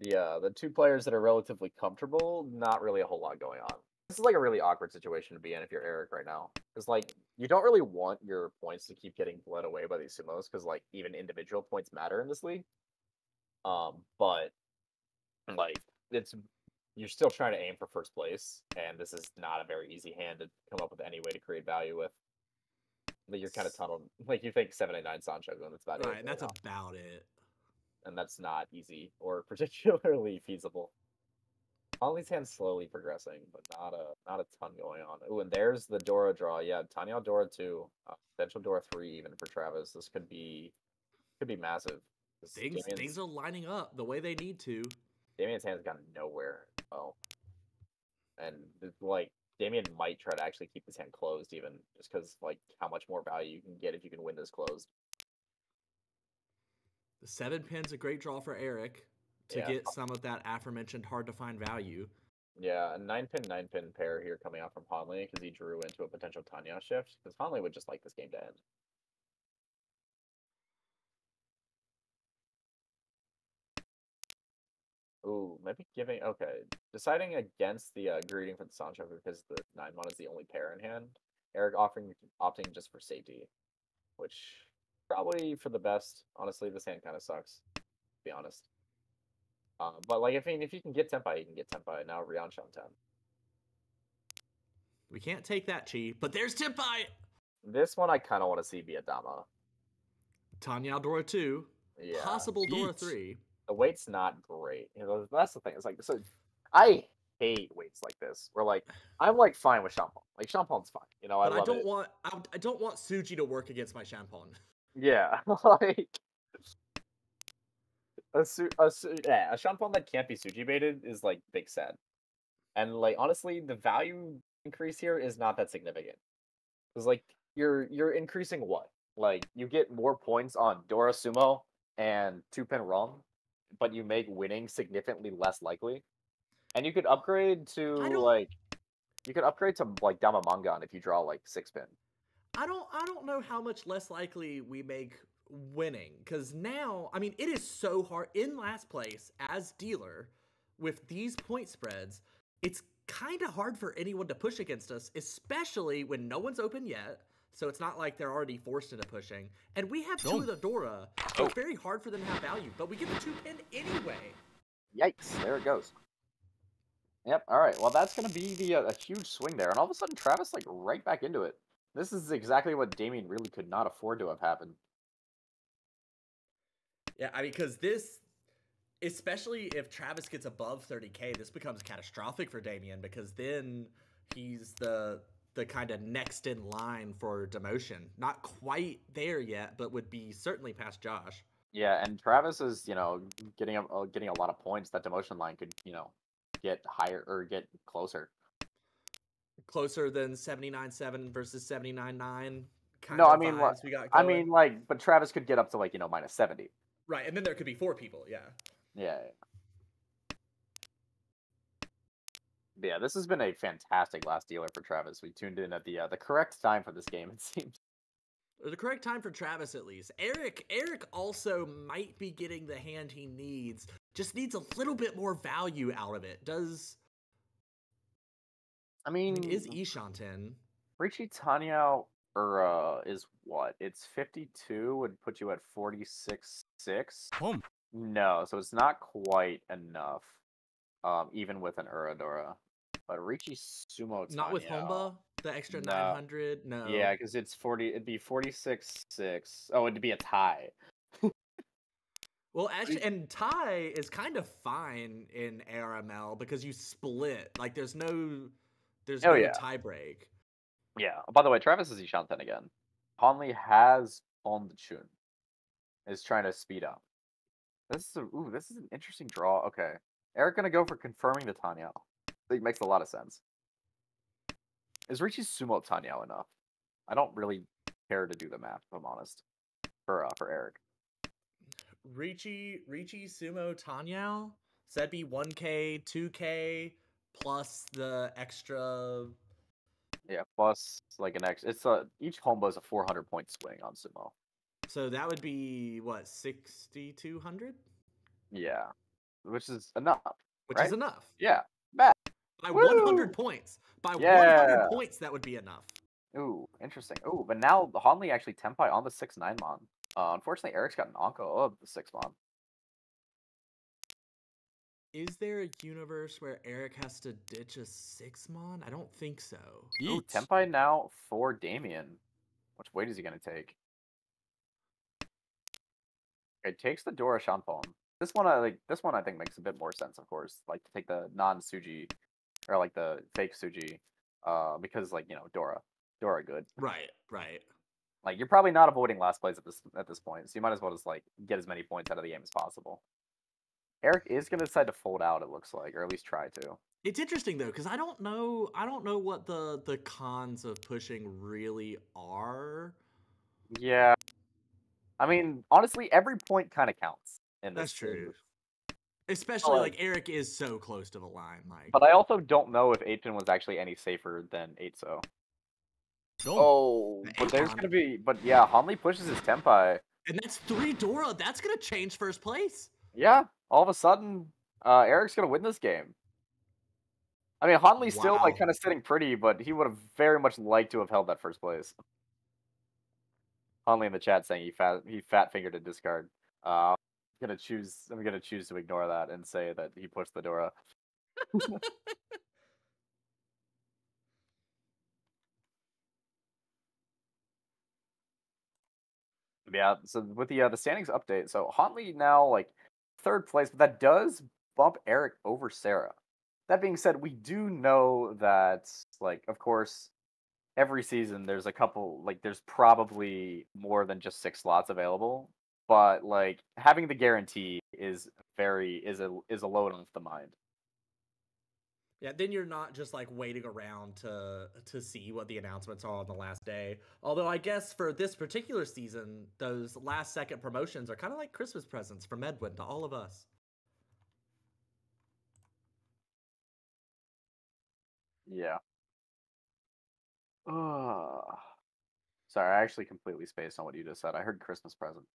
Yeah, the 2 players that are relatively comfortable, not really a whole lot going on. This is a really awkward situation to be in if you're Eric right now. Because you don't really want your points to keep getting bled away by these sumos, because even individual points matter in this league. But you're still trying to aim for first place, and this is not a very easy hand to come up with any way to create value with. You're kind of tunneled. You think 789 Sancho, and that's about it. Right, and that's about it. And that's not easy or particularly feasible. Holly's hand's slowly progressing, but not a ton going on. Ooh, and there's the Dora draw. Yeah, Tanya Dora 2, potential Dora 3 even for Travis. This could be massive. Things are lining up the way they need to. Damien's hand's gotten nowhere. Oh, and Damien might try to actually keep his hand closed, even just because how much more value you can get if you can win this closed. The 7-pin's a great draw for Eric to get some of that aforementioned hard to find value. Yeah, a 9-pin pair here coming out from Hanley because he drew into a potential Tanya shift, because Hanley would just like this game to end. Ooh, maybe giving. Okay, deciding against the greeting for the Sancho because the 9-1 is the only pair in hand. Eric opting just for safety, which probably for the best. Honestly, this hand kind of sucks, to be honest. But like, if you can get Tenpai, you can get Tenpai. Now Riancha on 10. We can't take that chi, but there's Tenpai! This one I kind of want to see be a Dama. Tanya Dora 2. Yeah. Possible Dora 3. The weight's not great. That's the thing. It's like, so I hate weights like this. Where like I'm like fine with Champon. Like Champon's fine. You know, But I love it. I don't want Suji to work against my Champon. Yeah, like a Champon that can't be Suji baited is like big sad. And like honestly, the value increase here is not that significant. Because like you're increasing what? Like you get more points on Dora Sumo and 2-pin Rum, but you make winning significantly less likely. And you could upgrade to like Damamangan if you draw like 6-pin. I don't know how much less likely we make winning, because now, I mean, it is so hard in last place as dealer with these point spreads. It's kind of hard for anyone to push against us, especially when no one's open yet. So it's not like they're already forced into pushing. And we have 2 of the Dora, so it's very hard for them to have value. But we get the 2-pin anyway. Yikes! There it goes. Yep. All right. Well, that's gonna be a huge swing there, and all of a sudden Travis like right back into it. This is exactly what Damien really could not afford to have happened. Yeah, I mean, because this, especially if Travis gets above 30k, this becomes catastrophic for Damien, because then he's the kind of next in line for demotion. Not quite there yet, but would be certainly past Josh. Yeah, and Travis is, getting a lot of points. That demotion line could, get higher or get closer. Closer than 79.7 versus 79.9. No, I mean, but Travis could get up to minus 70. Right, and then there could be 4 people. Yeah. Yeah. Yeah, this has been a fantastic last dealer for Travis. We tuned in at the correct time for this game, it seems. The correct time for Travis, at least. Eric also might be getting the hand he needs. Just needs a little bit more value out of it. Is Ishanten. Richie Tanya is what? It's 52 would put you at 46.6. No, so it's not quite enough. Even with an Uradora. But Richie Sumo Tanya. Not with Homba? The extra 900? No. Yeah, because it's 40. It'd be 46.6. Oh, it'd be a tie. Well, actually, and tie is kind of fine in ARML because you split. Like, there's no tie break. Yeah. By the way, Travis is Ishanten again. Conley has on the Chun. Is trying to speed up. This is an interesting draw. Okay. Eric gonna go for confirming the Tanya. It makes a lot of sense. Is Richie's Sumo Tanya enough? I don't really care to do the math, if I'm honest. For Eric. Richie Sumo Tanya? So that'd be 1k, 2k, plus the extra. Yeah, plus like an extra. It's each combo is a 400 point swing on Sumo. So that would be what, 6,200? Yeah, which is enough. Which is enough. Yeah, bad. By 100 points. By 100 points, that would be enough. Ooh, interesting. Ooh, but now Hanli actually Tenpai on the 6-9 mon. Unfortunately, Eric's got an Anko of the 6 mon. Is there a universe where Eric has to ditch a 6 mon? I don't think so. Ooh, Tenpai now for Damien. Which weight is he going to take? It takes the Dora Shanpon. This one I think makes a bit more sense, of course. Like to take the non-Suji or like the fake Suji, because Dora good. Right. Like you're probably not avoiding last place at this point, so you might as well just like get as many points out of the game as possible. Eric is gonna decide to fold out, it looks like, or at least try to. It's interesting though, because I don't know what the cons of pushing really are. Yeah. I mean, honestly, every point kind of counts in this. That's true. Especially like Eric is so close to the line, like. But I also don't know if 8-pin was actually any safer than 8-so. Oh, but there's gonna be, yeah, Hanli pushes his Tenpai. And that's 3 Dora. That's gonna change first place. Yeah, all of a sudden, Eric's gonna win this game. I mean, Hanli's still like Wow. kind of sitting pretty, but he would have very much liked to have held that first place. Hanli in the chat saying he fat fingered a discard. I'm gonna choose to ignore that and say that he pushed the Dora. Yeah, so with the standings update, so Hanli now like third place, but that does bump Eric over Sarah. That being said, we do know that like of course every season there's a couple like there's probably more than just 6 slots available, but like having the guarantee is a load off the mind. Yeah, then you're not just like waiting around to see what the announcements are on the last day. Although I guess for this particular season, those last second promotions are kind of like Christmas presents from Edwin to all of us. Yeah. Sorry, I actually completely spaced on what you just said. I heard Christmas present.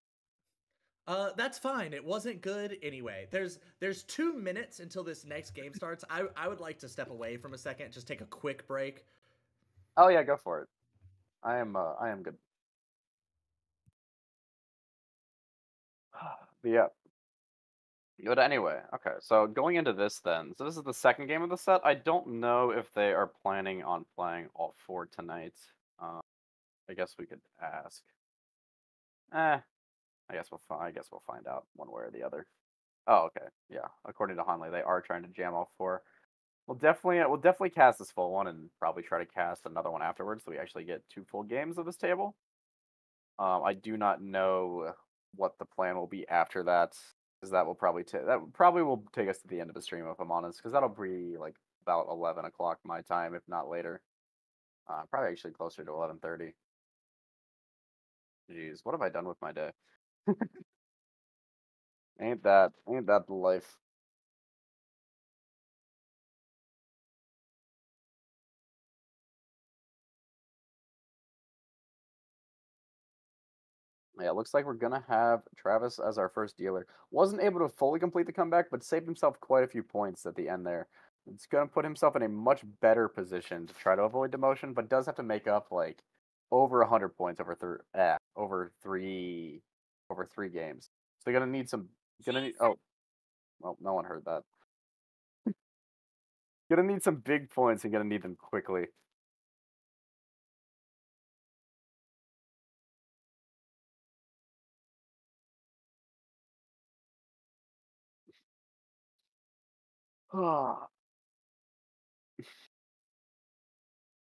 That's fine. It wasn't good anyway. There's 2 minutes until this next game starts. I would like to step away from a second, just take a quick break. Oh yeah, go for it. I am good. But yeah. But anyway, okay. So going into this then, so this is the second game of the set. I don't know if they are planning on playing all 4 tonight. I guess we could ask. I guess we'll find out one way or the other. Oh, okay. Yeah. According to Hanley, they are trying to jam all 4. We'll definitely cast this full one and probably try to cast another one afterwards, so we actually get 2 full games of this table. I do not know what the plan will be after that, because that will probably will take us to the end of the stream if I'm honest, because that'll be like about 11 o'clock my time, if not later. Probably actually closer to 11:30. Jeez, what have I done with my day? Ain't that the life? Yeah, it looks like we're gonna have Travis as our first dealer. Wasn't able to fully complete the comeback, but saved himself quite a few points at the end there. It's gonna put himself in a much better position to try to avoid demotion, but does have to make up like over 100 points over three games. So you're gonna need some. Gonna need. Oh, well, no one heard that. Gonna need some big points and gonna need them quickly.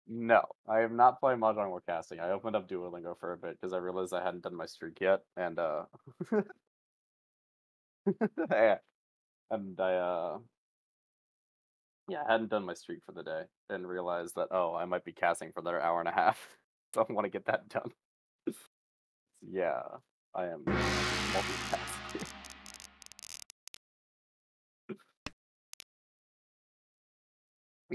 No, I am not playing Mahjong or casting. I opened up Duolingo for a bit because I realized I hadn't done my streak yet, and yeah, and I hadn't done my streak for the day, and realized that I might be casting for another hour and a half, so I want to get that done. Yeah, I am multitasking.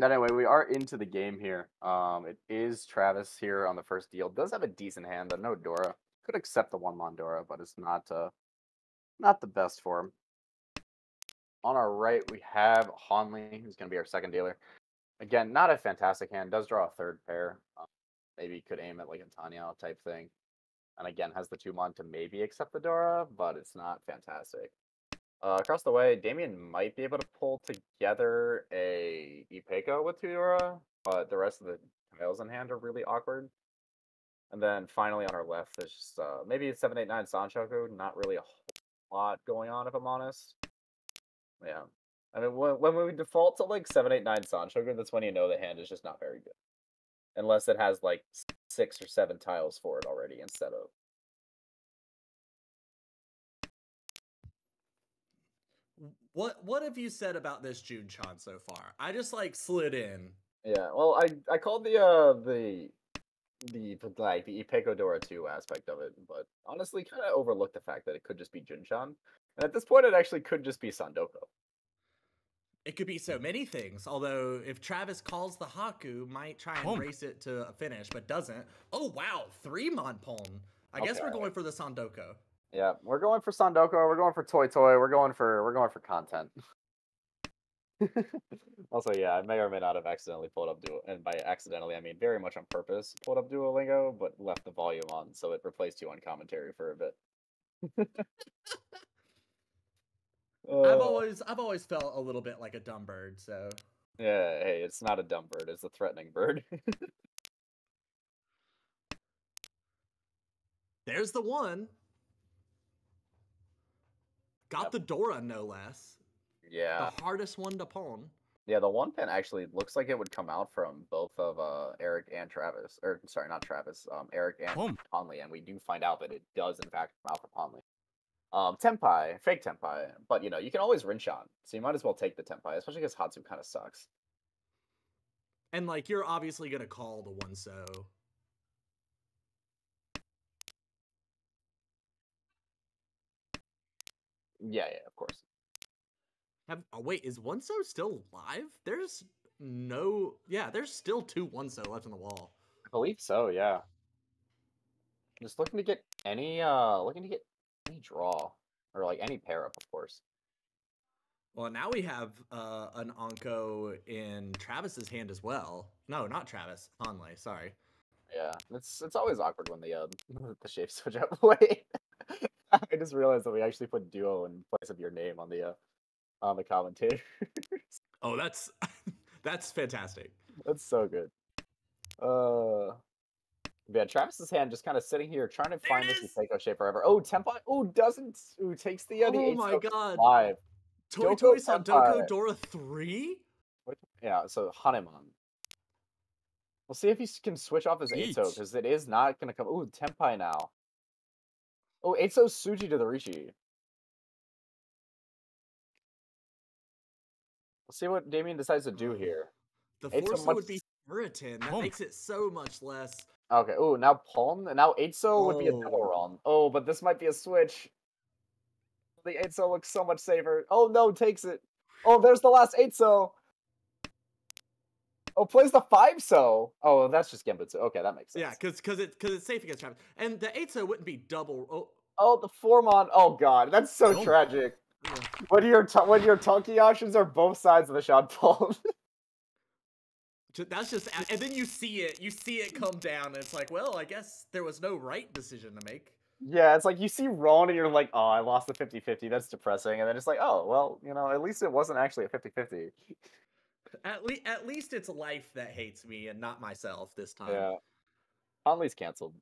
Anyway, we are into the game here. It is Travis here on the first deal. Does have a decent hand, though no Dora. Could accept the one Mondora, but it's not the best for him. On our right, we have Hanley, who's going to be our second dealer. Again, not a fantastic hand. Does draw a third pair. Maybe could aim at like a Tanya type thing. And again, has the 2-mon to maybe accept the Dora, but it's not fantastic. Across the way, Damien might be able to pull together a Ipeko with 2 Dora, but the rest of the tiles in hand are really awkward. And then finally on our left, there's just maybe a 789 Sanchoku. Not really a whole lot going on, if I'm honest. Yeah. I mean, when we default to like 789 Sanchoku, that's when you know the hand is just not very good. Unless it has like 6 or 7 tiles for it already instead of. What have you said about this Jun-chan so far? I just like slid in. Yeah, well, I called the Ipeko Dora 2 aspect of it, but honestly kind of overlooked the fact that it could just be Jun-chan. And at this point, it actually could just be Sandoko. It could be so many things, although if Travis calls the Haku, might try and race it to a finish, but doesn't. Oh, wow, 3 Monpon. I guess we're going for the Sandoko. Yeah, we're going for Sandoko, we're going for Toy Toy, we're going for content. Also, yeah, I may or may not have accidentally pulled up Duo, and by accidentally, I mean very much on purpose, pulled up Duolingo, but left the volume on, so it replaced you on commentary for a bit. I've Uh, always felt a little bit like a dumb bird, so. yeah, hey, it's not a dumb bird, it's a threatening bird. There's the one. Got Yep. the Dora, no less. Yeah. The hardest one to pawn. Yeah, the one pin actually looks like it would come out from both of Eric and Travis. Or sorry, not Travis. Eric and Conley, and we do find out that it does in fact come out from Conley. Tenpai, fake Tenpai, but you know, you can always Rinshan, so you might as well take the Tenpai, especially because Hatsu kind of sucks. And like you're obviously gonna call the one so. Yeah, of course. Oh wait, is one so still live? There's there's still two one so left on the wall. I believe so, yeah. Just looking to get any draw. Or like any pair up, of course. Well, now we have an Onko in Travis's hand as well. No, not Travis. Conley, sorry. Yeah, it's always awkward when the the shapes switch up. Wait, I just realized that we actually put duo in place of your name on the commentator. Oh, that's that's fantastic. That's so good. Yeah, Travis's hand just kind of sitting here trying to find this Seiko shape forever. Oh, Tenpai. Oh, doesn't. Ooh, takes the Oh 8 my god. live. Toy Doko Toy saw Tenpai. Doko Dora 3? Yeah, so Hanemon. We'll see if he can switch off his 8 because it is not going to come. Ooh, Tenpai now. Oh, 8 Suji to the Rishi. We'll see what Damien decides to do here. The Forza would be Puritan. That makes it so much less. Okay, ooh, now Palm, and now 8 would be a double run. Oh, but this might be a switch. The 8 looks so much safer. Oh no, takes it. Oh, there's the last 8. Oh, plays the 5. Oh, that's just Genbutsu. Okay, that makes sense. Yeah, because it's safe against Travis. And the 8 wouldn't be double. Oh, the 4-mon. Oh god, that's so tragic. Yeah. When your Tonki options are both sides of the shot palm. That's just, and then you see it come down, and it's like, well, I guess there was no right decision to make. Yeah, it's like you see Ron and you're like, oh, I lost the 50-50, that's depressing. And then it's like, oh, well, you know, at least it wasn't actually a 50-50. At least it's life that hates me and not myself this time. Yeah. Conley's canceled.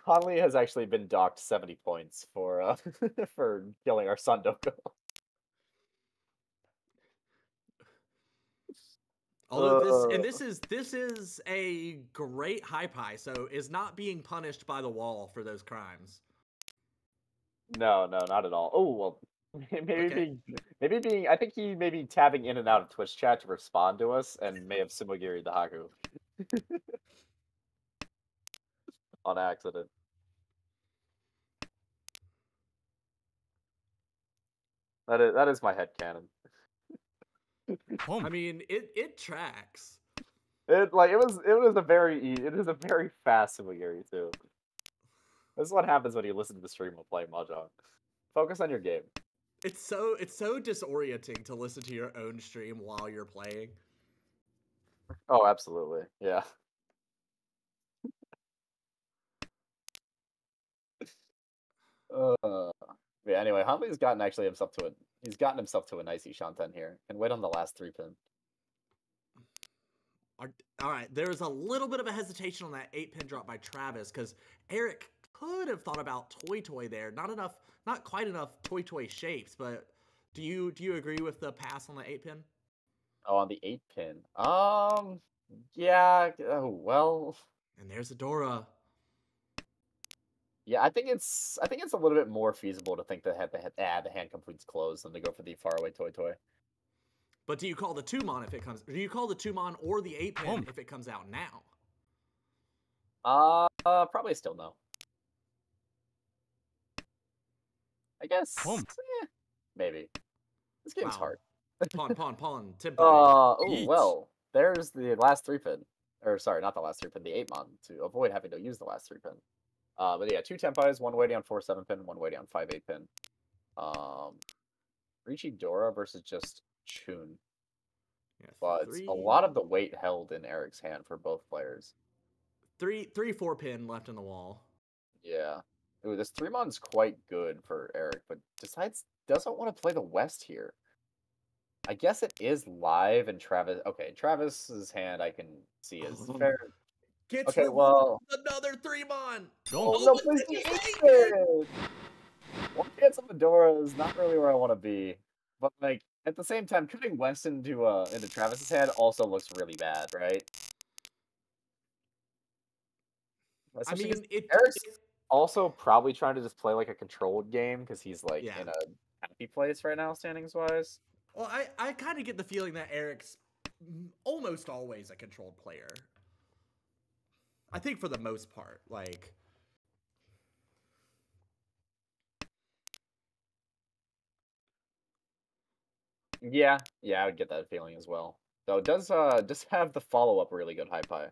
Conley has actually been docked 70 points for for killing our son Doko. Although this is a great hype, so is not being punished by the wall for those crimes. No, not at all. Oh well, maybe being. I think he may be tabbing in and out of Twitch chat to respond to us, and may have Sumogiri the Haku on accident. That is my headcanon. I mean, it tracks. It was a very fast Sumogiri too. This is what happens when you listen to the stream while playing Mahjong. Focus on your game. It's so disorienting to listen to your own stream while you're playing. Oh, absolutely. Yeah. Yeah, anyway, Huntley's gotten himself to a nice Ishanten here. And wait on the last 3 pin. All right, there's a little bit of a hesitation on that 8-pin drop by Travis because Eric could have thought about Toy there. Not quite enough Toy shapes, but do you agree with the pass on the 8-pin? Oh, on the 8-pin. Yeah. Oh well. And there's Adora. Yeah, I think it's a little bit more feasible to think that the hand completes closed than to go for the faraway Toy. But do you call the 2-mon if it comes? Do you call the 2-mon or the 8-pin if it comes out now? Probably still no. I guess. Maybe. This game's hard. Pawn. Tenpai. Oh well. There's the last 3 pin. Or sorry, not the last 3 pin. The 8-mon to avoid having to use the last 3 pin. But yeah, 2 Tenpais, 1 waiting on 4-7 pin, 1 waiting on 5-8 pin. Richidora versus just Chun. Yeah, But a lot of the weight held in Eric's hand for both players. 4 pin left in the wall. Yeah. Ooh, this 3-mon's quite good for Eric, but doesn't want to play the West here. I guess it is live and Travis. Okay, Travis's hand I can see is fair. Gets Okay, well, another 3-mon. oh no, please he ate it. 1 chance on Fedora is not really where I want to be, but like at the same time, putting West into Travis's hand also looks really bad, right? Especially 'cause Eric's also probably trying to just play like a controlled game because he's like in a happy place right now, standings wise. Well, I kind of get the feeling that Eric's almost always a controlled player. I think for the most part, like. Yeah, I would get that feeling as well. Though it does have the follow-up really good high pie.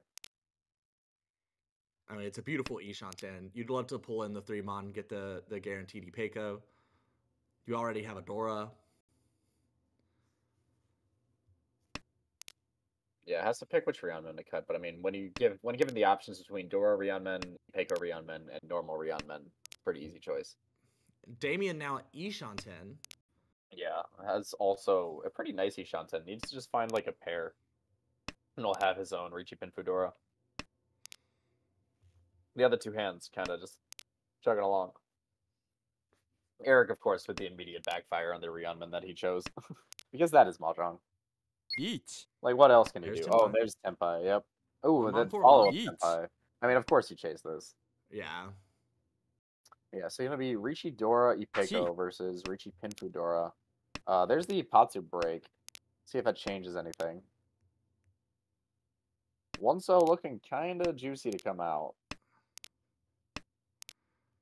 I mean, it's a beautiful Ishanten. You'd love to pull in the 3-mon, get the guaranteed Ipeco. You already have a Dora. Yeah, it has to pick which Rionmen to cut, but I mean, when given the options between Dora Rionmen, Ipeco Rionmen, and normal Rionmen, pretty easy choice. Damien now at Ishanten. Yeah, has also a pretty nice Ishanten. Needs to just find like a pair, and he'll have his own Richipin Fedora. The other 2 hands kind of just chugging along. Eric, of course, with the immediate backfire on the Rionmen that he chose, because that is Mahjong. Eat. Like, what else can he do? Tenpai. Oh, there's Tenpai. Yep. Oh, that 4 follow-up Eat. Tenpai. I mean, of course you chase this. Yeah. Yeah, so gonna be Richidora Ipeco versus Richipin Fedora. There's the Ipatsu break. See if that changes anything. One-so looking kind of juicy to come out.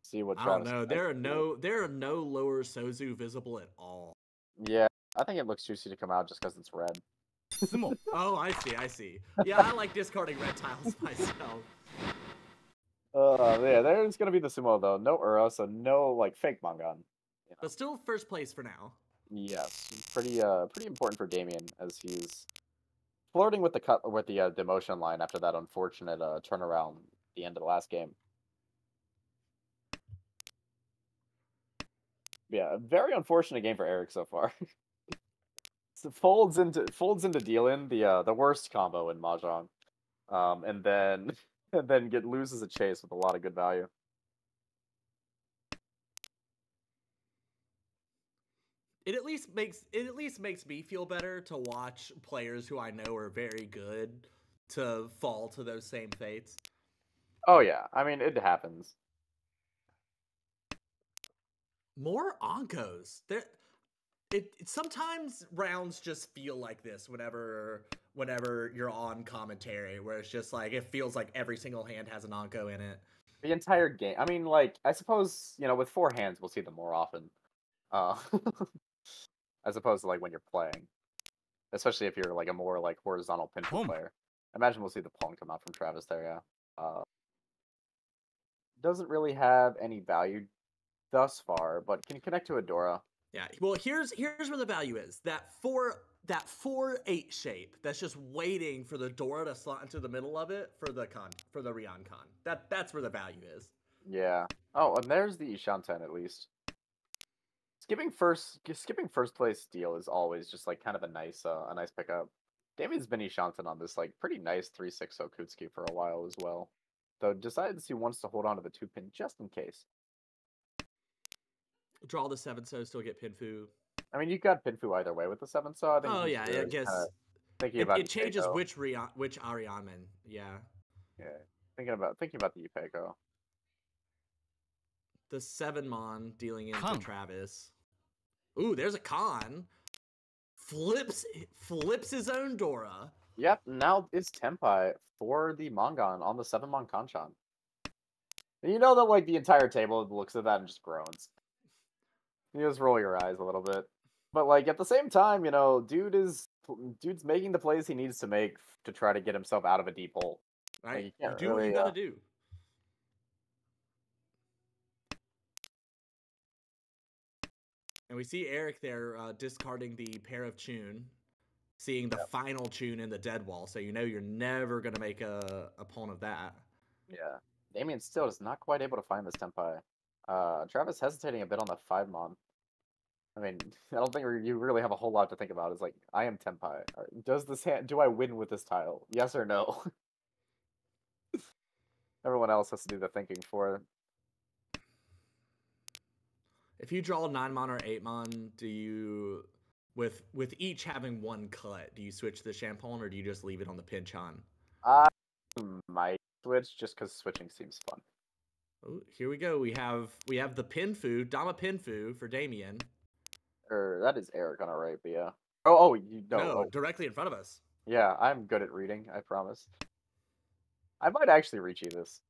See what I Travis. don't know. There are no lower Sozu visible at all. Yeah, I think it looks juicy to come out just because it's red. Oh, I see. Yeah, I like discarding red tiles myself. Yeah, there's gonna be the sumo though. No Ura, so no like fake Mangan. You know? But still first place for now. Yes, pretty important for Damien as he's flirting with the demotion line after that unfortunate turnaround at the end of the last game. Yeah, very unfortunate game for Eric so far. So folds into deal-in, the worst combo in Mahjong, and then loses a chase with a lot of good value. It at least makes me feel better to watch players who I know are very good to fall to those same fates. Oh yeah, I mean it happens. More onkos. Sometimes rounds just feel like this whenever you're on commentary, where it's just like it feels like every single hand has an onko in it. The entire game. I mean, like I suppose with 4 hands we'll see them more often, as opposed to like when you're playing, especially if you're like a more like horizontal pinfall player. I imagine we'll see the pawn come out from Travis there. Yeah. Doesn't really have any value thus far, but can connect to a Dora. Yeah, well, here's where the value is. That 4-8 shape that's just waiting for the Dora to slot into the middle of it for the Rion Con. That's where the value is. Yeah. Oh, and there's the Ishanten at least. Skipping first place deal is always just like kind of a nice pickup. Damien's been Ishanten on this like pretty nice 3-6 Okutsuki for a while as well, though decides he wants to hold on to the 2-pin just in case. Draw the 7-so, still get Pinfu. I mean, you got Pinfu either way with the 7-so. I think. Oh yeah, I guess. Thinking about it changes which Ariamen. Yeah. Yeah, thinking about the Ipeco. The 7-mon dealing into Travis. Ooh, there's a Con. Flips his own Dora. Yep, now it's Tenpai for the Mangan on the 7-mon Kanchan. And you know that like the entire table looks at that and just groans. You just roll your eyes a little bit. But like at the same time, dude's making the plays he needs to make to try to get himself out of a deep hole. Right? Like, you can't do what you gotta do. And we see Eric there discarding the pair of Tune, seeing the final Tune in the dead wall, so you know you're never going to make a pawn of that. Yeah. Damien still is not quite able to find this Tenpai. Travis hesitating a bit on the 5-mon. I mean, I don't think you really have a whole lot to think about. It's like, I am Tenpai. Does this hand, do I win with this tile? Yes or no? Everyone else has to do the thinking for it. If you draw 9-mon or 8-mon, do you, with each having one cut, do you switch the Champon or do you just leave it on the pinch on? I might switch just because switching seems fun. Oh, here we go. We have the Pinfu, Dama Pinfu for Damien. That is Eric on our right, but yeah. Oh, you know. No, directly in front of us. Yeah, I'm good at reading, I promise. I might actually reach you this.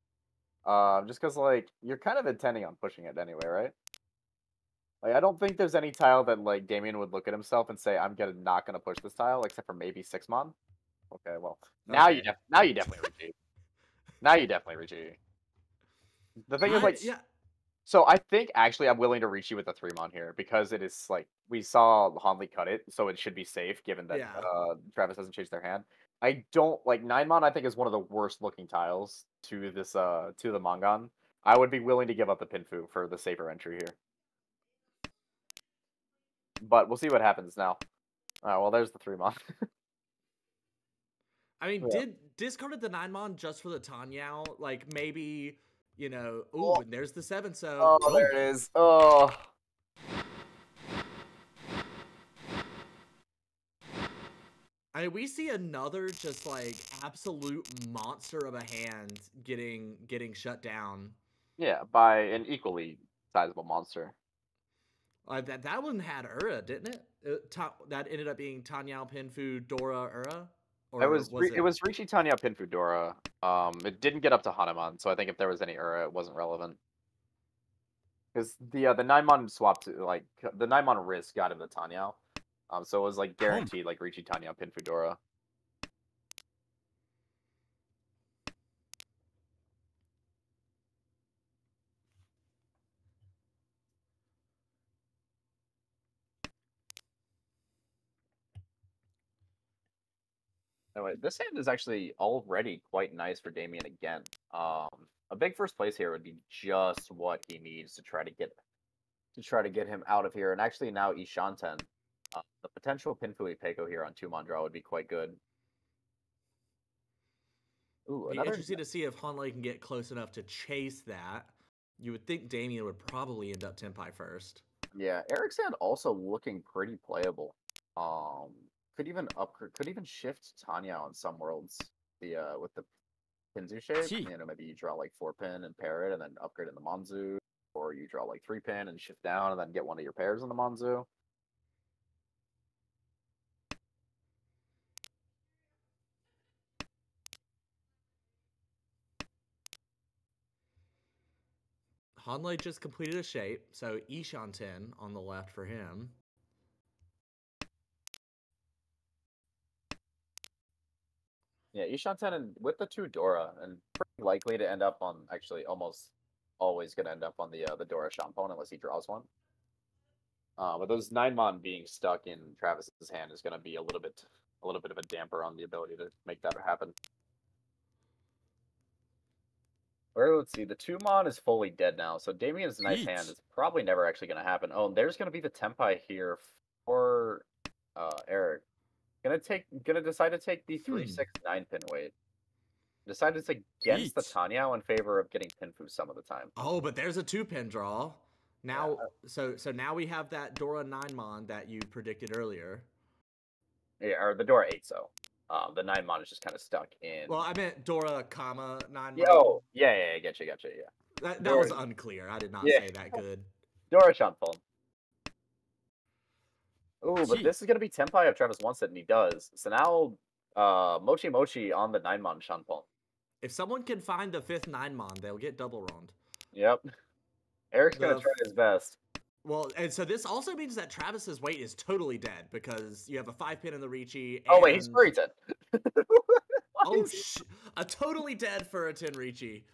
Just because, like, you're kind of intending on pushing it anyway, right? Like, I don't think there's any tile that, like, Damien would look at himself and say, I'm not gonna push this tile, except for maybe 6-mon. Okay, well, now you definitely retreat. Now you definitely retreat. The thing is, like, yeah. So I think actually I'm willing to reach you with the 3-mon here because it is like we saw Hanley cut it, so it should be safe given that Travis hasn't changed their hand. I don't like 9-mon. I think is one of the worst looking tiles to this to the Mongon. I would be willing to give up the Pinfu for the safer entry here, but we'll see what happens now. Well, there's the 3-mon. I mean, discarded the 9-mon just for the Tanyao, like maybe. You know, and there's the 7, so... Oh, there it is. Oh. I mean, we see another just, like, absolute monster of a hand getting shut down. Yeah, by an equally sizable monster. That one had Ura, didn't it? That ended up being Tanyao, Pinfu, Dora, Ura? Or it was Rishi, Tanya, Pinfu, Dora. It didn't get up to Hanuman, so I think if there was any Ura, it wasn't relevant. Because the 9-mon swap to, like, the 9-mon risk got him the Tanya. So it was, like, guaranteed, like, Rishi, Tanya, Pinfu, Dora. Anyway, this hand is actually already quite nice for Damien again. A big first place here would be just what he needs to try to get him out of here. And actually now Ishanten, the potential Pinfu Ipeco here on 2-mon draw would be quite good. Ooh, be interesting to see if Hanley can get close enough to chase that. You would think Damien would probably end up Tenpai first. Yeah, Eric's hand also looking pretty playable. Could even shift Tanya on some worlds. With the Pinzu shape, you know, maybe you draw like 4-pin and pair it, and then upgrade in the Monzu, or you draw like 3-pin and shift down, and then get one of your pairs in the Monzu. Hanley just completed a shape, so Ishanten on the left for him. Yeah, Ishanten and with the 2 Dora, and pretty likely to end up on, actually almost always going to end up on the Dora Champon unless he draws one. But those 9-mon being stuck in Travis's hand is going to be a little bit of a damper on the ability to make that happen. Or let's see, the 2-mon is fully dead now, so Damien's nice hand is probably never actually going to happen. Oh, and there's going to be the Tenpai here for Eric. Gonna decide to take the 3-6 9-pin weight. Decided to against the Tanyao in favor of getting Pinfu some of the time. Oh, but there's a 2-pin draw. Now, so now we have that Dora 9-mon that you predicted earlier. Yeah, or the Dora 8, so. The 9-mon is just kind of stuck in... Well, I meant Dora, 9-mon. Oh, yeah, gotcha, yeah. That was unclear. I did not say that good. Dora Champon. Ooh, but this is going to be Tenpai if Travis wants it, and he does. So now, Mochi Mochi on the 9-mon Champon. If someone can find the 5th 9-mon, they'll get double roamed. Yep. Eric's going to try his best. Well, and so this also means that Travis's weight is totally dead, because you have a 5-pin in the Ricci. And... Oh, wait, he's very dead. Oh, a totally dead for a 10 Ricci.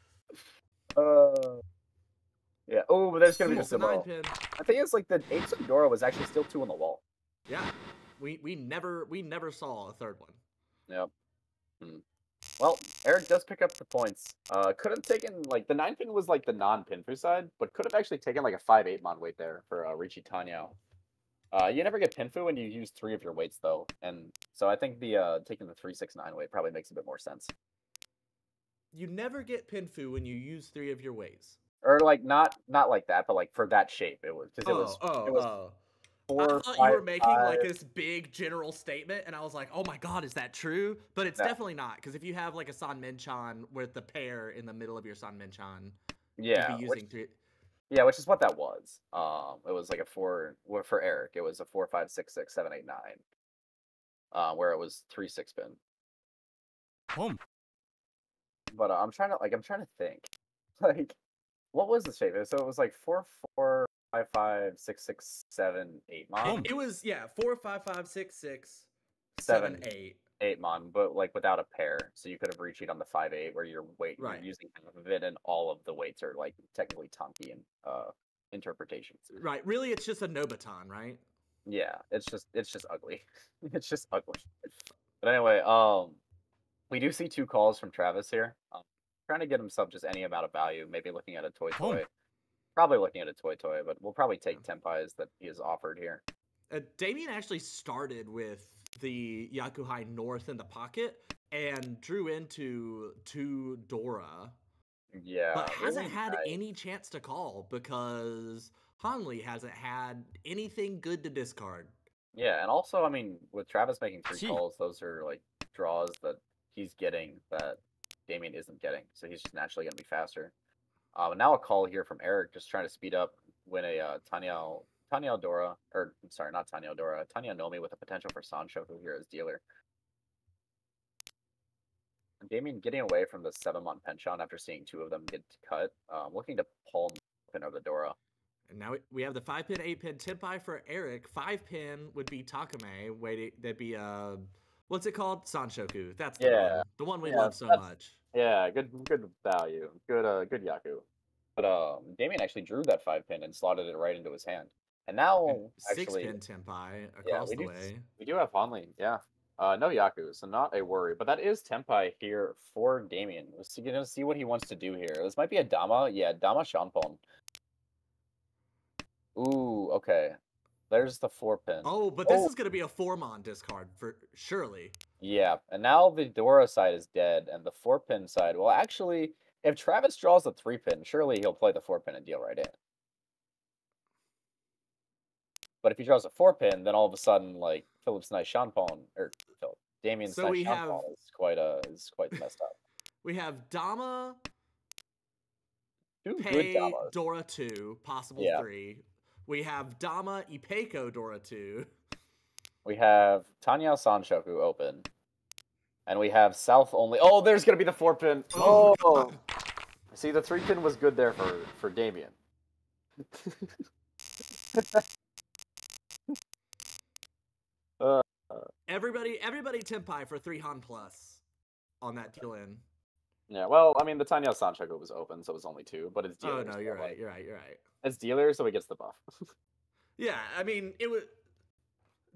Yeah. Oh, but there's gonna be the Sumo, 9 Sumo. pin. I think it's like the 8 Dora was actually still 2 on the wall. Yeah. We never saw a third one. Yep. Well, Eric does pick up the points. Could have taken like the 9 pin was like the non-Pinfu side, but could have actually taken like a 5-8 mon weight there for Richie Tanyao. You never get Pinfu when you use 3 of your weights though, and so I think the taking the 3-6-9 weight probably makes a bit more sense. You never get Pinfu when you use 3 of your weights. Or like not like that, but like for that shape it was because it was I 4, thought 5, you were making 5. like this big general statement, and I was like, oh my god, is that true? But it's No. definitely not, because if you have like a San Minchan with the pair in the middle of your San Minchan, Yeah, you'd be using 3. yeah, which is what that was. It was like a 4 for Eric. It was a 4, 5, 6, 6, 7, 8, 9. Where it was 3-6 pin. But I'm trying to think, like, what was the shape? So it was like 4, 4, 5, 5, 6, 6, 7, 8 mon. It was 4, 5, 5, 6, 6, 7, 7, 8. 8 mon, but like without a pair. So you could have reached on the 5-8 where your weight Right. you're using half of it, and all of the weights are like technically Tonki and interpretations. Right. Really, it's just a Nobaton, right? Yeah, it's just ugly. It's just ugly. But anyway, we do see 2 calls from Travis here. Trying to get himself just any amount of value. Maybe looking at a toy. Probably looking at a toy, but we'll probably take Tenpai's that he has offered here. Damien actually started with the Yakuhai North in the pocket and drew into 2 Dora. Yeah, But hasn't really had nice. any chance to call because Hanli hasn't had anything good to discard. Yeah, and also, I mean, with Travis making 3 calls, those are like draws that he's getting that Damien isn't getting. So he's just naturally going to be faster. Now a call here from Eric, just trying to speed up, win a Tanya Dora, or I'm sorry, not Tanya Dora, Tanya Nomi with a potential for Sanshoku here as dealer. Damien getting away from the 7-mon penchant after seeing 2 of them get cut, looking to pull pin over the Dora. And now we have the 5-pin, 8-pin Tenpai for Eric. 5-pin would be Takame. That'd be what's it called? Sanshoku. That's the one we love so much. Yeah, good value. Good Yaku. But Damien actually drew that 5-pin and slotted it right into his hand. And now, actually, 6-pin Tenpai across the way. We do have Hanli, yeah. No Yaku, so not a worry. But that is Tenpai here for Damien. We're going to see what he wants to do here. This might be a Dama. Yeah, Dama Shanpon. Ooh, okay. There's the 4-pin. Oh, but this is going to be a 4-mon discard, for surely. Yeah, and now the Dora side is dead, and the 4-pin side, well, actually, if Travis draws the 3-pin, surely he'll play the 4-pin and deal right in. But if he draws a 4-pin, then all of a sudden, like, Philip's nice Shanpon, or Damien's so nice Shanpon is quite messed up. We have Dama, 2 Pei, good Damas. Dora 2, possible 3. We have Dama, Ipeco, Dora 2. We have Tanya Sanshoku open. And we have South only. Oh, there's going to be the 4-pin. Oh! See, the 3-pin was good there for Damien. Everybody Tenpai for 3 Han plus on that deal in. Yeah, well, I mean, the Tanya Sanshoku was open, so it was only 2, but it's dealer. Oh, no, you're right. It's dealer, so he gets the buff. Yeah, I mean, it was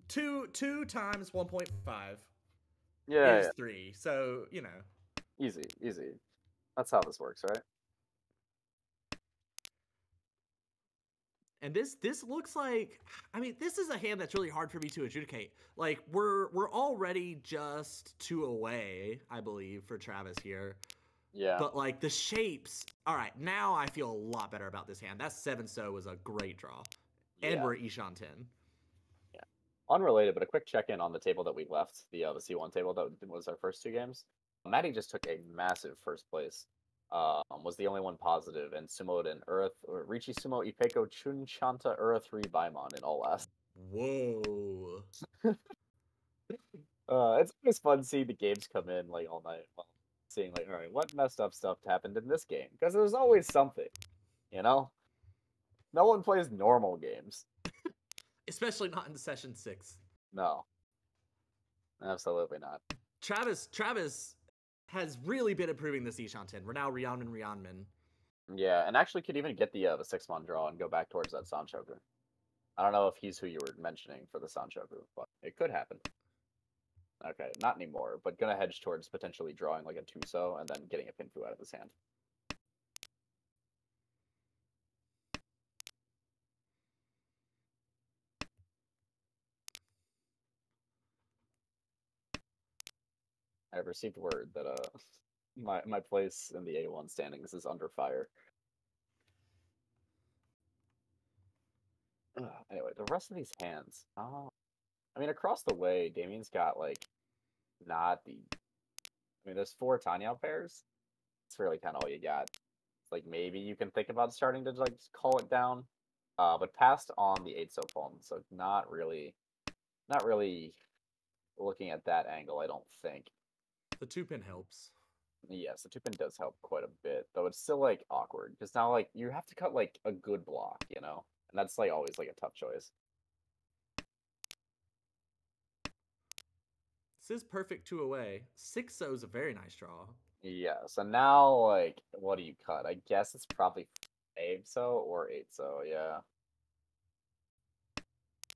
2 times 1.5 is 3, so, you know. Easy. That's how this works, right? And this looks like, I mean, this is a hand that's really hard for me to adjudicate. Like, we're already just 2 away, I believe, for Travis here. Yeah. But, like, the shapes, all right, now I feel a lot better about this hand. That 7-so was a great draw. And we're Ishan 10. Yeah. Unrelated, but a quick check-in on the table that we left, the C1 table that was our first 2 games. Maddie just took a massive first place. Was the only one positive, and sumoed an Richi Sumo Ipeco Chunchanta 3 Baimon in all last. Whoa. It's always fun seeing the games come in like all night, seeing like, all right, what messed up stuff happened in this game? Because there's always something, you know? No one plays normal games. Especially not in session 6. No. Absolutely not. Travis has really been improving this Ishan 10. We're now Ryanman. Yeah, and actually could even get the 6-mon draw and go back towards that Sanchoku. I don't know if he's who you were mentioning for the Sanchoku, but it could happen. Okay, not anymore, but gonna hedge towards potentially drawing like a Tuso and then getting a Pinfu out of his hand. I have received word that my place in the A1 standings is under fire. Anyway, the rest of these hands. I mean, across the way, Damien's got like not the. I mean, there's 4 Tanya pairs. It's really kind of all you got. Like maybe you can think about starting to like call it down, but passed on the 8 so pawn, so not really looking at that angle. I don't think. The 2-pin helps. Yes, the 2-pin does help quite a bit, though it's still like awkward because now like you have to cut like a good block, you know, and that's like always like a tough choice. This is perfect 2 away. 6-0 is a very nice draw. Yeah, so now like what do you cut? I guess it's probably 8 so or 8 so, yeah.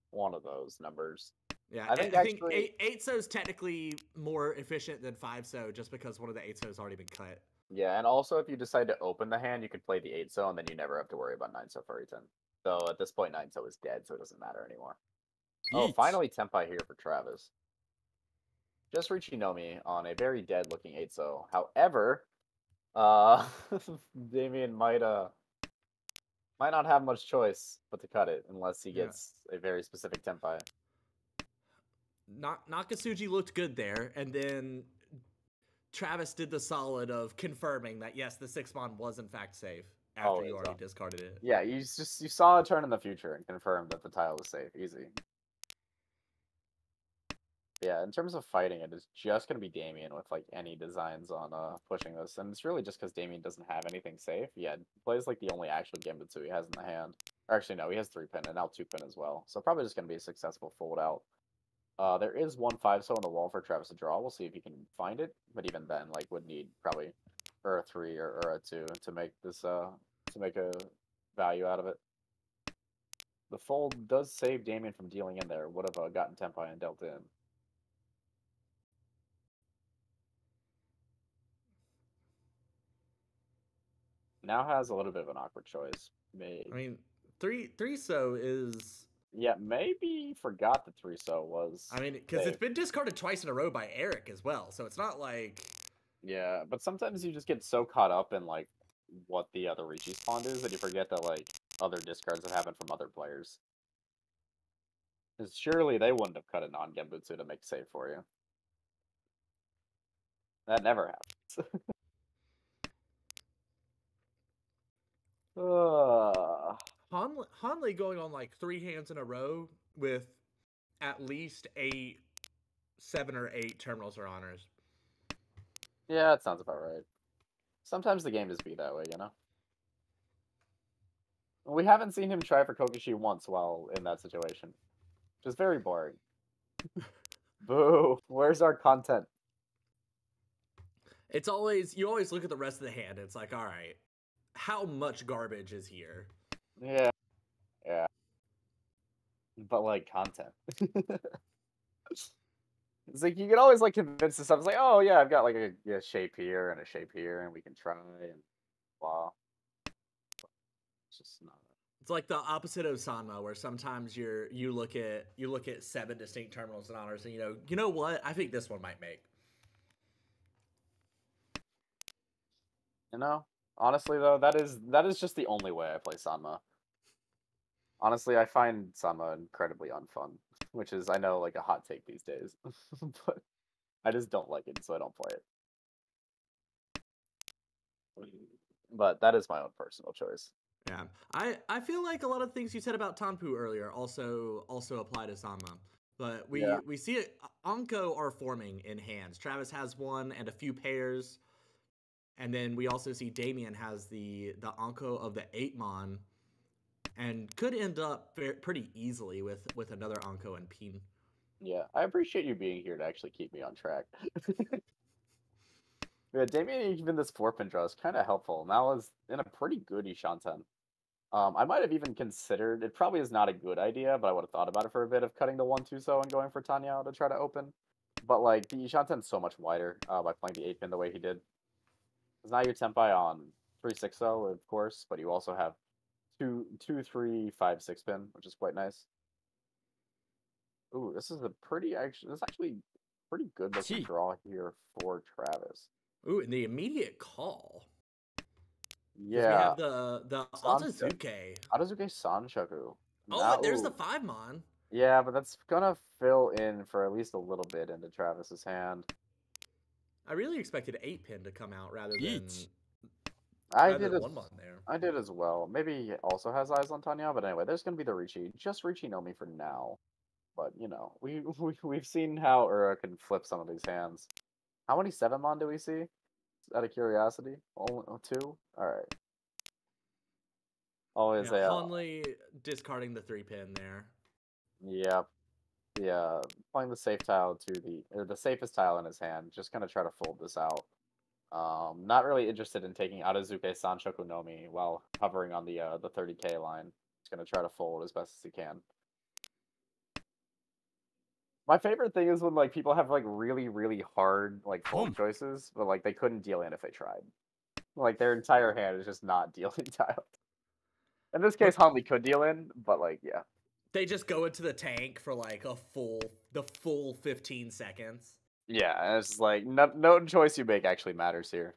One of those numbers. Yeah, I think I actually 8-0 is technically more efficient than 5-0 just because one of the 8-0 has already been cut. yeah, and also if you decide to open the hand, you could play the 8 so and then you never have to worry about 9 so for a-10. So at this point 9 so is dead, so it doesn't matter anymore. Oh, Yeet. finally Tenpai here for Travis. Just reaching Nomi on a very dead looking 8 so. However, Damien might not have much choice but to cut it unless he gets a very specific Tenpai. Nakasuji looked good there, and then Travis did the solid of confirming that yes, the 6-mon was in fact safe after you already discarded it. Yeah, you saw a turn in the future and confirmed that the tile was safe. Easy. Yeah, in terms of fighting it, it's just gonna be Damien with like any designs on pushing this, and it's really just because Damien doesn't have anything safe. Yeah, he plays like the only actual Gambitsu he has in the hand. Or actually, no, he has 3-pin and now 2-pin as well. So probably just gonna be a successful fold out. There is 1 5-so on the wall for Travis to draw. We'll see if he can find it, but even then, like, would need probably or a 3 or a 2 to make this to make a value out of it. The fold does save Damien from dealing in there. Would have gotten Tenpai and dealt in. Now has a little bit of an awkward choice. Maybe. I mean, 3-so is. Yeah, maybe he forgot that 3-so was. I mean, because it's been discarded twice in a row by Eric as well, so it's not like. Yeah, but sometimes you just get so caught up in like what the other Ricci spawn is that you forget that like other discards have happened from other players. Because surely they wouldn't have cut a non-Gembutsu to make a save for you. That never happens. Hanley going on like 3 hands in a row with at least 7 or 8 terminals or honors. Yeah, that sounds about right. Sometimes the game just be that way, you know? We haven't seen him try for Kokishi once while in that situation. Which is very boring. Boo! Where's our content? It's always, you always look at the rest of the hand, and it's like, alright, how much garbage is here? Yeah. Yeah. But, like, content. It's like, you can always, like, convince yourself, it's like, oh, yeah, I've got, like, a shape here and a shape here, and we can try, and blah. It's just not... It's like the opposite of Sanma, where sometimes you look at 7 distinct terminals and honors, and you know what? I think this one might make. You know, honestly though, that is just the only way I play Sanma. Honestly, I find Sanma incredibly unfun, which is I know like a hot take these days, but I just don't like it, so I don't play it. But that is my own personal choice. Yeah, I feel like a lot of things you said about Tanpu earlier also apply to Sanma. But we see it, Anko are forming in hands. Travis has one and a few pairs. And then we also see Damien has the Anko of the 8-mon and could end up pretty easily with another Anko and Pin. Yeah, I appreciate you being here to actually keep me on track. Yeah, Damien, even this 4-pin draw is kind of helpful. Now is in a pretty good Ishanten. I might have even considered, it probably is not a good idea, but I would have thought about it for a bit of cutting the 1-2 so and going for Tanya to try to open. But like the Ishanten's so much wider by playing the 8-pin the way he did. Because now you're Tenpai on 3-6 of course, but you also have 2-3-5-6 pin, which is quite nice. Ooh, this is actually pretty good looking draw here for Travis. Ooh, and the immediate call. Yeah. We have the Atazuke. Atazuke Sanchoku. Oh, and there's the 5-mon. Yeah, but that's gonna fill in for at least a little bit into Travis's hand. I really expected 8-pin to come out rather than I did 1-mon there. I did as well. Maybe he also has eyes on Tanya, but anyway, there's gonna be the Richi. Just Richi no me for now. But you know, we've seen how Ura can flip some of these hands. How many 7-mon do we see? Out of curiosity, only 2. All right. Always yeah, Hanley discarding the 3-pin there. Yeah, playing the safe tile to the safest tile in his hand. Just gonna try to fold this out. Not really interested in taking Atazuke Sanchoku no Mi while hovering on the 30k line. Just gonna try to fold as best as he can. My favorite thing is when like people have like really, really hard like fold choices, but like they couldn't deal in if they tried. Like their entire hand is just not dealing tiled. In this case, Hanley could deal in, but like yeah. They just go into the tank for like the full 15 seconds. Yeah, and it's like no choice you make actually matters here.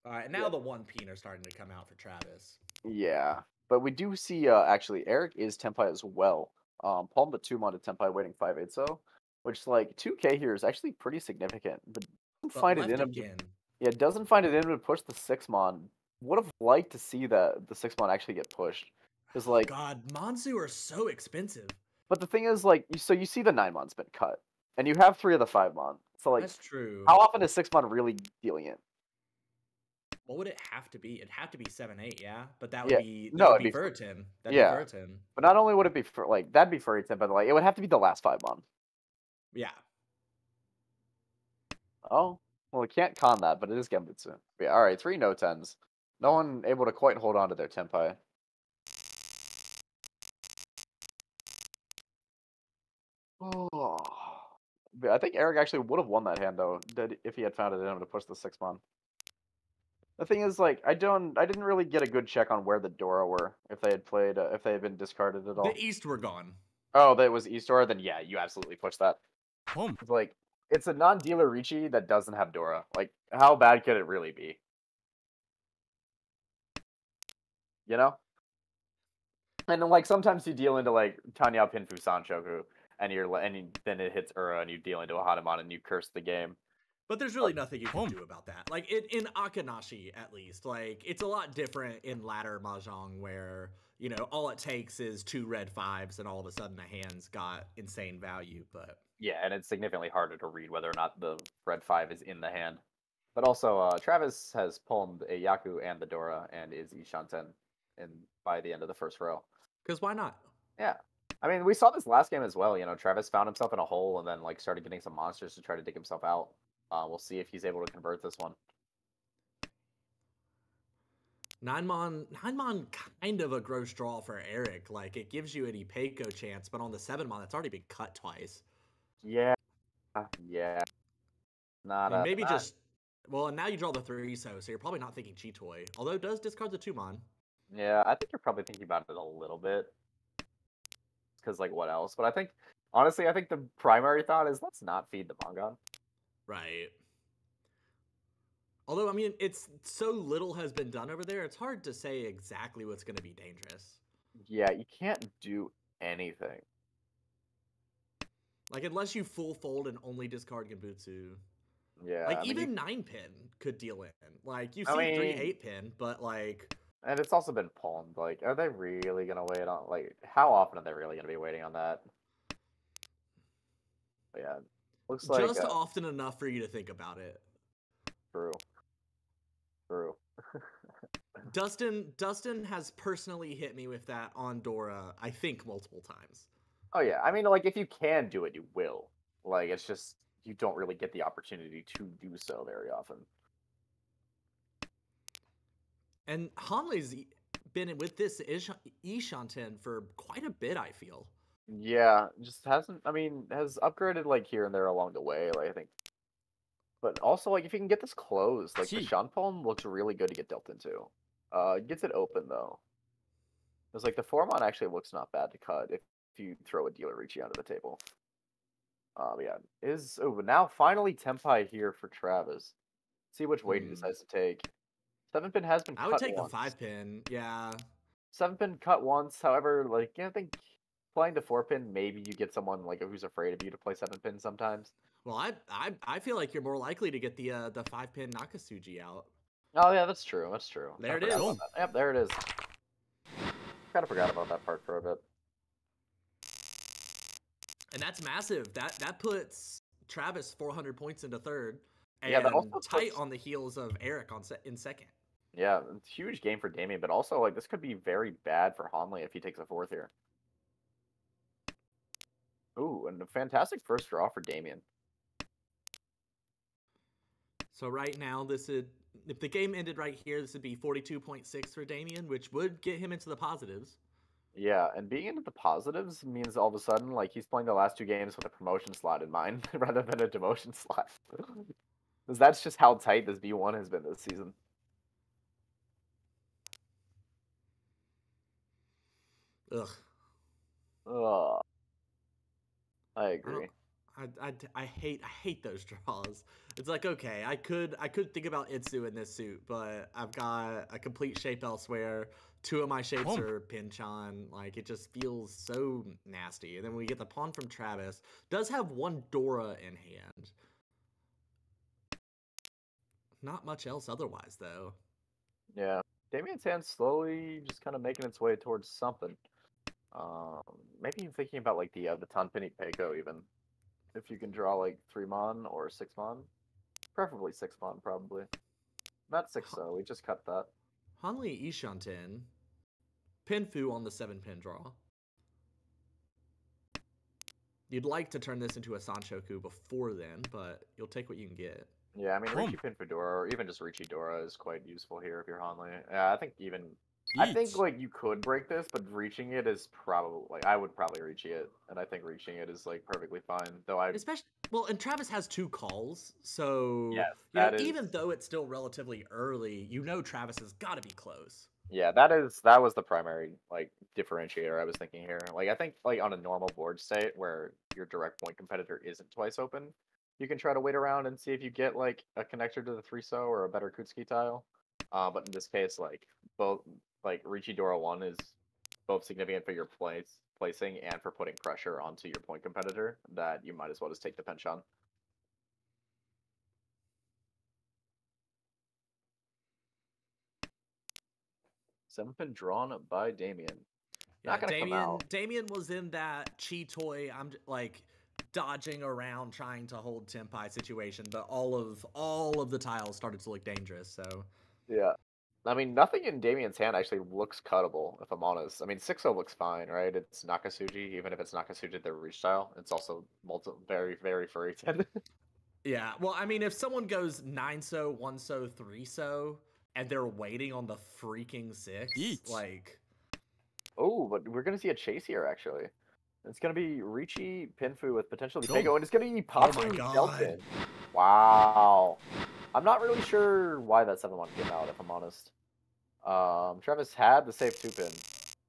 All right, now the 1-pin are starting to come out for Travis. Yeah, but we do see actually Eric is Tenpai as well. Palm the 2-mon to Tenpai waiting 5-8 so, which like 2k here is actually pretty significant. But doesn't find it in him. Yeah, doesn't find it in him to push the 6-mon. Would have liked to see that the 6-mon actually get pushed. Because like God, Monzu are so expensive. But the thing is, like, so you see the 9-mon's been cut, and you have 3 of the 5-mon. So like, that's true. How often is 6-mon really dealing in? What would it have to be? It'd have to be 7-8, yeah. But that would be it'd be Furitin. That'd be Furitin. But not only would it be for like that'd be Furitin, but like it would have to be the last 5-mon. Yeah. Oh, well, we can't con that, but it is Genbutsu. Yeah, all right, 3 no 10s. No one able to quite hold on to their Tenpai. Oh. I think Eric actually would have won that hand though, if he had found it in him to push the 6-mon. The thing is, like, I didn't really get a good check on where the Dora were if they had been discarded at all. The East were gone. Oh, that was East Dora. Then yeah, you absolutely pushed that. It's like it's a non-dealer Ricci that doesn't have Dora. Like, how bad could it really be? You know. And then, like, sometimes you deal into like Tanya Pinfu Sanchoku, and then it hits Ura, and you deal into a Hanuman, and you curse the game. But there's really nothing you can do about that. Like, in Akanashi, at least, like, it's a lot different in ladder Mahjong where, you know, all it takes is 2 red 5s and all of a sudden the hand's got insane value, but... Yeah, and it's significantly harder to read whether or not the red 5 is in the hand. But also, Travis has palmed a Yaku and the Dora and is Ishanten by the end of the first row. Because why not? Yeah. I mean, we saw this last game as well. You know, Travis found himself in a hole and then, like, started getting some monsters to try to dig himself out. We'll see if he's able to convert this one. 9-mon kind of a gross draw for Eric. Like, it gives you an Ipeiko chance, but on the 7-mon, it's already been cut twice. Yeah. Not maybe just... Well, and now you draw the 3 so you're probably not thinking Chitoi. Although it does discard the 2-mon. Yeah, I think you're probably thinking about it a little bit. Because, like, what else? But I think, honestly, I think the primary thought is let's not feed the Mongon. Right. Although, I mean, it's so little has been done over there, it's hard to say exactly what's going to be dangerous. Yeah, you can't do anything. Like, unless you full fold and only discard Genbutsu. Yeah. Like, even 9-pin could deal in. Like, you see 3 8-pin, but, like... And it's also been palmed. Like, are they really going to wait on... Like, how often are they really going to be waiting on that? But yeah. Looks like... Just often enough for you to think about it. True. Dustin has personally hit me with that on Dora, I think, multiple times. Oh, yeah. I mean, like, if you can do it, you will. Like, it's just... you don't really get the opportunity to do so very often. And Hanlei's been with this Ishanten for quite a bit, I feel. Yeah, just hasn't. I mean, has upgraded like here and there along the way. Like I think, but also like if you can get this closed, like the Shanpalm looks really good to get dealt into. Gets it open though. Because like the Formon actually looks not bad to cut if you throw a Dealer Ricci onto the table. Yeah, but now finally Tenpai here for Travis. See which way he decides to take. 7-pin has been cut I would take once. the 5-pin, yeah. 7-pin cut once, however, like I think playing the 4-pin, maybe you get someone like who's afraid of you to play 7-pin sometimes. Well, I feel like you're more likely to get the 5-pin Nakasuji out. Oh yeah, that's true. That's true. There it is. Yep, there it is. Kind of forgot about that part for a bit. And that's massive. That puts Travis 400 points into third, and yeah, that also tight on the heels of Eric in second. Yeah, huge game for Damien, but also like this could be very bad for Hanley if he takes a fourth here. Ooh, and a fantastic first draw for Damien. So right now, if the game ended right here, this would be 42.6 for Damien, which would get him into the positives. Yeah, and being into the positives means all of a sudden, like, he's playing the last 2 games with a promotion slot in mind rather than a demotion slot. Because that's just how tight this B1 has been this season. Ugh. Ugh. I agree. I hate those draws. It's like, okay, I could think about Itsu in this suit, but I've got a complete shape elsewhere. 2 of my shapes are Pinchon. Like, it just feels so nasty. And then we get the pawn from Travis. Does have 1 Dora in hand. Not much else otherwise, though. Yeah. Damien's hand's slowly just kind of making its way towards something. Maybe even thinking about, like, the Tonpini Peiko, even. If you can draw, like, 3-mon or 6-mon. Preferably 6-mon, probably. Not 6, though. We just cut that. Hanli Ishanten. Pinfu on the 7-pin draw. You'd like to turn this into a Sanchoku before then, but you'll take what you can get. Yeah, I mean, Ricci Pinfu Dora, or even just Ricci Dora is quite useful here if you're Hanley. Yeah, I think even... I think, like, you could break this, but reaching it is probably... Like, I would probably reach it, and I think reaching it is, like, perfectly fine, though I... Especially... Well, and Travis has 2 calls, so... Yes, you know, even though it's still relatively early, you know Travis has got to be close. Yeah, that was the primary, like, differentiator I was thinking here. Like, I think, like, on a normal board state where your direct point competitor isn't twice open, you can try to wait around and see if you get, like, a connector to the 3-so or a better Kutsuki tile. But in this case, like, both, like, Ricci Dora 1 is both significant for your placing and for putting pressure onto your point competitor, that you might as well just take the penchant. Seven-pin drawn by Damien. Yeah, Not gonna come out. Damien was in that Chi Toy, I'm like dodging around trying to hold Tenpai situation, but all of the tiles started to look dangerous, so yeah. I mean, nothing in Damien's hand actually looks cuttable, if I'm honest. I mean, 6-0 looks fine, right? It's Nakasuji, even if it's Nakasuji their reach style. It's also very, very furry 10. yeah, well, I mean, if someone goes 9-so, 1-so, 3-so, and they're waiting on the freaking 6, like... Oh, but we're going to see a chase here, actually. It's going to be Ricci, Pinfu with potentially Peiko, and it's going to be Patsu Delphin. Wow. I'm not really sure why that 7-1 came out, if I'm honest. Travis had the safe 2-pin,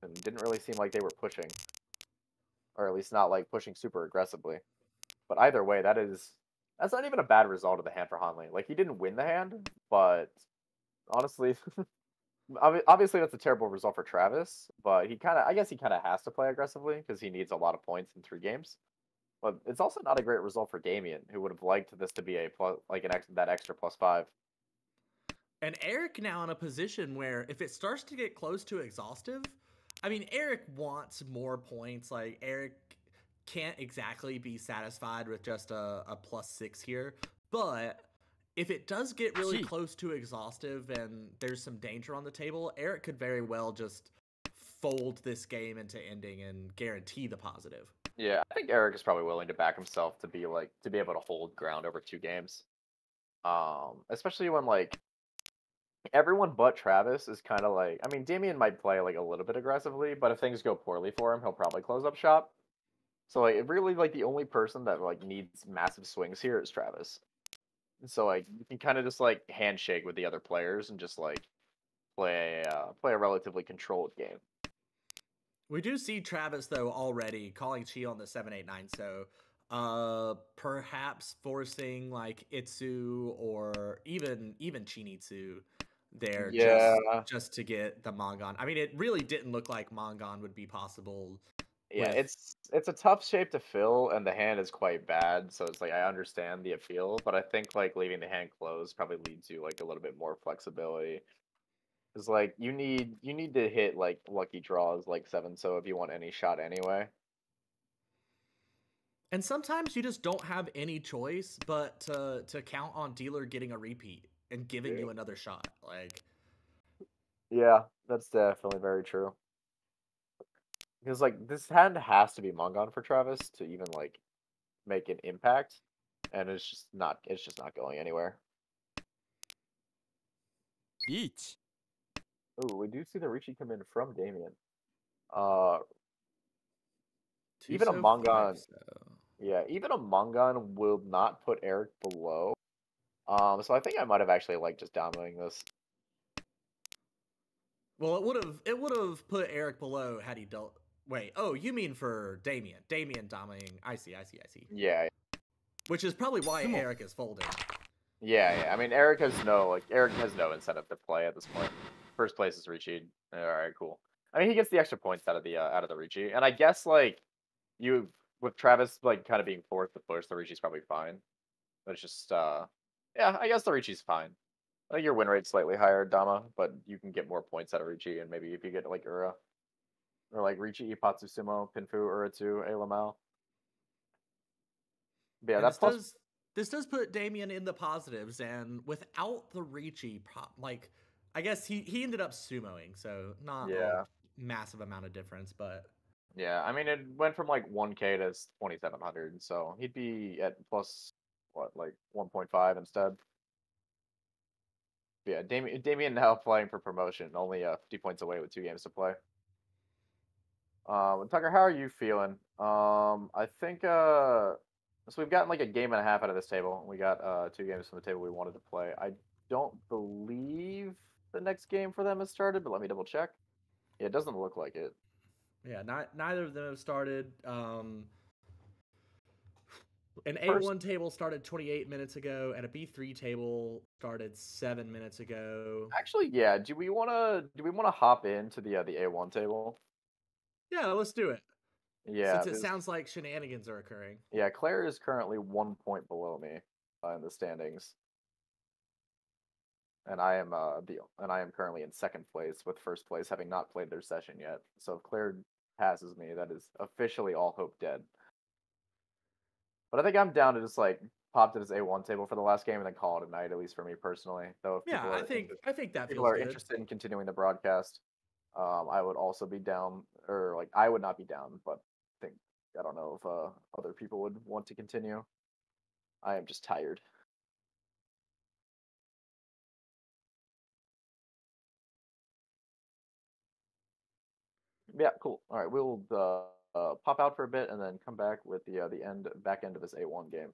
and didn't really seem like they were pushing. Or at least not, like, pushing super aggressively. But either way, that's not even a bad result of the hand for Hanley. Like, he didn't win the hand, but honestly... Obviously, that's a terrible result for Travis, but I guess he kind of has to play aggressively because he needs a lot of points in 3 games. But it's also not a great result for Damien, who would have liked this to be a plus, like that extra +5. And Eric now in a position where if it starts to get close to exhaustive, I mean, Eric wants more points. Like, Eric can't exactly be satisfied with just a +6 here, but... if it does get really close to exhaustive and there's some danger on the table, Eric could very well just fold this game into ending and guarantee the positive. Yeah, I think Eric is probably willing to back himself to be able to hold ground over 2 games. Especially when like everyone but Travis is kind of like, I mean, Damien might play like a little bit aggressively, but if things go poorly for him, he'll probably close up shop. So like, it really like the only person that like needs massive swings here is Travis. And so like you can kind of just like handshake with the other players and just like play a relatively controlled game. We do see Travis though already calling Chi on the 7-8-9, so perhaps forcing like Itsu or even Chinitsu there Yeah, just to get the Mongon. I mean, it really didn't look like Mongon would be possible yeah, with. it's a tough shape to fill, and the hand is quite bad. So it's like I understand the appeal, but I think like leaving the hand closed probably leads you like a little bit more flexibility. Because like you need to hit like lucky draws like seven, so if you want any shot anyway. And sometimes you just don't have any choice but to count on dealer getting a repeat and giving Yeah. you another shot. Like, Yeah, that's definitely very true. Because like this hand has to be Mongon for Travis to even like make an impact, and it's just not going anywhere. Each. Ooh, we do see the Ricci come in from Damien. Uh, even a 205, Mongon, so. yeah, even a Mongon will not put Eric below. So I think I might have actually like just dominating this. Well, it would have put Eric below had he dealt. Wait, oh, you mean for Damien? Damien dominating. I see. Yeah, Which is probably why Come on. Eric is folding. yeah. I mean, Eric has no incentive to play at this point. First place is Ricci. All right, cool. I mean, he gets the extra points out of the Ricci, and I guess like you with Travis like kind of being fourth to push, the Ricci's probably fine. But it's just yeah, I guess the Ricci's fine. I think your win rate's slightly higher, Dama, but you can get more points out of Ricci, and maybe if you get like Ura or like Ricci, Ipatsu Sumo, Pinfu, Ura2, A Lamau. But yeah, And that plus this does put Damien in the positives, and without the Ricci, like, I guess he ended up sumoing, so not a yeah. massive amount of difference, but Yeah, I mean it went from like 1K to 2,700, so he'd be at plus what, like 1.5 instead. But yeah, Damien now playing for promotion, only 50 points away with 2 games to play. Tucker, how are you feeling? I think so we've gotten like a game and a half out of this table. We got 2 games from the table we wanted to play. I don't believe the next game for them has started, but let me double check. Yeah, it doesn't look like it. yeah, neither of them have started. An First, A1 table started 28 minutes ago, and a B3 table started 7 minutes ago. actually, yeah. Do we wanna hop into the A1 table? Yeah, let's do it. Yeah, Since it because sounds like shenanigans are occurring. yeah, Claire is currently 1 point below me in the standings, and I am currently in second place, with first place having not played their session yet. So if Claire passes me, that is officially all hope dead. But I think I'm down to just like pop to this A1 table for the last game and then call it a night, at least for me personally. Though if Yeah, I think that people feels are good. interested in continuing the broadcast, I would also be down, or like I would not be down, but I don't know if other people would want to continue. I am just tired. Yeah, cool. All right, we'll pop out for a bit and then come back with the back end of this A1 game.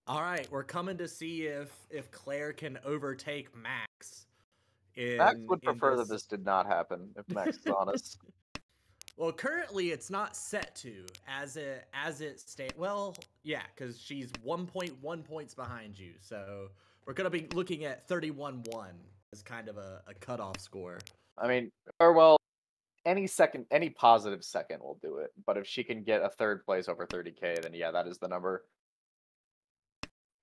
All right, we're coming to see if Claire can overtake Max Max in would prefer that this. this did not happen, if Max is honest. Well, currently it's not set to as it stays. Well, yeah, because she's 1.1 points behind you, so we're gonna be looking at 31-1 as kind of a cutoff score. I mean, or well, any positive second will do it. But if she can get a third place over 30K, then yeah, that is the number.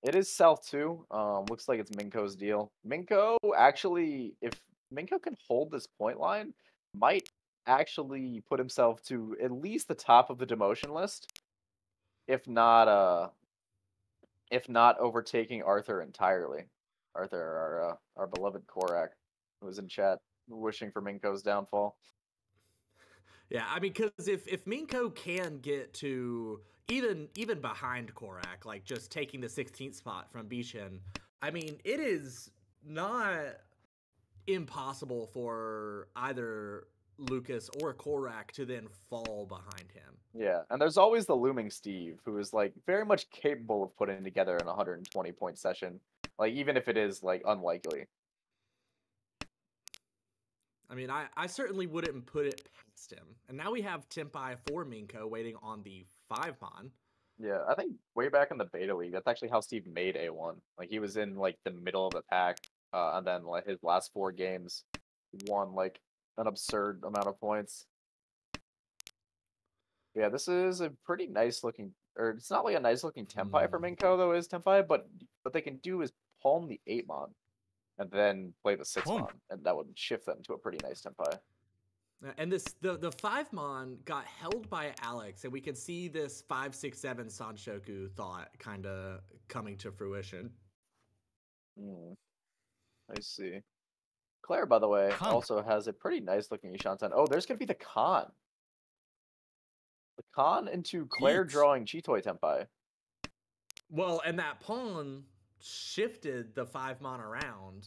It is South too. Looks like it's Minko's deal. Minko actually, if Minko can hold this point line, might actually put himself to at least the top of the demotion list, if not overtaking Arthur entirely. Arthur, our beloved Korak, who was in chat wishing for Minko's downfall. Yeah, I mean, because if Minko can get to even behind Korak, like just taking the 16th spot from Bishan, I mean, it is not impossible for either Lucas or Korak to then fall behind him. Yeah, and there's always the looming Steve, who is like very much capable of putting together an 120 point session, like even if it is like unlikely. I mean, I certainly wouldn't put it past him. And now we have Tenpai for Minko waiting on the 5-mon. Yeah, I think way back in the beta league, that's actually how Steve made A1. Like he was in like the middle of the pack, and then like his last 4 games won like an absurd amount of points. Yeah, this is a pretty nice looking, or it's not like a nice looking Tenpai for Minko though, is Tenpai, but what they can do is palm the 8-mon and then play the 6-mon, and that would shift them to a pretty nice Tenpai. And the 5-mon got held by Alex, and we can see this 5-6-7 Sanshoku thought kind of coming to fruition. I see. Claire, by the way, also has a pretty nice looking Ishanten. Oh, there's gonna be the Khan. The Khan into Claire drawing Chitoi Tenpai. Well, and that pawn shifted the 5-mon around,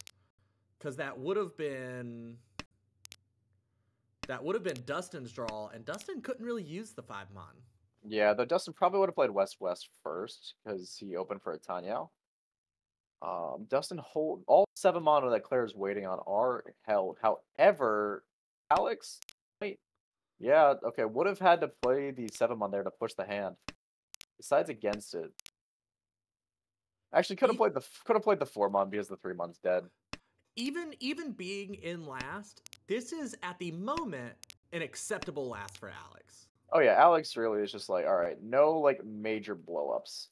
because that would have been Dustin's draw, and Dustin couldn't really use the 5-mon. Yeah, though Dustin probably would have played West-West first, because he opened for a Tanyao. Dustin hold all 7-mon that Claire's waiting on are held. However, Alex, wait, yeah, okay, would have had to play the 7-mon there to push the hand. Besides against it. Actually, could have played the 4-mon because the 3-mon's dead. Even being in last, this is at the moment an acceptable last for Alex. Oh yeah, Alex really is just like, all right, no like major blowups.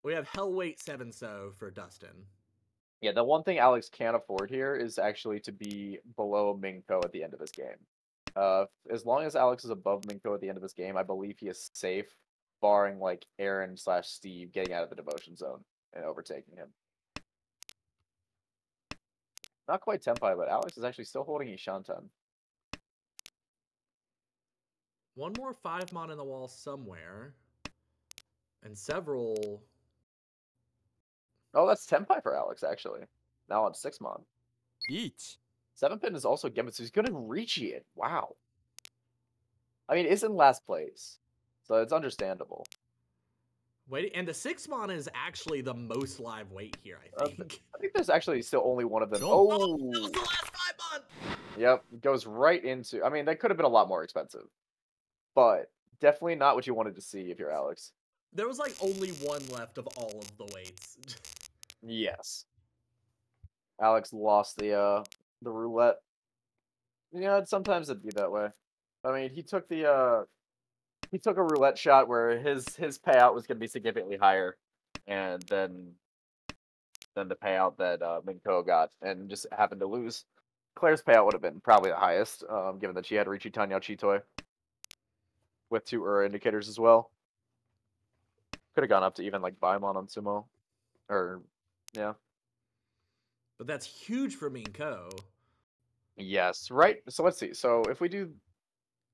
We have Hellweight 7-so for Dustin. Yeah, the one thing Alex can't afford here is actually to be below Minko at the end of his game. As long as Alex is above Minko at the end of his game, I believe he is safe, barring like Aaron/Steve getting out of the devotion zone and overtaking him. Not quite Tenpai, but Alex is actually still holding Ishanten. One more 5-mon in the wall somewhere. And several... Oh, that's Tenpai for Alex, actually. Now on 6-mon. 7-pin is also Genbutsu. He's going to reach it. Wow. I mean, it's in last place, so it's understandable. Wait, and the 6-mon is actually the most live weight here, I think. I think there's actually still only one of them. Oh, that was the last 5-mon! Yep, goes right into... I mean, that could have been a lot more expensive. But definitely not what you wanted to see if you're Alex. There was like only one left of all of the weights. Yes. Alex lost the roulette. Yeah, sometimes it'd be that way. I mean, he took a roulette shot where his payout was going to be significantly higher, and then the payout that Minko got, and just happened to lose. Claire's payout would have been probably the highest, given that she had Riichi Tanyao Chitoi with 2 Ura indicators as well. Could have gone up to even like Baimon on Sumo, or yeah. But that's huge for Minko. Yes, right. So let's see. So if we do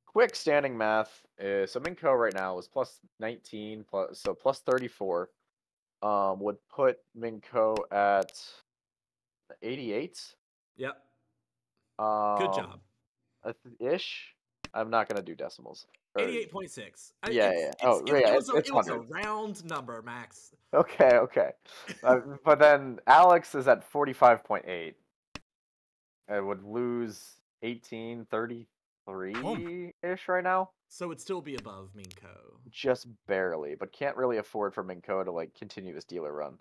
quick standing math, so Minko right now is plus 19, so plus 34. Would put Minko at 88. Yep. Good job. Ish. I'm not gonna do decimals. Or- 88.6. Yeah. Oh, yeah. It It's was a hundreds. round number, Max. Okay. But then Alex is at 45.8. It would lose 1833-ish right now. So it'd still be above Minko. Just barely, but can't really afford for Minko to like continue this dealer run.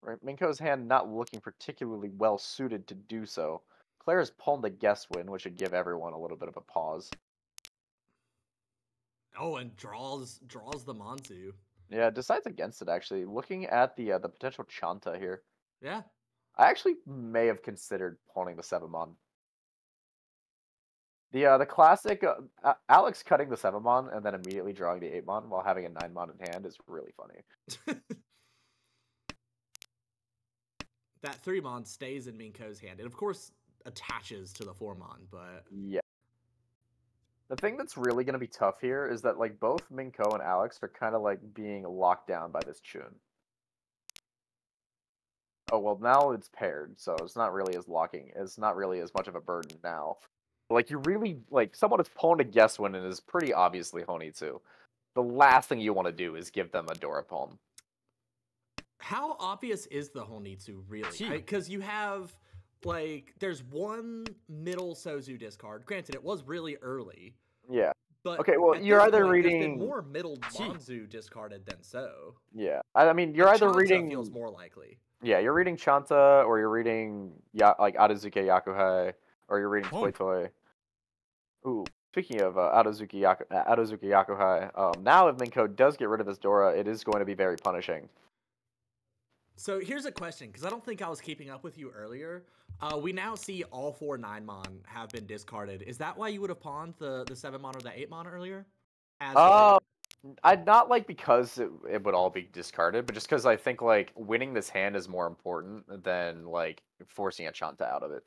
Right, Minko's hand not looking particularly well suited to do so. Claire has pawned the guess win, which would give everyone a little bit of a pause. Oh, and draws the Manzu. Yeah, decides against it actually. Looking at the potential Chanta here, Yeah. I actually may have considered pawning the 7-mon. The classic Alex cutting the 7-mon and then immediately drawing the 8-mon while having a 9-mon in hand is really funny. That 3-mon stays in Minko's hand, and of course attaches to the 4-mon, but Yeah. The thing that's really going to be tough here is that like both Minko and Alex are kind of like being locked down by this Chun. Oh well, now it's paired, so it's not really as locking. It's not really as much of a burden now. Like you really like someone is pawned a guess win and is pretty obviously Honitsu. The last thing you want to do is give them a Dora pawn. how obvious is the Honitsu really? Because you have like there's one middle Sozu discard. Granted, it was really early. Yeah. But okay, well, at you're this either point, reading there's been more middle Manzu discarded than so. Yeah, I mean, you're And either Chanta reading feels more likely. Yeah, you're reading Chanta, or you're reading like Adazuke Yakuhai, or you're reading Toy Toy. Ooh, speaking of Adazuke Yakuhai, now if Minko does get rid of this Dora, it is going to be very punishing. So here's a question, because I don't think I was keeping up with you earlier. We now see all 4 9-mon have been discarded. Is that why you would have pawned the 7-mon or the 8-mon earlier? I'd not like because it would all be discarded, but just because I think like winning this hand is more important than like forcing a Chanta out of it.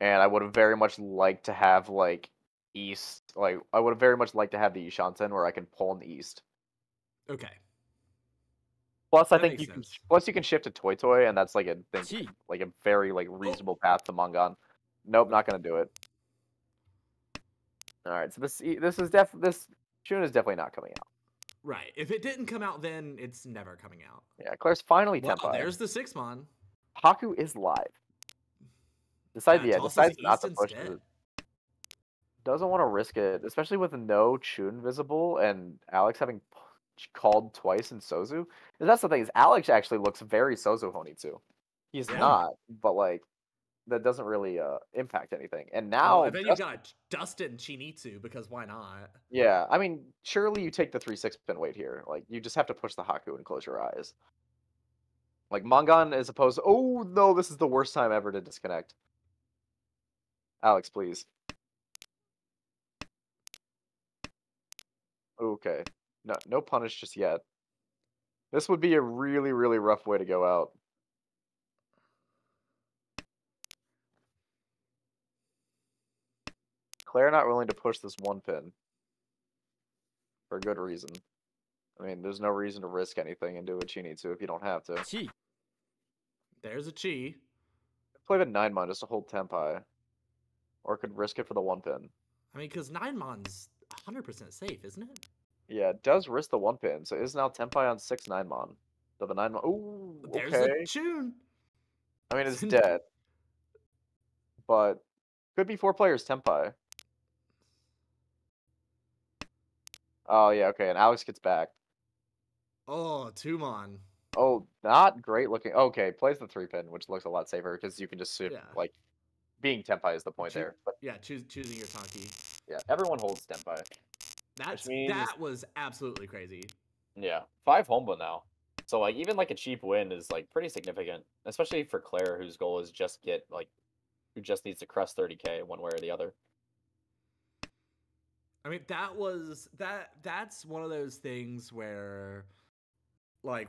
And I would have very much liked to have like East, like I would have very much liked to have the Ishanten where I can pull in the East. Okay. Plus, I think you can. Plus, you can shift to Toy Toy, and that's like a very like reasonable path to Mangan. Nope, not gonna do it. All right, so this Shun is definitely not coming out. Right. If it didn't come out then, it's never coming out. Yeah, Claire's finally Wow, Tenpai. there's the 6-mon. Haku is live. Decides not to push it. Doesn't want to risk it, especially with no Chun visible and Alex having called twice in Sozu. And that's the thing, is Alex actually looks very Sozu Honitsu. He's not, but like that doesn't really impact anything. And now and then you've got Dustin Chinitsu, because why not? Yeah, I mean, surely you take the 3-6 pin weight here. Like you just have to push the Haku and close your eyes. Like Mangan as opposed to, oh no, this is the worst time ever to disconnect. Alex, please. Okay. No punish just yet. This would be a really, really rough way to go out. Claire not willing to push this 1 pin. For a good reason. I mean, there's no reason to risk anything and do what you need to if you don't have to. There's a Chi. Play the 9-mon just to hold Tenpai. Or could risk it for the 1 pin. I mean, because 9-mon's 100% safe, isn't it? Yeah, it does risk the 1 pin, so it is now Tenpai on 6 9-mon. So the 9-mon. Ooh, There's okay. a Chun. I mean, it's dead. But could be 4 players Tenpai. Oh, yeah, okay, and Alex gets back. Oh, 2-mon. Oh, not great looking. Okay, plays the 3 pin, which looks a lot safer because you can just like being Tenpai is the point there. But yeah, choosing your Tanki. Yeah, everyone holds Tenpai. That was absolutely crazy. Yeah, 5 Homba now. So like even like a cheap win is like pretty significant, especially for Claire, whose goal is just get like, who just needs to crest 30K one way or the other. I mean, that's one of those things where, like,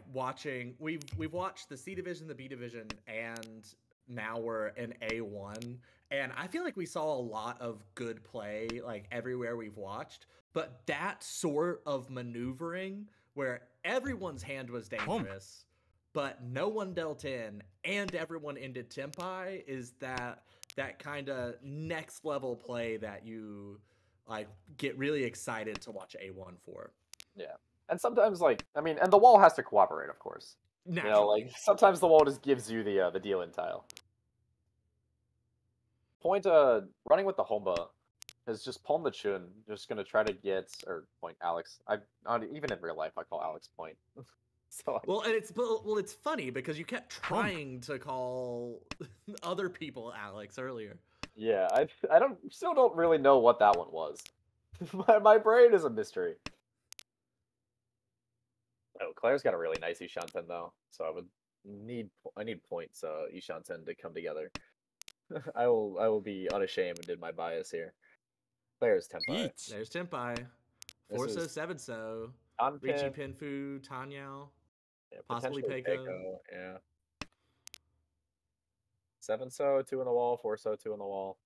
we've watched the C division, the B division, and now we're in A1, and I feel like we saw a lot of good play like everywhere we've watched, but that sort of maneuvering where everyone's hand was dangerous, but no one dealt in and everyone ended Tenpai, is that that kind of next level play that you like get really excited to watch A1 for. Yeah. And sometimes, like, I mean, and the wall has to cooperate, of course. Naturally. You know, like, sometimes the wall just gives you the deal-in tile. Point, running with the Homba is just Pawn the Chun, just gonna try to get, or Point Alex. Even in real life, I call Alex Point. So Well, and it's funny because you kept trying to call other people Alex earlier. yeah, I still don't really know what that one was. my brain is a mystery. Oh, Claire's got a really nice Ishanten though, so I need points Ishanten to come together. I will be unashamed in my bias here. Claire's Tenpai. There's Tenpai. This 4-so, is 7-so. Ricci Anpin, Pinfu, Tanyao. yeah, Possibly potentially Peiko. Peiko, yeah. 7-so, 2 in the wall, 4-so, 2 in the wall.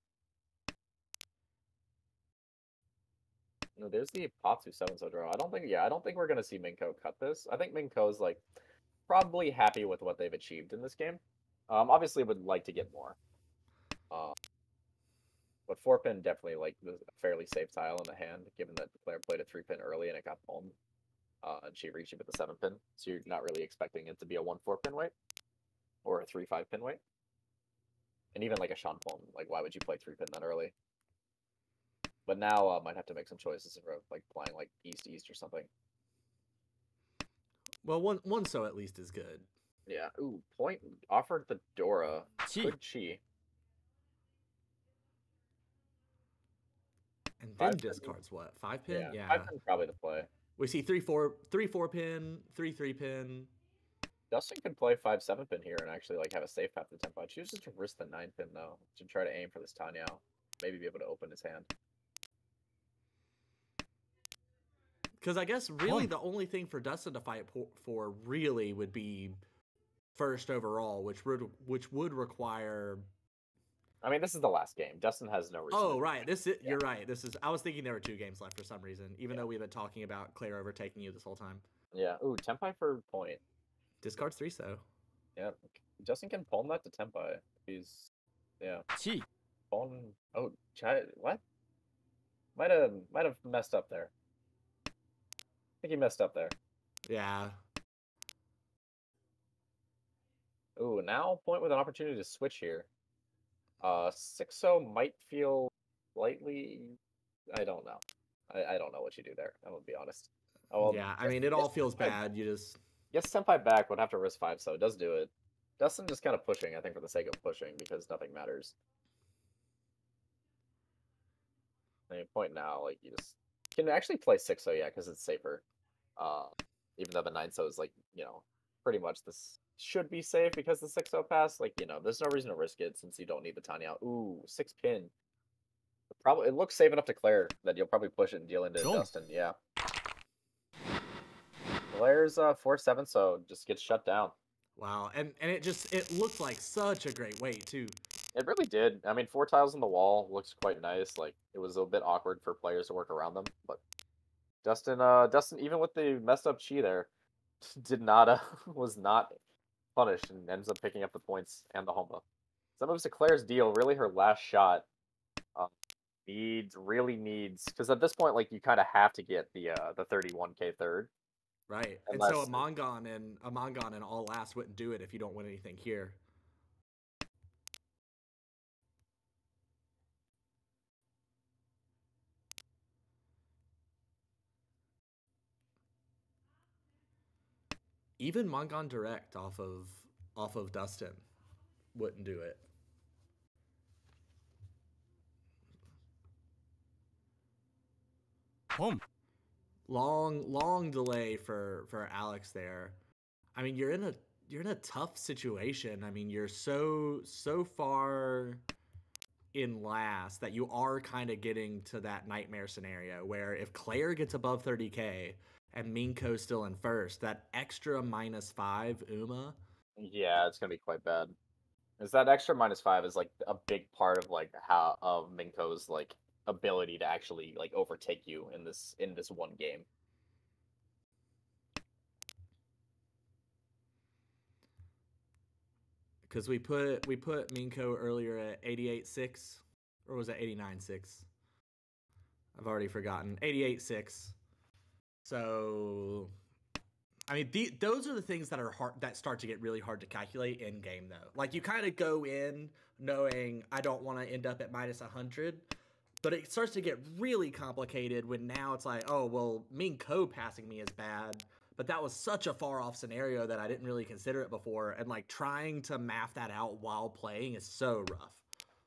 No, there's the Patsu 7-so draw. I don't think we're gonna see Minko cut this. I think Minko's like probably happy with what they've achieved in this game. Obviously would like to get more. But 4-pin definitely like was a fairly safe tile in the hand, given that the player played a 3-pin early and it got palmed. And she reached it with a 7-pin, so you're not really expecting it to be a 1-4-pin weight or a 3-5-pin weight. And even like a Sean palm, like why would you play 3-pin that early? But now might have to make some choices of like playing like east or something. Well, one so at least is good. Yeah. Ooh, Point offered the Dora. Good chi. And then discards what? 5-pin? Yeah. 5-pin probably the play. We see 3-4-pin, 3-3-pin. Dustin could play 5-7-pin here and actually like have a safe path to Tenpai. Chooses to risk the 9-pin though to try to aim for this Tanyao. Maybe be able to open his hand. Because I guess really the only thing for Dustin to fight for really would be first overall, which would require. I mean, this is the last game. Dustin has no reason. Oh right, you're right. I was thinking there were 2 games left for some reason, even though we've been talking about Claire overtaking you this whole time. Yeah. Ooh, Tenpai for Point. Discards 3-so. Yeah. Justin can palm that to Tenpai. He's palm. Oh, what? Might have messed up there. I think he messed up there. Yeah. Ooh, now Point with an opportunity to switch here. 6-so might feel slightly. I don't know. I don't know what you do there. I'm gonna be honest. Oh, well, yeah, I mean, it all feels bad. You just. Yes, Senpai back would have to risk 5-so. It does do it. Dustin just kind of pushing, I think, for the sake of pushing, because nothing matters. I mean, Point now, like, you just can actually play 6-so, yeah, because it's safer. Even though the 9-so is, like, you know, pretty much this should be safe because the 6-so pass, like, you know, there's no reason to risk it since you don't need the Tanya. Ooh, 6-pin. It looks safe enough to Claire that you'll probably push it and deal into Dustin, yeah. Claire's 4-7, so just gets shut down. Wow, and it looked like such a great weight too. It really did. I mean, 4 tiles on the wall looks quite nice. Like, it was a bit awkward for players to work around them, but Dustin, even with the messed up chi there, was not punished and ends up picking up the points and the Homba. Some moves to Claire's deal, really her last shot. Really needs, because at this point, like, you kind of have to get the 31k third. Right, and so a Mongon and all last wouldn't do it if you don't win anything here. Even Mongon direct off of Dustin wouldn't do it. Long delay for Alex there. I mean, you're in a tough situation. I mean, you're so far in last that you are kind of getting to that nightmare scenario where if Claire gets above 30k and Minko's still in first, that extra -5 Uma. Yeah, it's gonna be quite bad. Is that extra -5 is like a big part of like how of Minko's like ability to actually like overtake you in this one game. Because we put Minko earlier at 88.6, or was it 89.6? I've already forgotten. 88.6. So, I mean, those are the things that are hard, that start to get really hard to calculate in game, though. Like, you kind of go in knowing I don't want to end up at minus 100, but it starts to get really complicated when now it's like, oh, well, Minko passing me is bad, but that was such a far off scenario that I didn't really consider it before, and like trying to map that out while playing is so rough.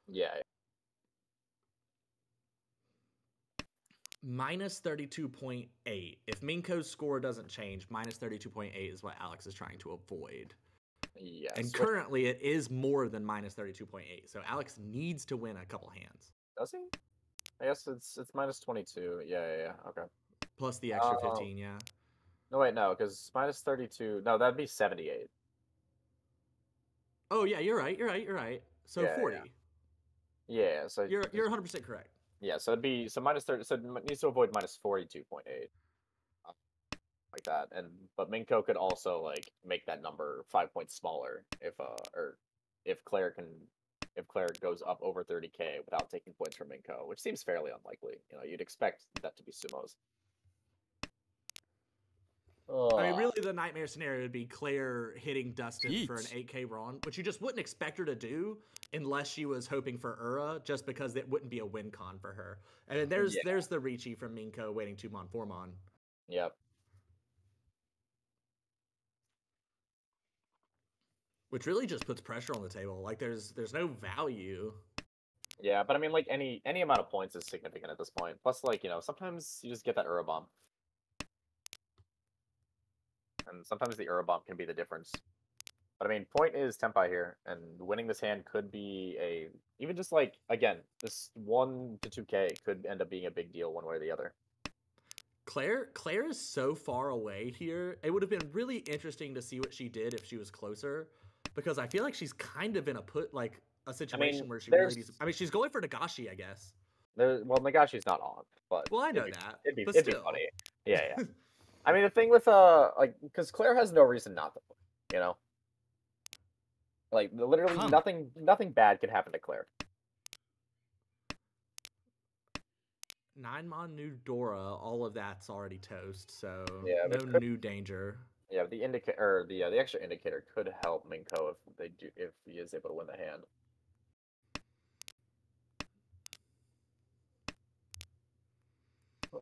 Yeah. Minus 32.8. If Minko's score doesn't change, minus 32.8 is what Alex is trying to avoid. Yes. And currently it is more than minus 32.8. So Alex needs to win a couple hands. Does he? I guess it's minus 22. Yeah. Okay. Plus the extra 15, yeah. No, wait, no, because minus 32. No, that'd be 78. Oh, yeah, you're right. So Yeah, 40. Yeah, so You're 100% correct. Yeah, so it'd be minus 30. So it needs to avoid minus 42.8, like that. But Minko could also like make that number 5 points smaller if Claire goes up over 30k without taking points from Minko, which seems fairly unlikely. You'd expect that to be sumos. I mean, really, the nightmare scenario would be Claire hitting Dustin for an 8k run, which you just wouldn't expect her to do unless she was hoping for Ura, just because it wouldn't be a win con for her. And then there's the Ricci from Minko waiting 2-mon, 4-mon. Yep. Which really just puts pressure on the table. Like, there's no value. Yeah, but I mean, like, any amount of points is significant at this point. Plus, like, sometimes you just get that Ura bomb. And sometimes the Ura bomb can be the difference. But I mean, point is Tenpai here, and winning this hand could be even just like, again, this 1 to 2k could end up being a big deal one way or the other. Claire is so far away here. It would have been really interesting to see what she did if she was closer, because I feel like she's kind of in a situation where she really needs. I mean, she's going for Nagashi, I guess. Well, Nagashi's not on, but well, I know that. It'd be funny. Yeah. I mean, the thing with because Claire has no reason not to play, Like, literally nothing bad could happen to Claire. 9-mon new Dora, all of that's already toast, so no new danger. Yeah, the indicator the extra indicator could help Minko if he is able to win the hand.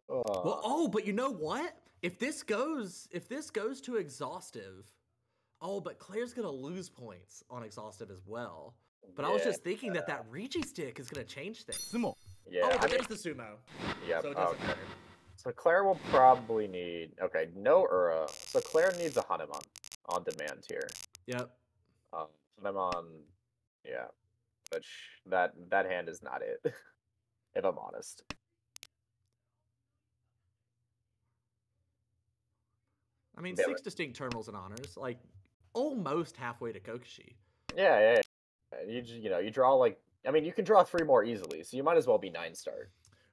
Well, but you know what? If this goes to exhaustive, but Claire's gonna lose points on exhaustive as well. But I was just thinking that Ricci stick is gonna change things. Sumo. Yeah. There's the sumo. Yeah. So it doesn't matter. So Claire will probably need no Ura. So Claire needs a Hanuman on demand here. Yep. Hanuman, yeah. Which that hand is not it, if I'm honest. I mean, 6 distinct terminals and honors, like almost halfway to Kokushi. Yeah. You draw you can draw 3 more easily, so you might as well be 9-star.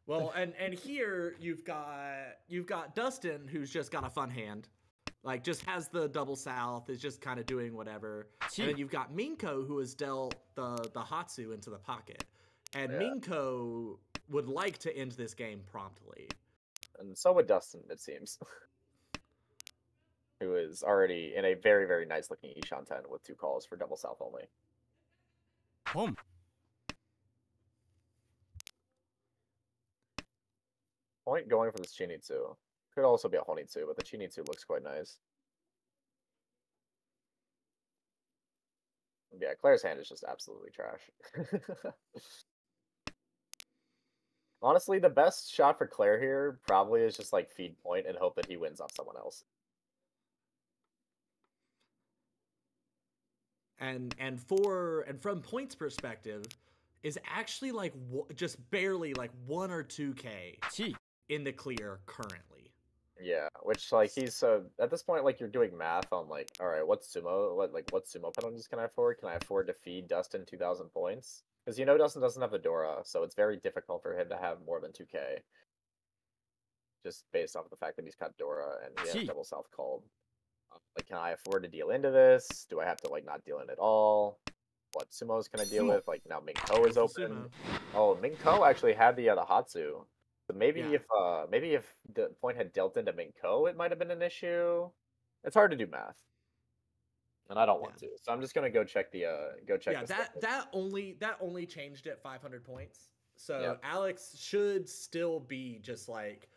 Well, and here you've got Dustin, who's just got a fun hand, like just has the double south, is just kind of doing whatever. And then you've got Minko, who has dealt the Hatsu into the pocket, and Minko would like to end this game promptly. And so would Dustin, it seems. Who is already in a very, very nice looking Ishan 10 with 2 calls for double south only. Home. Point going for this Chinitsu. Could also be a Honitsu, but the Chinitsu looks quite nice. Yeah, Claire's hand is just absolutely trash. Honestly, the best shot for Claire here probably is just like feed point and hope that he wins off someone else. And from points perspective, is actually like just barely like 1 or 2k in the clear currently. Yeah, which like he's at this point like you're doing math on like, all right, what sumo penalties can I afford? Can I afford to feed Dustin 2,000 points? Because Dustin doesn't have the Dora, so it's very difficult for him to have more than 2k. Just based off of the fact that he's got Dora and he has double south called. Like, can I afford to deal into this? Do I have to like not deal in at all? what Sumo's can I deal Sumo. with? Like now Mingko is It's a open. sumo. Oh, Mingko actually had the Hatsu. So maybe Yeah. if the point had dealt into Mingko, it might have been an issue. It's hard to do math, and I don't want to. So I'm just gonna go check the Yeah, the that standings. that only changed at 500 points. So Yep. Alex should still be just like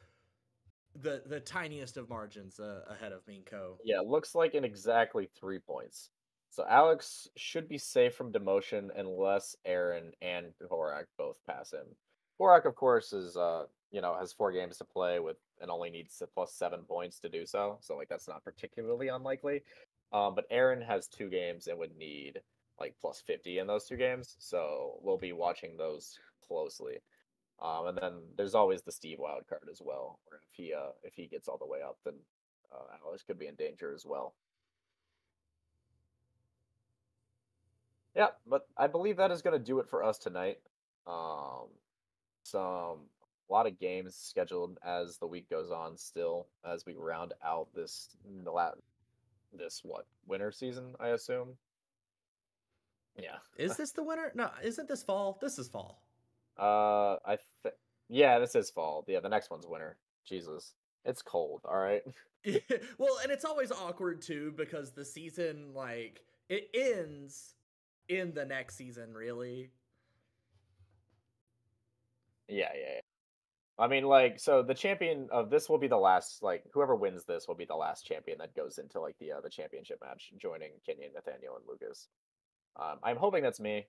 the tiniest of margins ahead of Minko. Yeah, looks like in exactly 3 points. So Alex should be safe from demotion unless Aaron and Horak both pass him. Horak, of course, is has 4 games to play with and only needs to plus 7 points to do so. So like that's not particularly unlikely. But Aaron has 2 games and would need like plus 50 in those 2 games. So we'll be watching those closely. And then there's always the Steve wild card as well, where if he gets all the way up, then Alex could be in danger as well. Yeah, but I believe that is going to do it for us tonight. Um, a lot of games scheduled as the week goes on. Still, as we round out this what winter season, I assume. Yeah. Is this the winter? No, isn't this fall? This is fall. Yeah, this is fall. Yeah, the next one's winter. Jesus, it's cold. All right. Well, and it's always awkward too because the season like it ends in the next season, really. Yeah. I mean, like, so the champion of this will be the last. Like, whoever wins this will be the last champion that goes into like the championship match, joining Kenyon, Nathaniel, and Lucas. I'm hoping that's me.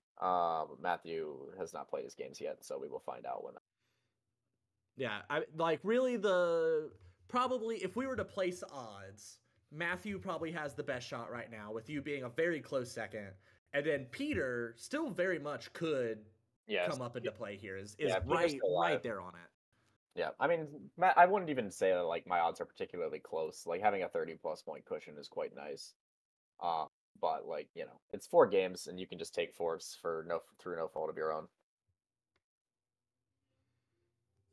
Matthew has not played his games yet, so we will find out when. Yeah, I like really the probably if we were to place odds, Matthew probably has the best shot right now, with you being a very close second, and then Peter still very much could Yes. come up into play here. Is Yeah, Peter's right still alive. there on it. Yeah, I mean, Matt, I wouldn't even say that like my odds are particularly close. Like having a 30+ point cushion is quite nice. Uh, but like it's 4 games, and you can just take fours through no fault of your own.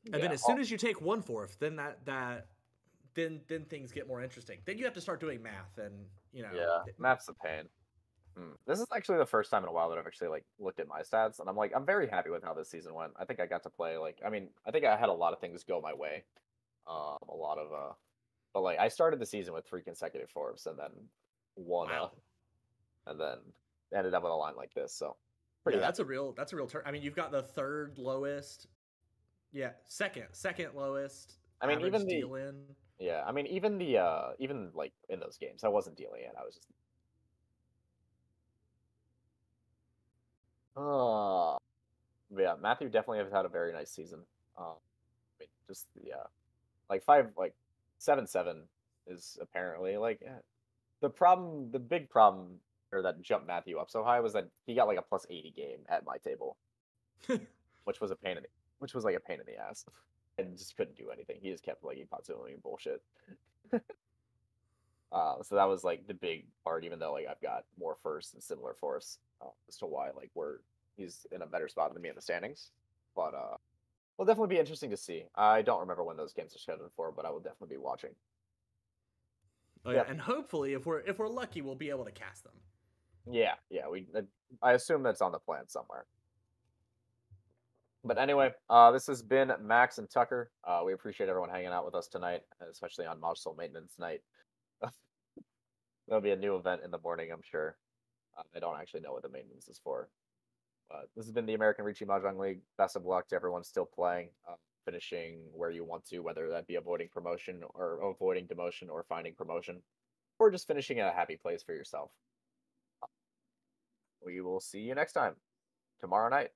And then Yeah, as soon as you take 1/4, then then things get more interesting. Then you have to start doing math, and yeah, math's a pain. This is actually the first time in a while that I've actually like looked at my stats, and I'm very happy with how this season went. I think I got to play I think I had a lot of things go my way. A lot of but like I started the season with 3 consecutive fours, and then one Wow. and then ended up with a line like this. So pretty Yeah, happy. that's a real turn. I mean, you've got the third lowest, yeah, second lowest. I mean, average even the deal in. yeah, I mean even even like in those games, I wasn't dealing in. I was just yeah. Matthew definitely has had a very nice season. I mean, just like 7-7 is apparently like the big problem or that jumped Matthew up so high was that he got like a plus 80 game at my table, which was like a pain in the ass, and just couldn't do anything. He just kept like Ipatsuing bullshit. So that was like the big part, even though like I've got more first and similar force as to why like he's in a better spot than me in the standings. But will definitely be interesting to see. I don't remember when those games are scheduled for, but I will definitely be watching. Oh yeah, and hopefully, if we're lucky, we'll be able to cast them. Yeah. I assume that's on the plan somewhere. But anyway, this has been Max and Tucker. We appreciate everyone hanging out with us tonight, especially on Module Maintenance Night. There'll be a new event in the morning, I'm sure. I don't actually know what the maintenance is for. This has been the American Ricci Mahjong League. Best of luck to everyone still playing, finishing where you want to, whether that be avoiding promotion or avoiding demotion or finding promotion, or just finishing at a happy place for yourself. We will see you next time, tomorrow night.